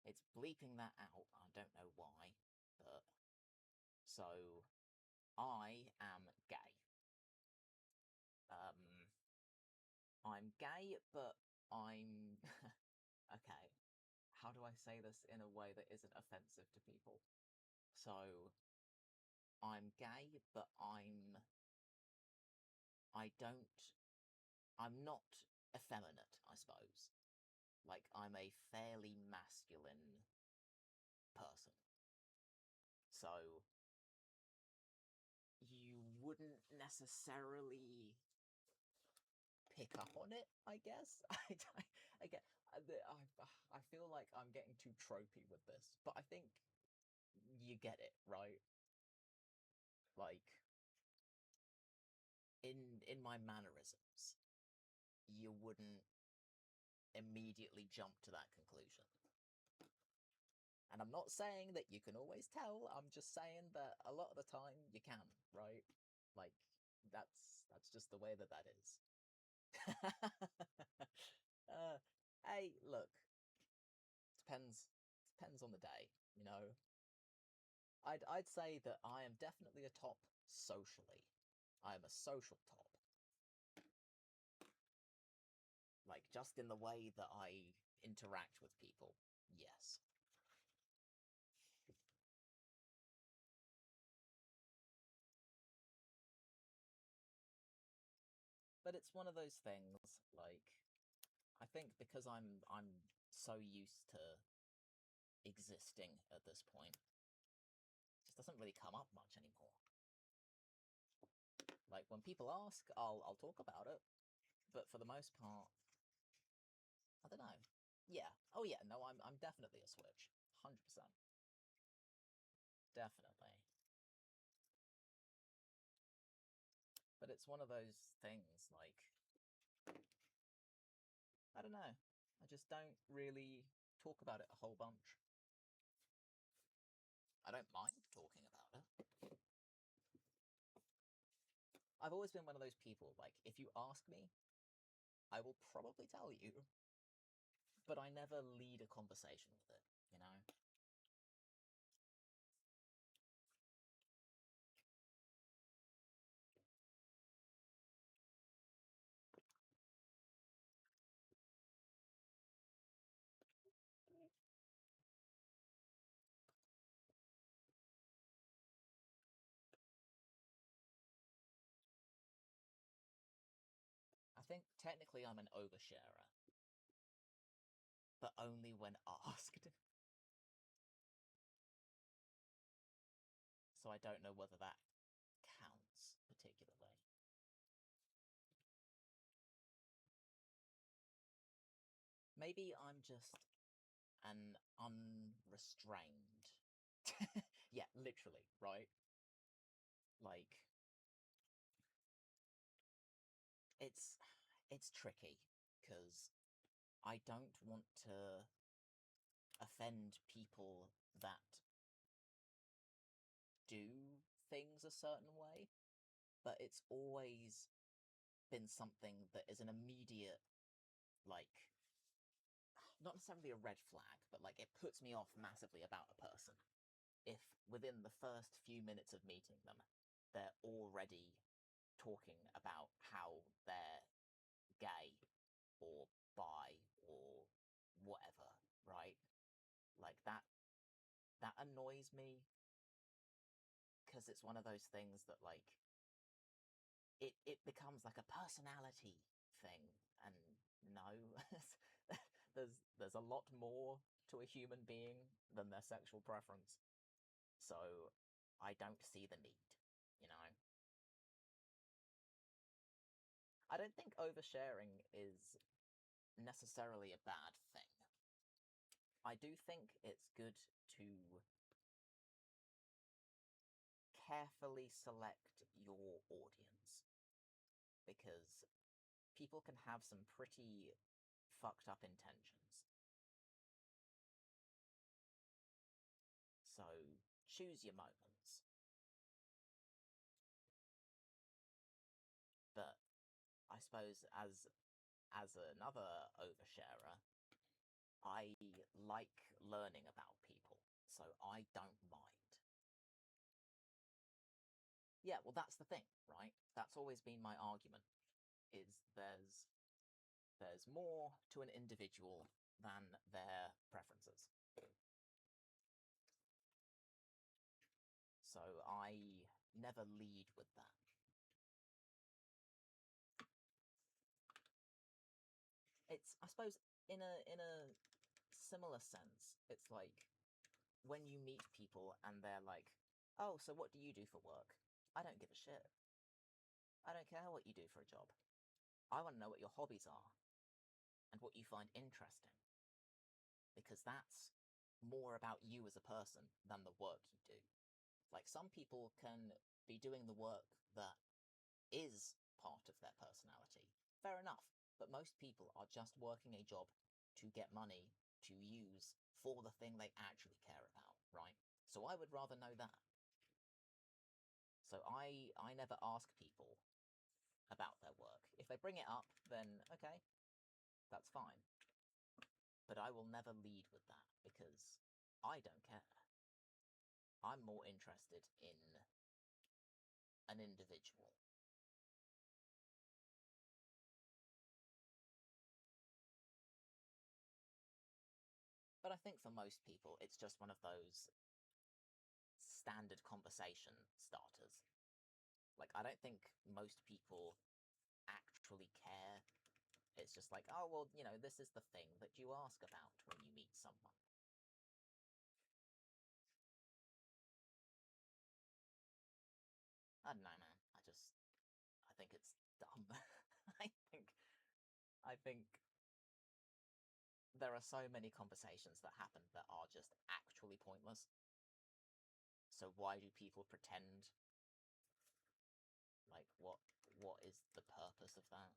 It's bleeping that out, I don't know why, but... So, I am gay. I'm gay, but I'm... okay, how do I say this in a way that isn't offensive to people? So, I'm gay, but I'm not effeminate, I suppose. Like, I'm a fairly masculine person. So, you wouldn't necessarily pick up on it, I guess. I feel like I'm getting too tropey with this, but I think you get it, right? Like, in my mannerisms, you wouldn't immediately jump to that conclusion. And I'm not saying that you can always tell, I'm just saying that a lot of the time you can, right? Like, that's just the way that is. Hey, look, depends on the day, you know? I'd say that I am definitely a top socially. I am a social top. Like, just in the way that I interact with people, yes. But it's one of those things, like, I think because I'm so used to existing at this point, it just doesn't really come up much anymore. Like, when people ask, I'll talk about it, but for the most part, I don't know. Yeah. Oh yeah, no, I'm definitely a Switch. 100%. Definitely. But it's one of those things, like, I don't know. I just don't really talk about it a whole bunch. I don't mind talking about it. I've always been one of those people, like, if you ask me, I will probably tell you, but I never lead a conversation with it, you know? I think technically I'm an oversharer, but only when asked. So I don't know whether that counts particularly. Maybe I'm just an unrestrained. Yeah, literally, right? Like, it's tricky because I don't want to offend people that do things a certain way, but it's always been something that is an immediate, like, not necessarily a red flag, but like it puts me off massively about a person if within the first few minutes of meeting them, they're already talking about how they're gay or bi or whatever, right? Like that annoys me because it's one of those things that, like, it becomes like a personality thing, and no, there's a lot more to a human being than their sexual preference. So I don't see the need, you know? I don't think oversharing is necessarily a bad thing. I do think it's good to carefully select your audience, because people can have some pretty fucked up intentions. So choose your moments. But I suppose as another oversharer, I like learning about people, so I don't mind. Yeah, well, that's the thing, right? That's always been my argument, is there's more to an individual than their preferences. So I never lead with that. It's, I suppose, in a similar sense, it's like when you meet people and they're like, "Oh, so what do you do for work?" I don't give a shit. I don't care what you do for a job. I want to know what your hobbies are and what you find interesting, because that's more about you as a person than the work you do. Like, some people can be doing the work that is part of their personality. Fair enough. But most people are just working a job to get money to use for the thing they actually care about, right? So I would rather know that. So I never ask people about their work. If they bring it up, then okay, that's fine. But I will never lead with that, because I don't care. I'm more interested in an individual. But I think for most people, it's just one of those standard conversation starters. Like, I don't think most people actually care. It's just like, oh, well, you know, this is the thing that you ask about when you meet someone. I don't know, man. I think it's dumb. I think there are so many conversations that happen that are just actually pointless. So why do people pretend? Like, what is the purpose of that?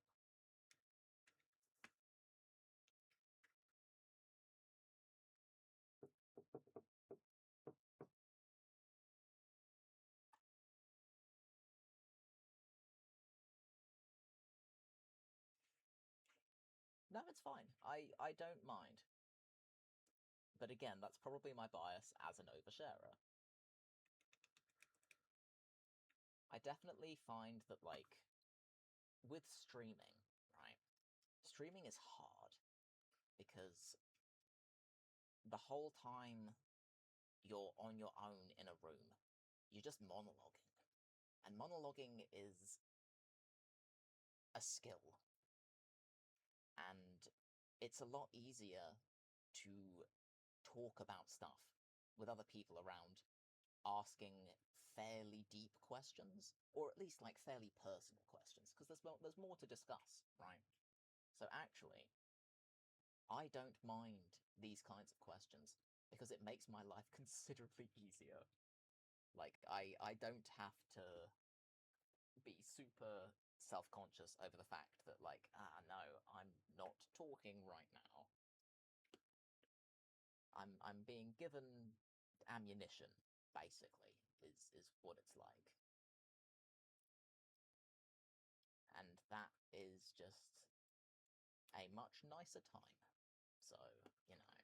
No, it's fine. I don't mind. But again, that's probably my bias as an oversharer. I definitely find that, like, with streaming, right? Streaming is hard because the whole time you're on your own in a room, you're just monologuing. And monologuing is a skill. And it's a lot easier to talk about stuff with other people around, asking fairly deep questions, or at least like fairly personal questions, because there's more to discuss, right? So actually, I don't mind these kinds of questions because it makes my life considerably easier. Like, I don't have to be super self-conscious over the fact that, like, no, I'm not talking right now. I'm being given ammunition, basically, is what it's like. And that is just a much nicer time. So, you know.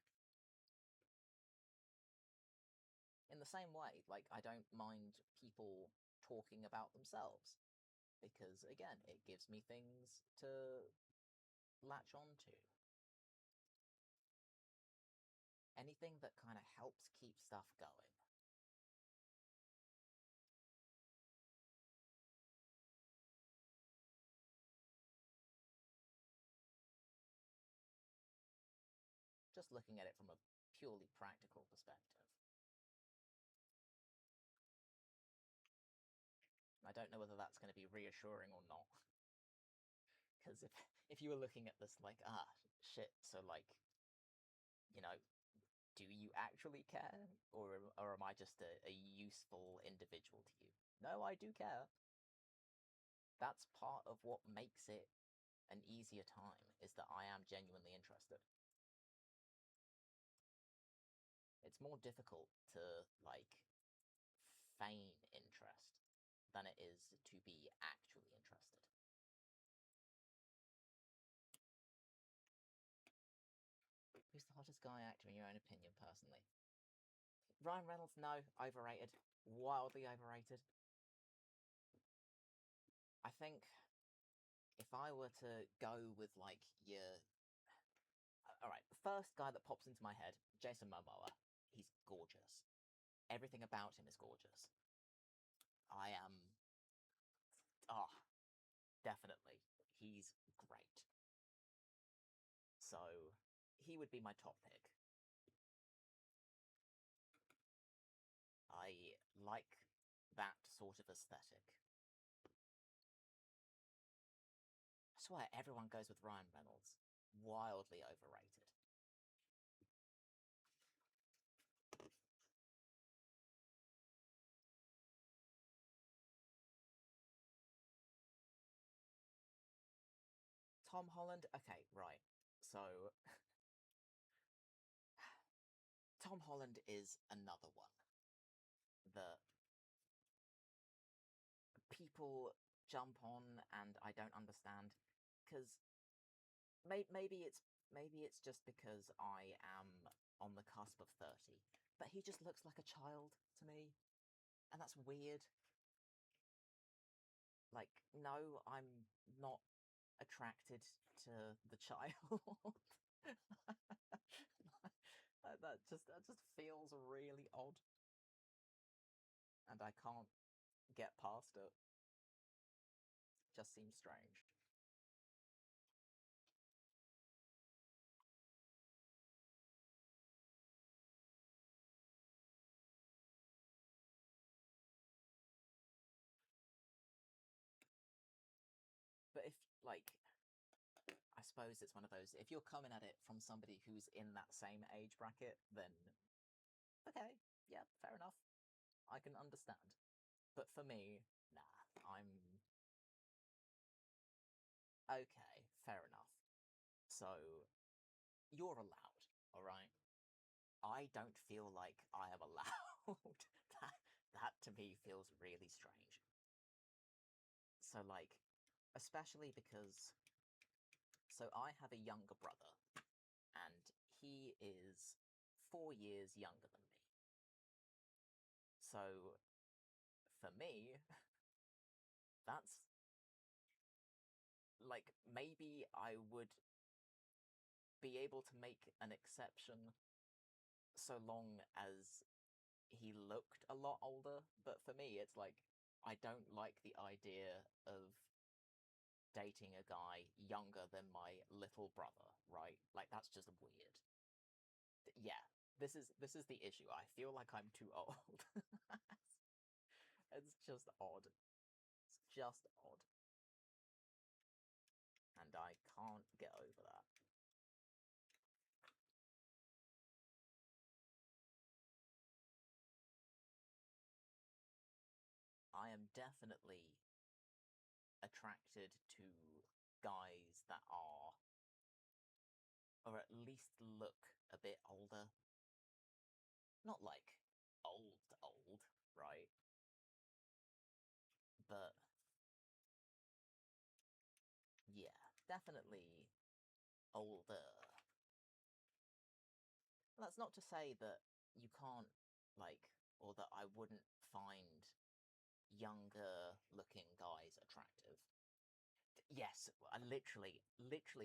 In the same way, like, I don't mind people talking about themselves. Because, again, it gives me things to latch onto. Anything that kind of helps keep stuff going. Just looking at it from a purely practical perspective. I don't know whether that's going to be reassuring or not. Because if you were looking at this like, shit, so, like, you know, do you actually care? Or am I just a useful individual to you? No, I do care. That's part of what makes it an easier time, is that I am genuinely interested. It's more difficult to, like, feign interest than it is to be actually interested. Who's the hottest guy actor in your own opinion, personally? Ryan Reynolds, no, overrated. Wildly overrated. I think if I were to go with, like, your... Alright, the first guy that pops into my head, Jason Momoa. He's gorgeous. Everything about him is gorgeous. I am... definitely. He's great. So, he would be my top pick. I like that sort of aesthetic. I swear, everyone goes with Ryan Reynolds. Wildly overrated. Tom Holland? Okay, right. So, Tom Holland is another one that people jump on and I don't understand, because maybe it's just because I am on the cusp of 30, but he just looks like a child to me, and that's weird. Like, no, I'm not attracted to the child. That just feels really odd, and I can't get past it. Just seems strange. But if, like, I suppose it's one of those, if you're coming at it from somebody who's in that same age bracket, then okay, yeah, fair enough. I can understand. But for me, nah, I'm okay, fair enough. So you're allowed, all right? I don't feel like I am allowed. that to me feels really strange. So like, especially because so I have a younger brother, and he is 4 years younger than me. So for me, that's like maybe I would be able to make an exception so long as he looked a lot older, but for me it's like I don't like the idea of dating a guy younger than my little brother, right? Like that's just weird. Yeah, this is the issue. I feel like I'm too old. It's just odd. It's just odd. And I can't get over that. I am definitely attracted to guys that are, or at least look a bit older. Not like old, old, right? But yeah, definitely older. That's not to say that you can't, like, or that I wouldn't find younger looking guys attractive. Yes, I literally,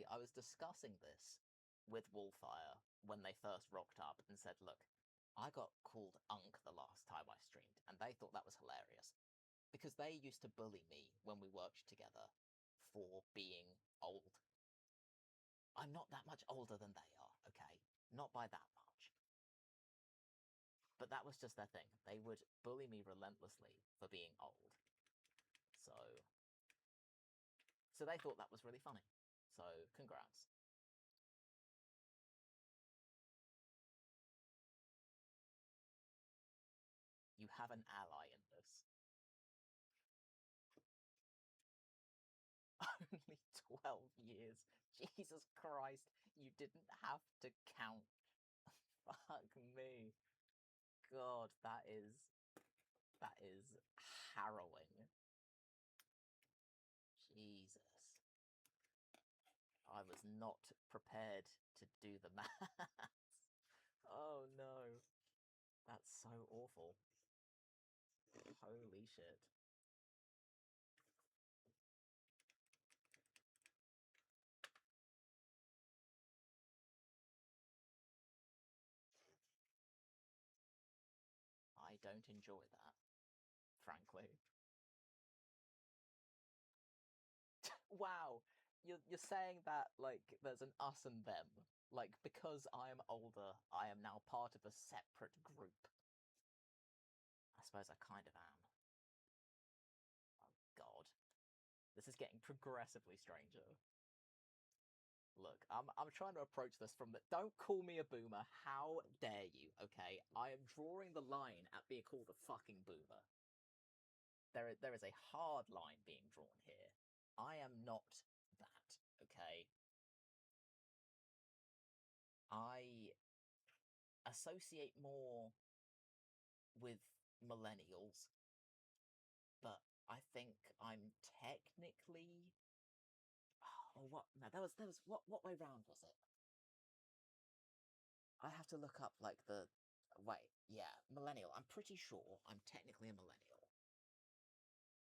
I was discussing this with Wolfire when they first rocked up and said, look, I got called Unk the last time I streamed, and they thought that was hilarious. Because they used to bully me when we worked together for being old. I'm not that much older than they are, okay? Not by that much. But that was just their thing. They would bully me relentlessly for being old. So they thought that was really funny. So congrats. You have an ally in this. Only 12 years. Jesus Christ, you didn't have to count. Fuck me. God, that is harrowing. Jesus. I was not prepared to do the maths. Oh no. That's so awful. Holy shit. I don't enjoy that, frankly. Wow, you're saying that like there's an us and them. Like because I am older, I am now part of a separate group. I suppose I kind of am. Oh God, this is getting progressively stranger. Look, I'm trying to approach this from the. Don't call me a boomer. How dare you? Okay, I am drawing the line at being called a fucking boomer. There is a hard line being drawn here. I am not that. Okay, I associate more with millennials, but I think I'm technically. Oh, what? No, there was what way round was it? I have to look up like the. Wait, yeah, millennial. I'm pretty sure I'm technically a millennial,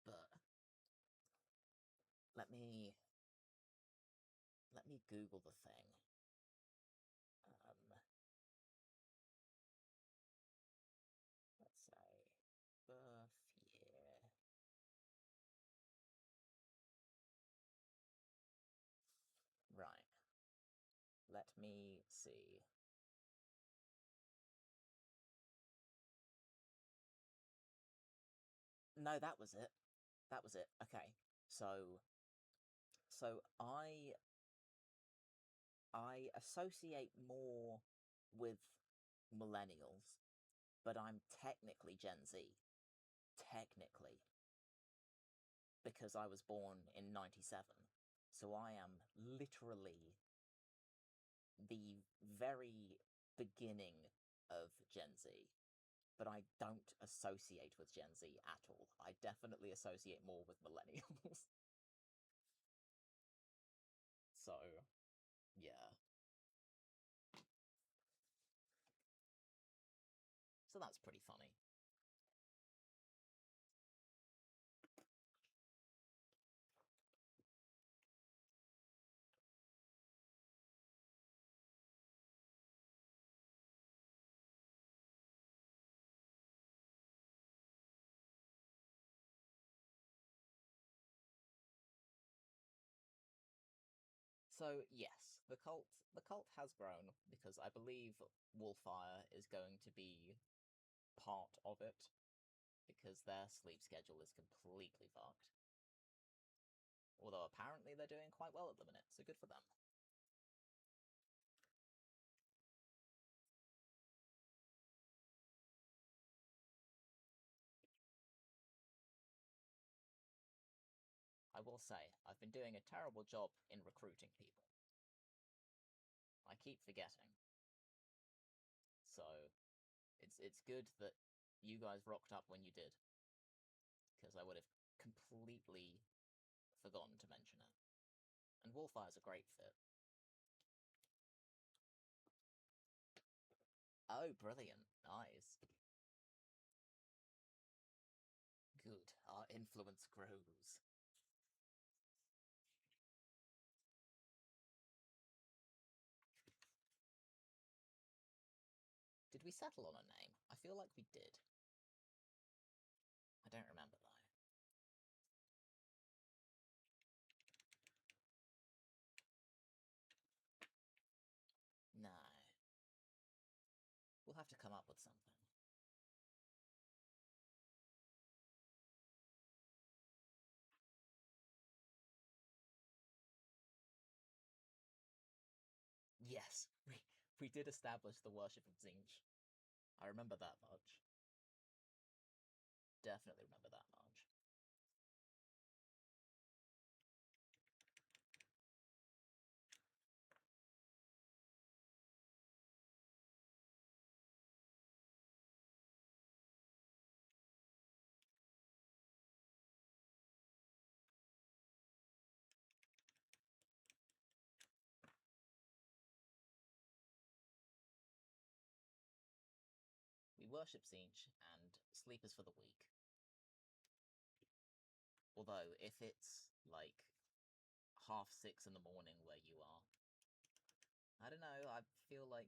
but let me let me Google the thing. Um, me see. No, that was it. That was it. Okay. So I associate more with millennials, but I'm technically Gen Z. Technically. Because I was born in 97. So I am literally the very beginning of Gen Z. But I don't associate with Gen Z at all. I definitely associate more with millennials. So, yeah. So that's pretty funny. So yes, the cult has grown because I believe Wolfire is going to be part of it because their sleep schedule is completely fucked. Although apparently they're doing quite well at the minute, so good for them. I will say, I've been doing a terrible job in recruiting people. I keep forgetting. So it's good that you guys rocked up when you did, because I would have completely forgotten to mention it. And Wolfire's a great fit. Oh, brilliant. Nice. Good. Our influence grows. Did we settle on a name? I feel like we did. I don't remember, though. No. We'll have to come up with something. Yes, we did establish the worship of Zinch. I remember that much. Definitely remember that much. We worship Zinch, and sleep is for the weak. Although, if it's, like, 6:30 in the morning where you are, I don't know, I feel like,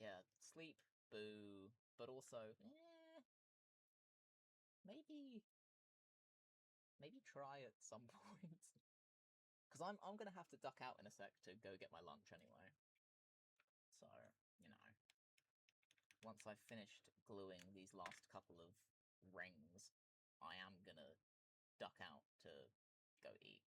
yeah, sleep, boo, but also, maybe try at some point. Because I'm gonna have to duck out in a sec to go get my lunch anyway. So, once I've finished gluing these last couple of rings, I am gonna duck out to go eat.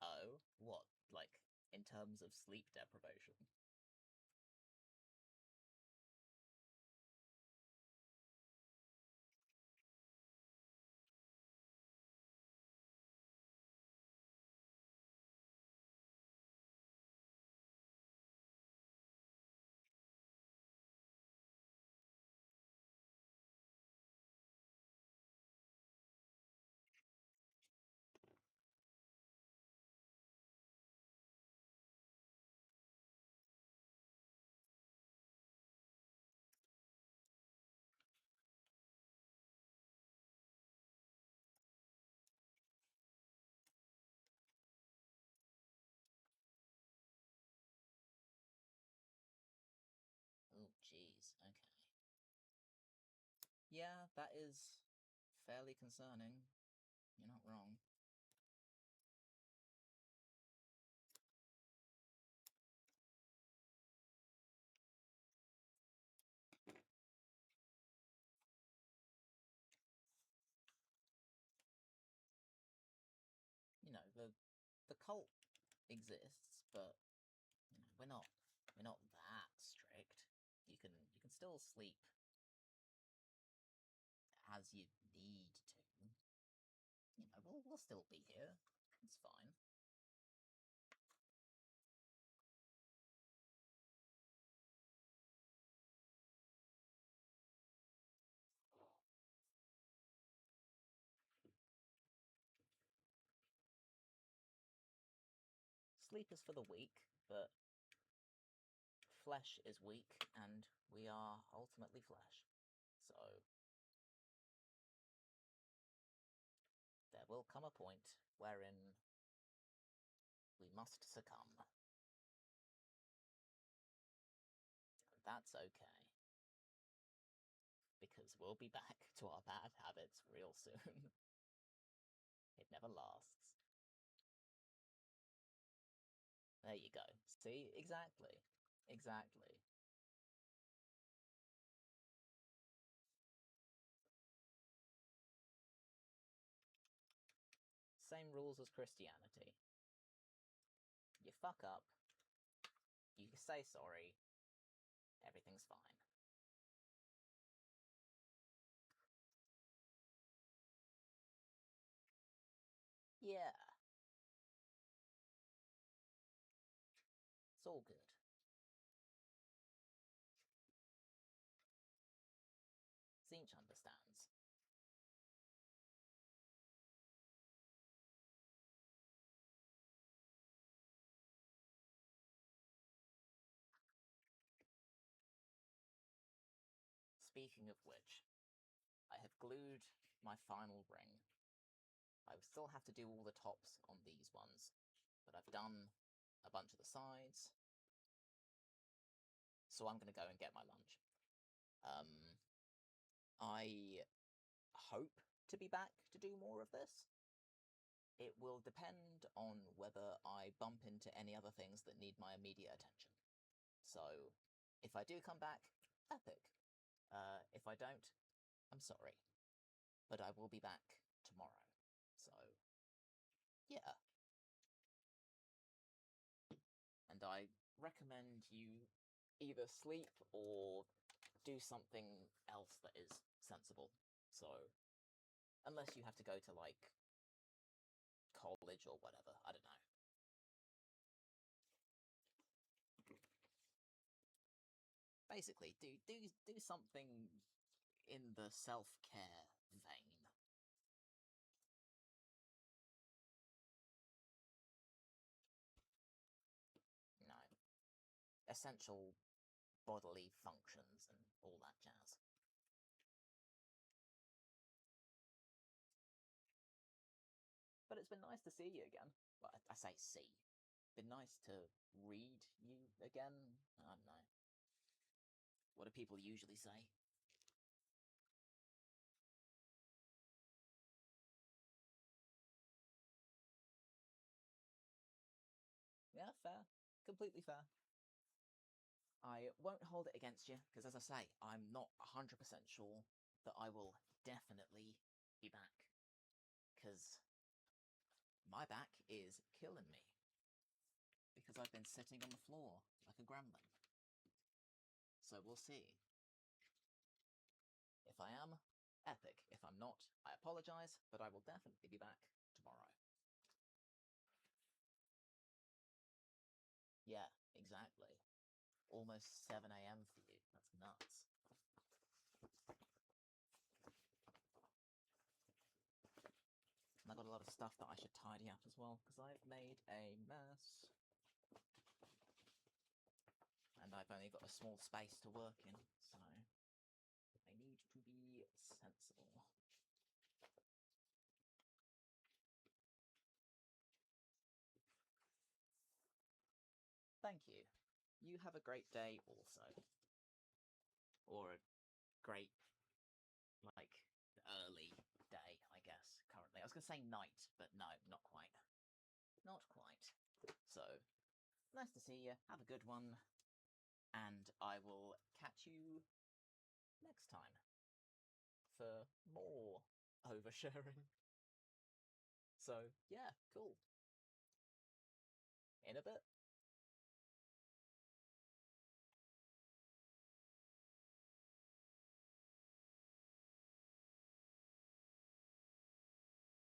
Oh, what? Like, in terms of sleep deprivation?
That is fairly concerning. You're not wrong. You know, the cult exists, but you know, we're not that strict. You can still sleep as you need to. You know, we'll still be here. It's fine. Sleep is for the weak, but flesh is weak, and we are ultimately flesh. So there will come a point wherein we must succumb. And that's okay. Because we'll be back to our bad habits real soon. It never lasts. There you go. See? Exactly. Exactly. Same rules as Christianity. You fuck up, you say sorry, everything's fine. Yeah. It's all good. Zinch understands. Speaking of which, I have glued my final ring. I would still have to do all the tops on these ones, but I've done a bunch of the sides, so I'm going to go and get my lunch. I hope to be back to do more of this. It will depend on whether I bump into any other things that need my immediate attention. So, if I do come back, epic. If I don't, I'm sorry. But I will be back tomorrow. So, yeah. And I recommend you either sleep or do something else that is sensible. So, unless you have to go to, like, college or whatever, I don't know. Basically, do something in the self-care vein. You know, essential bodily functions and all that jazz. But it's been nice to see you again. Well, I say see. Been nice to read you again. I don't know. What do people usually say? Yeah, fair. Completely fair. I won't hold it against you, because as I say, I'm not 100% sure that I will definitely be back. Because my back is killing me. Because I've been sitting on the floor like a gremlin. So we'll see. If I am, epic. If I'm not, I apologise, but I will definitely be back tomorrow. Yeah, exactly. Almost 7 AM for you. That's nuts. And I've got a lot of stuff that I should tidy up as well, because I've made a mess. And I've only got a small space to work in, so I need to be sensible. Thank you. You have a great day also. Or a great, like,
say night, but no, not quite. Not quite. So, nice to see you. Have a good one. And I will catch you next time for more oversharing. So, yeah, cool.